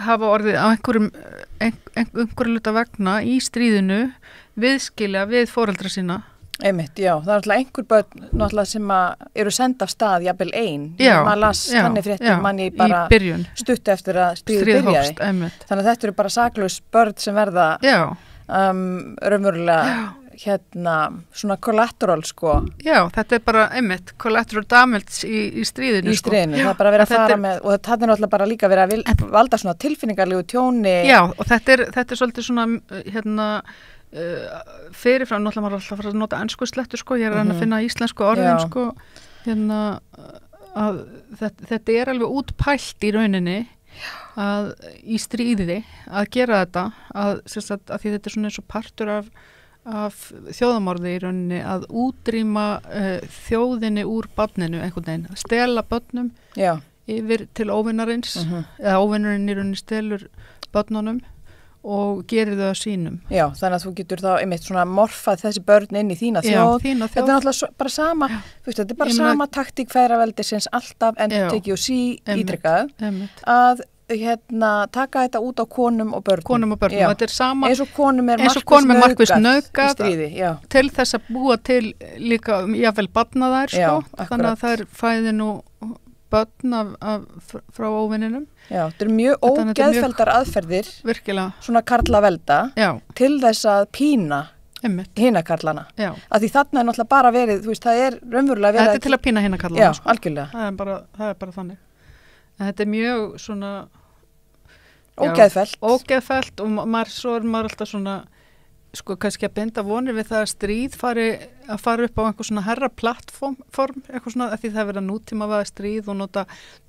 hafa orðið á einhverju hluta vegna í stríðinu viðskilja við foreldra sína. Einmitt, já. Það alltaf einhver börn náttúrulega sem eru send af stað jafnvel ein. Já. Maður las þannig fréttir manni bara stutt eftir að stríðið byrjaði. Einmitt. Þannig að þetta eru bara saklaus börn sem verða raunverulega svona collateral sko. Já, þetta bara einmitt collateral damage í stríðinu. Í stríðinu, það bara verið að fara með og þetta er náttúrulega bara líka verið að valda svona tilfinningarlegu tjóni. Já, og þetta er svolítið svona fyrirfram, náttúrulega maður alltaf að fara að nota ensku slettur sko, ég að finna íslensku orðin sko, að þetta er alveg útpælt í rauninni að í stríði að gera þetta að því þetta er svona eins og partur af þjóðamorði í rauninni að útrýma þjóðinni úr barninu einhvern veginn, að stela börnum yfir til óvinarins eða óvinarinn í rauninni stelur börnunum og gerir þau að sínum. Já, þannig að þú getur þá einmitt svona morfað þessi börn inn í þína þjóð. Þína þjóð. Þetta er náttúrulega bara sama, þetta er bara sama taktík feðraveldisins alltaf endurtekið og ítrekkað að taka þetta út á konum og börnum. Konum og börnum, þetta er sama eins og konum er markvist nauðgað í stríði, til þess að búa til líka jafnvel barna þær sko, þannig að það er fæði nú börn frá óvinninum. Já, þetta eru mjög ógeðfelldar aðferðir, virkilega, svona karlavelda, til þess að pína hina karlana. Já. Að því þarna er náttúrulega bara verið, þú veist, það er raunverulega verið. Þetta er til að pína hina karlana. Já, algjörlega. Það er bara þannig. En þetta er mjög svona ógeðfellt og svo er maður alltaf svona sko kannski að binda vonir við það að stríð fara upp á einhver svona herra plattform, eitthvað svona, því það verða nútíma að stríð og nota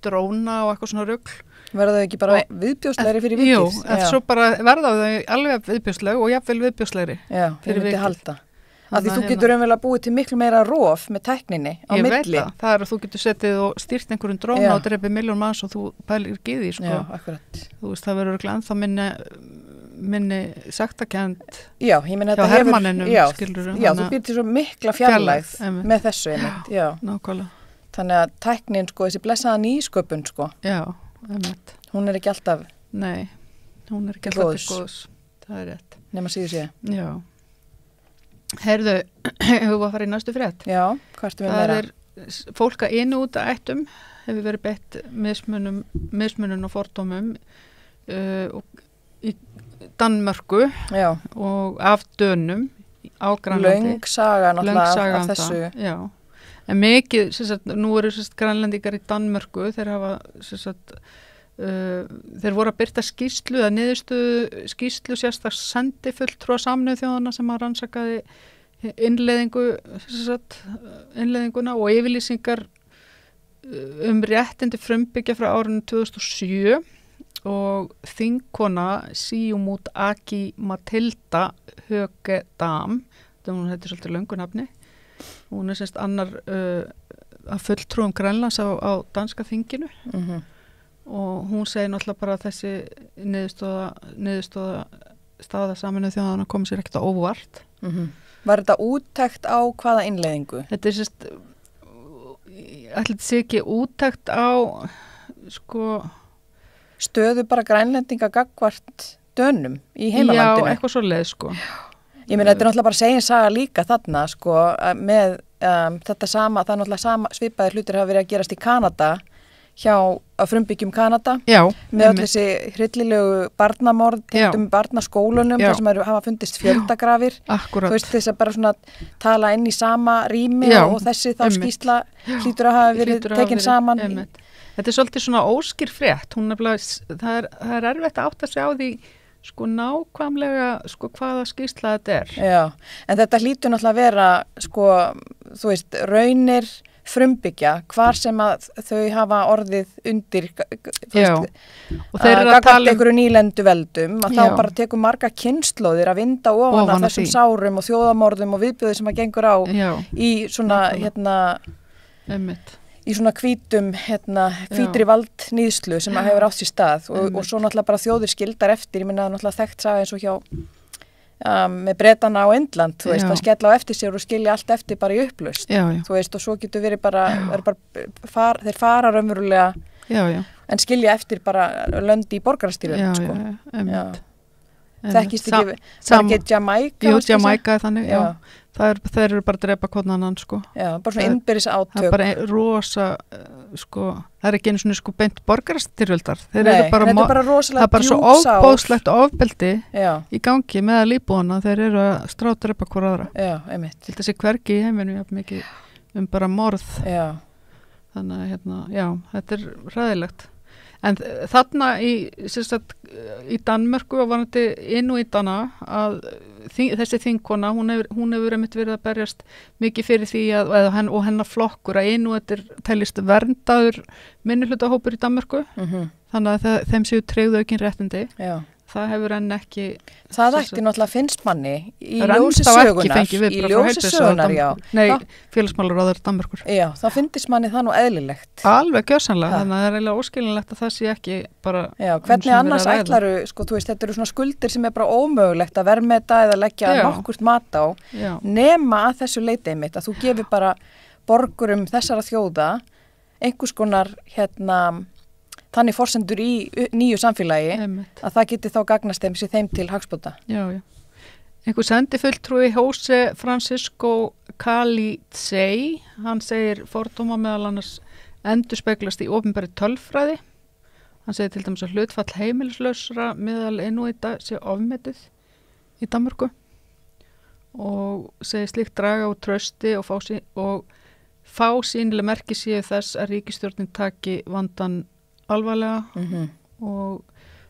dróna og eitthvað svona rugl. Verða þau ekki bara viðbjóslegri fyrir vikið? Jú, en svo bara verða þau alveg viðbjósleg og jafnvel viðbjóslegri fyrir vikið. Halda. Að því þú getur umvel að búið til miklu meira rof með tækninni á milli. Ég veit það er að þú getur setið og stýrt einhverjum dróna og drepið milljón manns og þú pælir ekki í því, sko. Já, akkurat. Þú veist, það verður ennþá minni saktakend já, ég meina þetta hefur skilurðu, þú býr til svo mikla fjarlægð með þessu einmitt, nákvæmlega. Þannig að tæknin sko, þessi blessaða nýsköpun sko, einmitt. Hún er ekki alltaf nei, hún er ekki alltaf til góðs, það er rétt nema síður sé. Já. Heyrðu, hefur við að fara í næstu frétt? Já, hvað ertu með meira? Það er fólk að inn út að ættum hefur verið beitt mismunum og fordómum og í Danmörku og af Dönum á Grænlandi. Löng saga náttúrulega af þessu. Já, en mikið, nú eru grænlendingar í Danmörku, þeir hafa þeir voru að birta skýrslu eða niðurstöðu sérstaks sendifulltrúa Sameinuðu þjóðanna sem að rannsakaði innleiðinguna og yfirlýsingar réttindi frumbyggja frá árinu 2007 og þingkona Siumut Aki Matilda Högedam, hún heitir svolítið löngu nafni, hún er annar að fulltrúum Grænlands á danska þinginu og hún segir náttúrulega bara að þessi niðurstöða staða Sameinuðu þjóðanna kom sér ekkert á óvart. Var þetta úttekt á hvaða innleiðingu? Þetta er ætli þetta sé ekki úttekt á sko stöðu bara grænlendinga gagnvart Dönum í heimalandinu. Já, eitthvað svo leið sko. Ég meina, þetta er náttúrulega bara segin-saga líka þarna sko, með þetta sama, það er náttúrulega svipaðir hlutir hafa verið að gerast í Kanada hjá frumbyggjum Kanada með öll þessi hryllilegu barnamorð, tengdum barnaskólunum þar sem hafa fundist fjöldagrafir. Akkurat. Þú veist, þess að bara svona tala inn í sama rými og þessi þá skýrsla hlýtur að hafa verið tekin saman. Þetta er svolítið svona óskýr frétt, það er erfitt að átta sig á því sko nákvæmlega sko hvaða skýrsla þetta er. Já, en þetta hlýtur náttúrulega að vera sko, þú veist, raunir frumbyggja, hvar sem að þau hafa orðið undir gagnvart einhverju nýlendu veldum, að þá bara tekur marga kynslóðir að vinda ofan af þessum sárum og þjóðamorðum og viðbjóði sem að gengur á í svona, í svona hvítri valdnýðslu sem að hefur átt sér stað og svo náttúrulega bara þjóðir skildar eftir, ég minna náttúrulega þekkt saga eins og hjá með Bretana á Indland, þú veist, að skella á eftir sér og skilja allt eftir bara í upplaust, þú veist, og svo getur verið bara, þeir fara raunverulega en skilja eftir bara lönd í borgarastýrun, sko. Þekkist ekki, það er ekki Jamaica? Jú, Jamaica er þannig, þeir eru bara að drepa hvern annan, sko. Já, bara svona innbyrðis átök. Það er bara rosa, sko, það er ekki einu svona sko beint borgarastyrjöldar. Þeir eru bara, þetta er bara rosalega það er bara svo ofbóðslegt ofbeldi í gangi meðal íbúana, þeir eru að strádrepa hver aðra. Já, einmitt. Þetta sé hvergi í heiminu, mikið bara morð. Já. Þannig að, þetta er hræðilegt. En þarna í Danmörku og varandi Inúítana að þessi þingkona, hún hefur einmitt verið að berjast mikið fyrir því og hennar flokkur að Inúítar teljist verndaður minnihlutahópur í Danmörku, þannig að þeim séu tryggðu aukin réttindi. Já. Það hefur enn ekki... Það ætti náttúrulega finnst manni í ljósi sögunar, já. Nei, félagsmálaráður Danmörkur. Já, það finnst manni það nú eðlilegt. Alveg gjörsamlega, þannig að það er eiginlega óskilinlegt að það sé ekki bara... Já, hvernig annars ætlaru, sko, þú veist, þetta eru svona skuldir sem er bara ómögulegt að verðmeta eða leggja nokkurt mat á, nema að þessu leiti einmitt, að þú gefur bara borgurum þessara þjóða einhvers konar, þannig forsendur í nýju samfélagi að það geti þá gagnast þeim til hagspóta. Já. Einhver sendifulltrúi Jose Francisco Calitzei, hann segir fordóma meðal annars endurspeglast í opinberri tölfræði. Hann segir til dæmis að hlutfall heimilislausra meðal Inúíta sé ofmetið í Danmörku og segir slíkt draga úr trausti og fá sýnilega merki séu þess að ríkisstjórnin taki vandann alvarlega og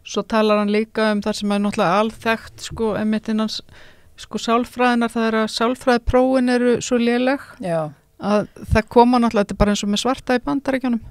svo talar hann líka það sem er náttúrulega alþekkt sko emittinn sálfræðinar, það er að sálfræðiprófin eru svo léleg að það koma náttúrulega, þetta er bara eins og með svarta í Bandaríkjunum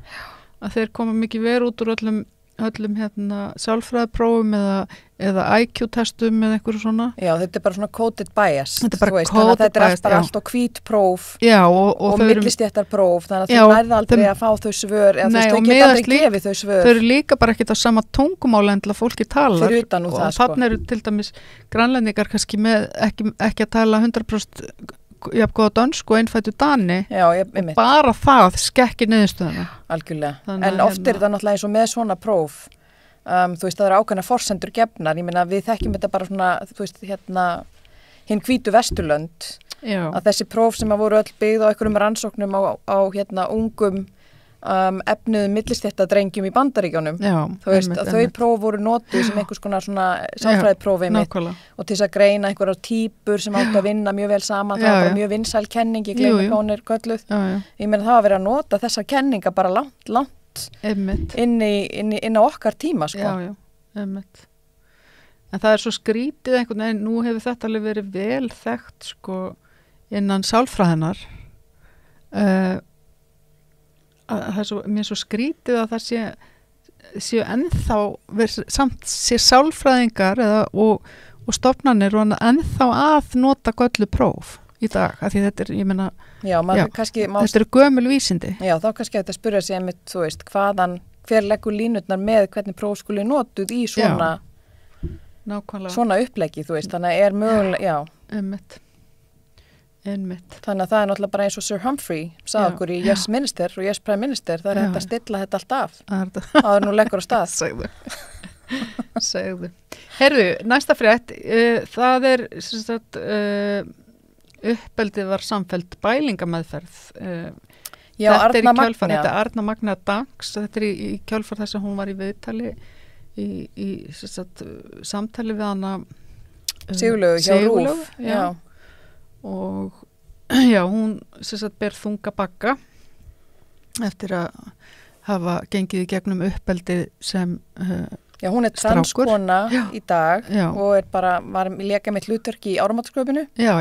að þeir koma mikið verið út úr öllum sálfræðiprófum eða IQ-testum eða einhverju svona. Já, þetta er bara svona coded bias. Þetta er bara coded bias, þetta er bara allt og hvít próf og millistjættarpróf, þannig að þau nærða aldrei að fá þau svör, eða þau geta aldrei gefið þau svör. Þau eru líka bara ekkert á sama tungumáli en til að fólki talar. Fyrir utan úr það, sko. Og þannig eru til dæmis grænlendingar kannski með ekki að tala 100% jafn góða dönsku og einfættu Dani og bara það skekki niðurstöðuna. Algjörlega, en oft er það náttúrulega eins og með svona próf, þú veist það eru ákveðna forsendur gefnar, ég meina við þekkjum þetta bara svona, þú veist hinn hvítu Vesturlönd, að þessi próf sem að voru öll byggð á einhverjum rannsóknum á ungum efnuðum millistéttadrengjum í Bandaríkjunum, þú veist að þau próf voru notuð sem einhvers konar svona sálfræðiprófi mitt og til þess að greina einhverjar típur sem áttu að vinna mjög vel saman, það var bara mjög vinsæl kenning, ég gleymi hvað hún er kölluð, ég meina það var verið að nota þessa kenninga bara langt inn á okkar tíma sko. Já, einmitt. En það er svo skrítið einhvern veginn, nú hefur þetta alveg verið vel þekkt sko innan sálfræðinar það er mér svo skrítið að það séu ennþá samt sé sálfræðingar og stofnanir og ennþá að nota göllu próf í dag, af því þetta er, ég meina þetta eru gömul vísindi. Já, þá kannski þetta spyrja sig einmitt, þú veist, hver leggur línutnar með hvernig próf skuli notuð í svona uppleggi, þú veist, þannig að er mögulega, einmitt. Einmitt. Þannig að það náttúrulega bara eins og Sir Humphrey sagði okkur í Yes Minister og Yes Prime Minister, það hægt að stilla þetta allt af. Það nú leggur á stað. Segðu. Herðu, næsta frétt, það sem sagt, uppeldið var samfelld bælingameðferð. Þetta er í kjölfar, þetta er Arna Magna Danks, þetta er í kjölfar þess að hún var í viðtali í sem sagt, samtali við hana Sigurlaugu hjá RÚV. Já. Og hún sem sagt ber þunga bagga eftir að hafa gengið í gegnum uppeldið sem Já, hún er transkona í dag og var leka með hlutverk í áramótasköpinu. Já,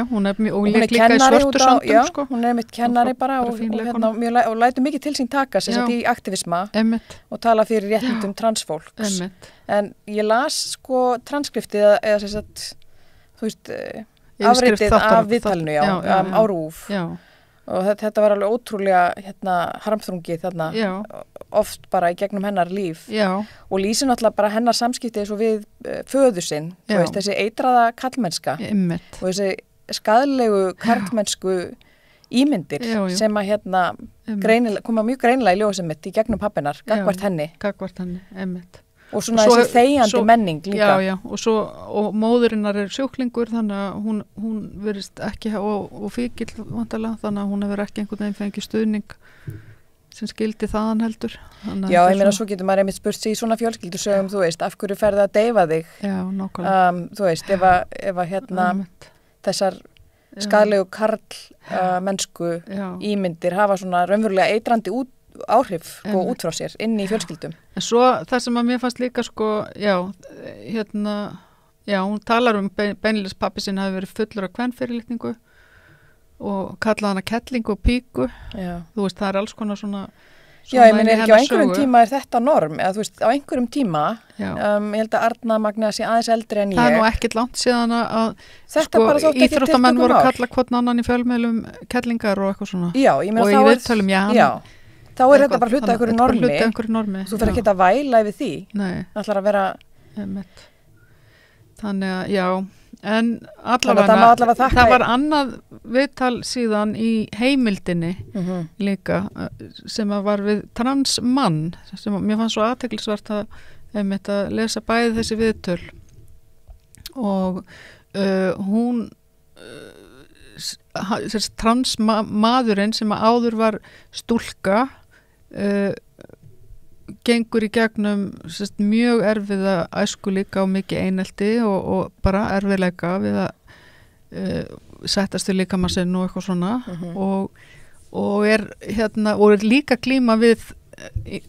hún er mjög, og líka í svörtu söndum, sko. Hún er mitt kennari bara og lætur mikið til sín taka sem sagt í aktivisma og tala fyrir réttindum transfólks. En ég las sko transkriptið eða sem sagt, þú veist, afritið af viðtalinu á RÚV og þetta var alveg ótrúlega harmþrungið þarna oft bara í gegnum hennar líf og lýsir náttúrulega bara hennar samskipti eins og við föður sinn, þú veist, þessi eitraða karlmennska og þessi skaðlegu karlmennsku ímyndir sem að koma mjög greinilega í ljósið mitt í gegnum pappinar, gagvart henni, einmitt. Og svona þessi þegjandi menning líka. Já, og móðurinnar er sjúklingur, þannig að hún verist ekki, og fíkil vantarlega, þannig að hún hefur ekki einhvern veginn fengið stuðning sem skildi þaðan heldur. Já, ég meina svo getur maður einmitt spurt sig í svona fjölskyldusögum, þú veist, af hverju ferði að deyfa þig? Já, nákvæmlega. Þú veist, ef þessar skaðlegu mennsku ímyndir hafa svona raunverulega eitrandi áhrif út frá sér inn í fjölskyldum. En svo það sem að mér fannst líka sko, hún talar beinleiðis pappi sinn hafi verið fullur af kvenfyrirlitningu og kallaði hana kettlingu og píku. Þú veist, það alls konar svona Já, ég meni ekki á einhverjum tíma er þetta norm, eða þú veist, á einhverjum tíma, ég held að Arna Magna sé aðeins eldri en ég. Það nú ekkert langt síðan að sko, íþróttamenn voru að kalla hvern annan í fjölmiðlum kettlingar og eitthvað svona. Já, ég meina og í viðtölum, þá er þetta bara hluta einhverju normi. Þú fyrir ekki að væla yfir því. Nei. Það ætlar að vera... Þannig að, en allavega það var annað viðtal síðan í heimildinni líka sem að var við transmann sem mér fannst svo athyglisvert að lesa bæði þessi viðtöl og hún transmaðurinn sem að áður var stúlka gengur í gegnum mjög erfiða æsku líka og mikið einelti og bara erfiðleika við að settast við líkamassinn og eitthvað svona og er líka glíma við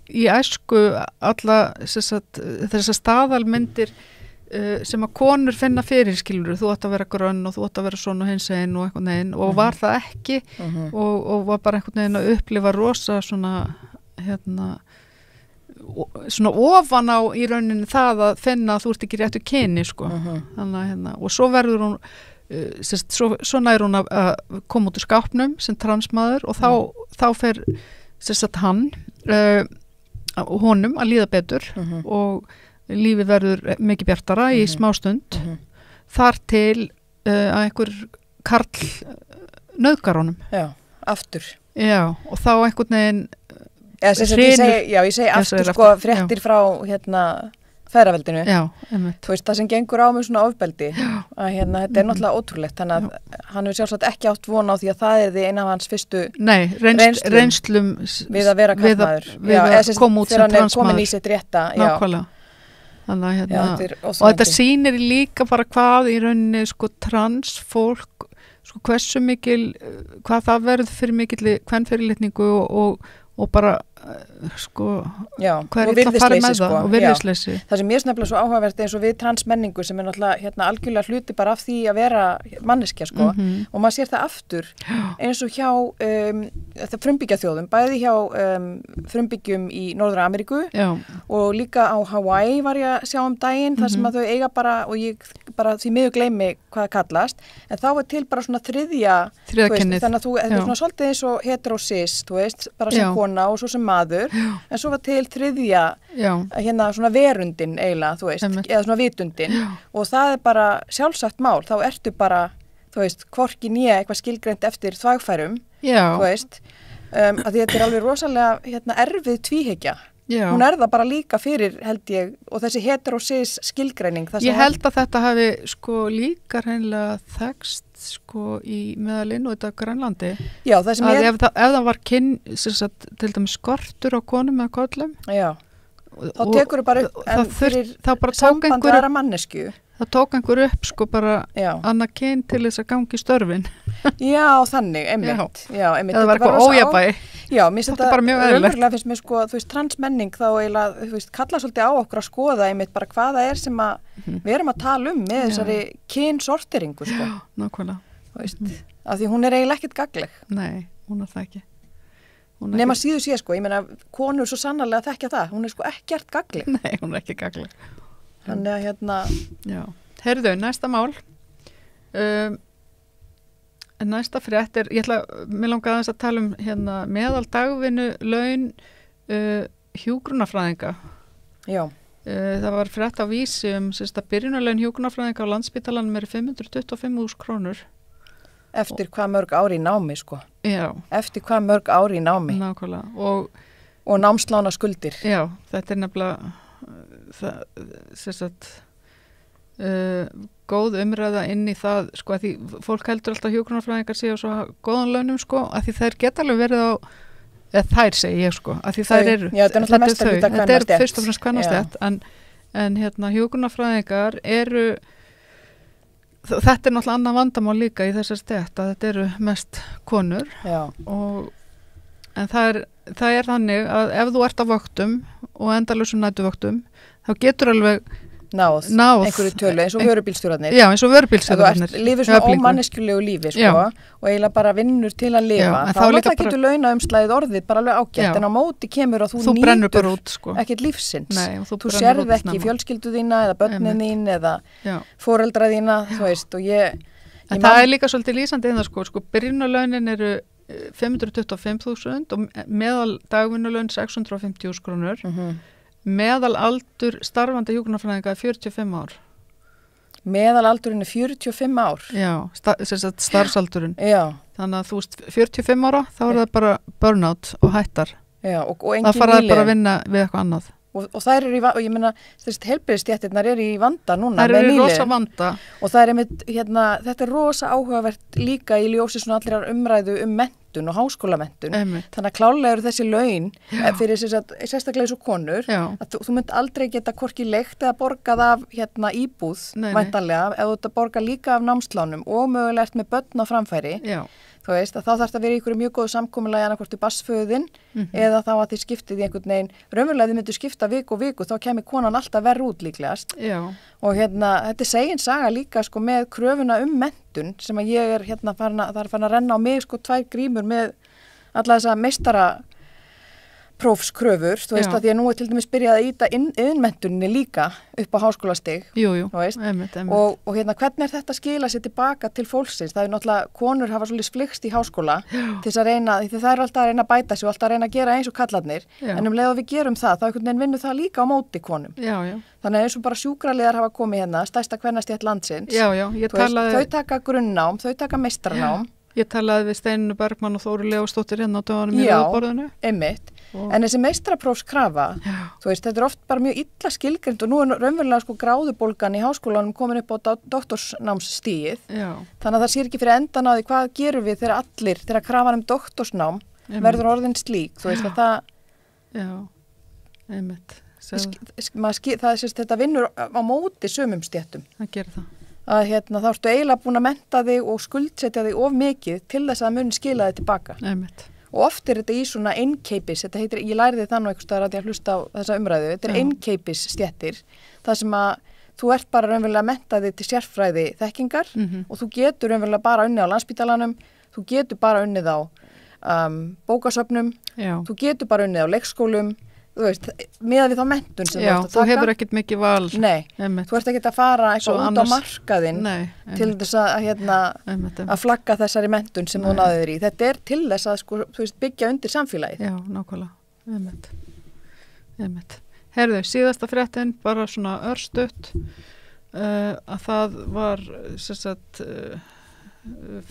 í æsku alla þessar staðalmyndir sem að konur finna fyrir, skilur, þú átt að vera grönn og þú átt að vera svona og hins einn og eitthvað neginn og var það ekki og var bara einhvern veginn að upplifa rosa svona svona ofan á í rauninni það að finna að þú ert ekki réttu kyni sko. Þannig að og svo verður hún svo nær hún að koma út úr skápnum sem transmaður og þá fer hann honum að líða betur og lífið verður mikið bjartara í smástund þar til að einhver karl nauðgar honum. Já, aftur. Já, og þá einhvern veginn ég segi aftur sko fréttir frá feðraveldinu. Já, einmitt. Þú veist, það sem gengur á með svona ofbeldi að þetta er náttúrulega ótrúlegt þannig að hann hefur sjálfsagt ekki átt von á því að það er því eina af hans fyrstu reynslum við að vera karlmaður. Við að koma út sem transmaður. Þegar hann er komin í sitt rétta. Nákvæmlega. Þannig að og þetta sýnir líka bara hvað í rauninni sko transfólk sko hversu mikil, hvað það verður fyrir mikil kvenfyrirlitningu og bara sko hvað er það að fara með það og virðisleysi. Það sem ég snefnilega svo áhugavert eins og við transmenningu sem er náttúrulega algjörlega hluti bara af því að vera manneskja sko og maður sér það aftur eins og hjá frumbyggjaþjóðum, bæði hjá frumbyggjum í Norður Ameríku og líka á Hawaii var ég að sjá daginn þar sem að þau eiga bara og ég bara því miður gleymi hvað það kallast en þá er til bara svona þriðja kennið þannig að þetta er svona svolítið eins og heterosis, þú veist, bara sem kona og svo sem maður, en svo var til þriðja svona verundin eiginlega, þú veist, eða svona vitundin og það er bara sjálfsagt mál, þá ertu bara þú veist, hvorki nýja eitthvað skilgreint eftir þvagfærum, þú veist, að því þetta alveg rosalega erfið tvíhyggja. Hún það bara líka fyrir, held ég, og þessi heterosis skilgreining. Ég held að þetta hafi sko líka hreinlega þekst sko í meðalinn og þetta Grænlandi. Já, það sem ef það var til dæmis skortur á konum eða kollum. Já, þá tekur þau bara upp, en fyrir sambandi aðra mannesku. Það tók einhver upp sko bara annað kyn til þess að gangi störfin. Já, þannig, einmitt. Já, einmitt. Það var eitthvað ójafnvægi. Já, mér finnst þetta raunverulega finnst mér sko, þú veist, transmenning þá eiginlega, þú veist, kalla svolítið á okkur að skoða einmitt bara hvað það sem að við erum að tala með þessari kynsorteringu sko. Já, nákvæmlega. Þú veist, af því hún eiginlega ekkert gagleg. Nei, hún það ekki. Nema síðu sé sko, ég meina, konur svo sannarlega þekkja það, hún sko ekkert gagleg. Nei, hún ekki gagleg. Þannig að já. Heyrðu, næsta mál. Næsta frétt mér langaði aðeins að tala meðal dagvinnu laun hjúkrunarfræðinga. Já. Það var frétt á Vísi byrjunarlaun hjúkrunarfræðinga á Landspítalanum 525.000 krónur. Eftir hvað mörg ári í námi, sko. Já. Eftir hvað mörg ári í námi. Nákvæmlega. Og námslána skuldir. Já, þetta nefnilega góð umræða inn í það sko að því fólk heldur alltaf hjúkrunarfræðingar séu svo góðan launum sko að því þær geta alveg verið á þær segi ég sko að því þær eru þetta er fyrst og fremst kvennastjætt en hjúkrunarfræðingar eru þetta er náttúrulega annað vandamál líka í þessar stjætt að þetta eru mest konur en það er þannig að ef þú ert á vöktum og endalausum nætuvöktum þá getur alveg náð einhverju tölu eins og vörubílstjórarnir. Já, eins og vörubílstjórarnir. Þú lifir svona ómanneskjulegu lífi sko og eiginlega bara vinnur til að lifa. Þá náttúrulega getur launaumslagið orðið bara alveg ágætt en á móti kemur og þú nýtur ekkert lífsins. Nei, þú sérð ekki fjölskyldu þína eða börnin þín eða foreldra þína, þú veist og en það er líka svolítið lýsandi en það sko byrjunarlaunin eru 525.000 og meðal dagvinnulaun 650.000 krónur. Meðal aldur starfandi hjúkrunarfræðinga er 45 ár. Meðal aldurinn er 45 ár? Já, starfsaldurinn. Já. Þannig að þú veist 45 ára, þá er það bara burnout og hættar. Já, og engin það fara bara að vinna við eitthvað annað. Og það eru og ég meina, heilbrigðisstéttirnar eru í vanda núna. Það eru í rosa vanda. Og það einmitt, þetta er rosa áhugavert líka í ljósi svona allir umræðu menntun og háskólamenntun. Þannig að klálega eru þessi laun fyrir sérstaklega eins og konur að þú mynd aldrei geta hvorki leigt eða borgað af íbúð væntanlega, ef þú ert að borga líka af námslánum og mögulegt með börn á framfæri. Já. Þú veist að þá þarf það að vera í einhverju mjög góðu samkomulagi annarkvort í barnsföðin eða þá að þið skiptið í einhvern veginn, raunverulega þið myndu skipta viku og viku þá kemur konan alltaf verð út líklegast. Já. Og þetta er segin saga líka sko með kröfuna menntun sem að ég er farin að renna á mig sko 2 grímur með alla þessa meistara prófskröfur, þú veist að því að nú er til dæmis byrjað að íta iðnmenntuninni líka upp á háskólastig. Jú, einmitt. Og hvernig er þetta að skila sér tilbaka til fólksins? Það er náttúrulega, konur hafa svolítið flikst í háskóla til þess að reyna, því það er alltaf að reyna að bæta sig og alltaf að reyna að gera eins og kallarnir, en leið og við gerum það, þá einhvern veginn vinnur það líka á móti konum. Já. Þannig eins og bara sjúkraliðar hafa komið stærsta kvennastétt landsins. Þau taka grunnnám, þau taka meistaranám. Ég talaði við Steinunni Bergmann og Þóru Leósdóttir á dögunum í Rauðaborðinu. Einmitt. En þessi meistaraprófskrafa, þú veist, þetta er oft bara mjög illa skilgreind og nú er raunverulega sko gráðubólgan í háskólanum komin upp á doktorsnámsstigið. Þannig að það sér ekki fyrir endan á því hvað gerum við þegar krafan doktorsnám verður orðin slík, þú veist að það... Já, einmitt. Þetta vinnur á móti sumum stéttum. Það gerir það. Að þá ertu eiginlega búin að mennta þig og skuldsetja þig of mikið til þess að muni skila þig tilbaka. Einmitt. Og oft er þetta í svona einkeipis, þetta heitir, ég læriði það nú einhvers staðar að ég hlusta á þessa umræðu, þetta er einkeipis stéttir, það sem að þú ert bara raunverulega að mennta þig til sérfræði þekkingar og þú getur raunverulega bara unnið á Landspítalanum, þú getur bara unnið á bókasöfnum, þú getur bara unnið á leikskólum, þú veist, með við þá menntun sem þú ert að taka. Þú hefur ekkert mikið val. Nei, þú ert ekkert að fara eitthvað út á markaðinn til þess að flagga þessari menntun sem þú náðir þér í. Þetta er til þess að sko, þú veist, byggja undir samfélagið. Já, nákvæmlega. Einmitt. Herðu, síðasta fréttin, bara svona örstutt, að það var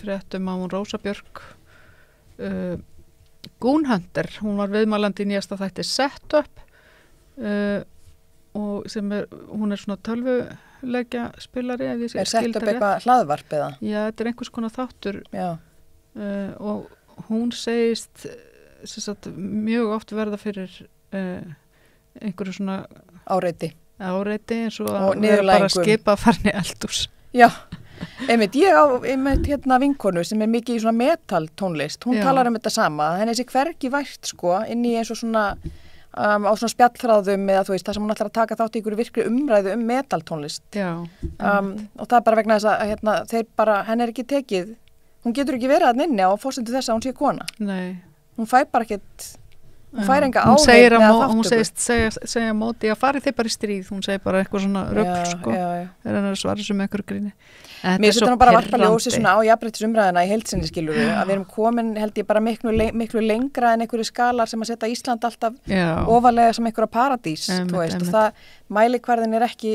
fréttum á hún Rósa Björk Gúnhunter, hún var viðmælandi í nýjasta þætti Setup og hún er svona tölvuleikja spilari. Er Setup eitthvað hlaðvarp eða? Já, þetta er einhvers konar þáttur og hún segist mjög oft verða fyrir einhverju svona áreiti eins og að vera bara skipa að fara í eldhús. Já, ég á vinkonu sem er mikið í svona metal tónlist, hún talar þetta sama, henni sé hvergi vært inn í eins og svona á svona spjallþráðum eða þú veist, það sem hún ætlar að taka þátt í ykkur virkri umræðu metal tónlist. Og það er bara vegna þess að þeir bara, henni er ekki tekið, hún getur ekki verið að nynni á forsendu þess að hún sé kona. Nei. Hún fær bara ekkert, hún fær enga áheyrn eða þáttöku. Hún segja móti að fari þið bara í stríð, hún segir bara eitthvað svona rugl er hann að svara sem eitthvað gríni. Mér finnst þetta bara varpa ljósi svona á jafnréttisumræðuna í heildsinni skilur við, að við erum komin held ég bara miklu lengra en einhverju skalar sem að setja Ísland alltaf ofalega sem einhverja paradís, þú veist, og það mælikvarðin er ekki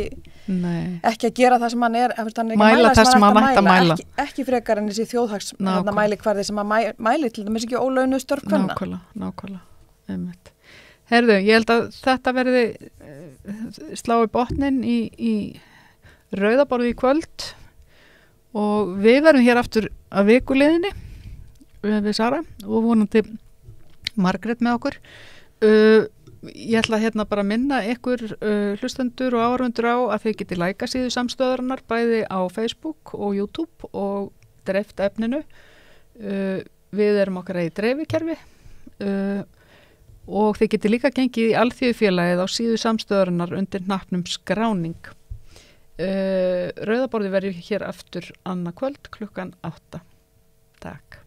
að gera það sem hann er, hann er mæla það sem hann ætti að mæla. Ekki frekar en þessi þjóðhags mælikvarði sem að mæli til dæmis ekki ólaunuð störf kvenna. Nákvæmlega. Herðu, ég held að þetta verði slá í botnin í Rauðaborði í kvöld og við verðum hér aftur að vikuliðinni við Sara og vonandi Margrét með okkur. Ég ætla hérna bara að minna ykkur hlustendur og áhorfendur á að þið geti læka síðu samstöðarinnar bæði á Facebook og YouTube og dreift efninu. Við erum okkar í dreifikerfi og þið geti líka gengið í Alþýðufélagið á síðu samstöðarinnar undir hnappnum skráning. Rauðaborði verður hér aftur annað kvöld klukkan 8. Takk.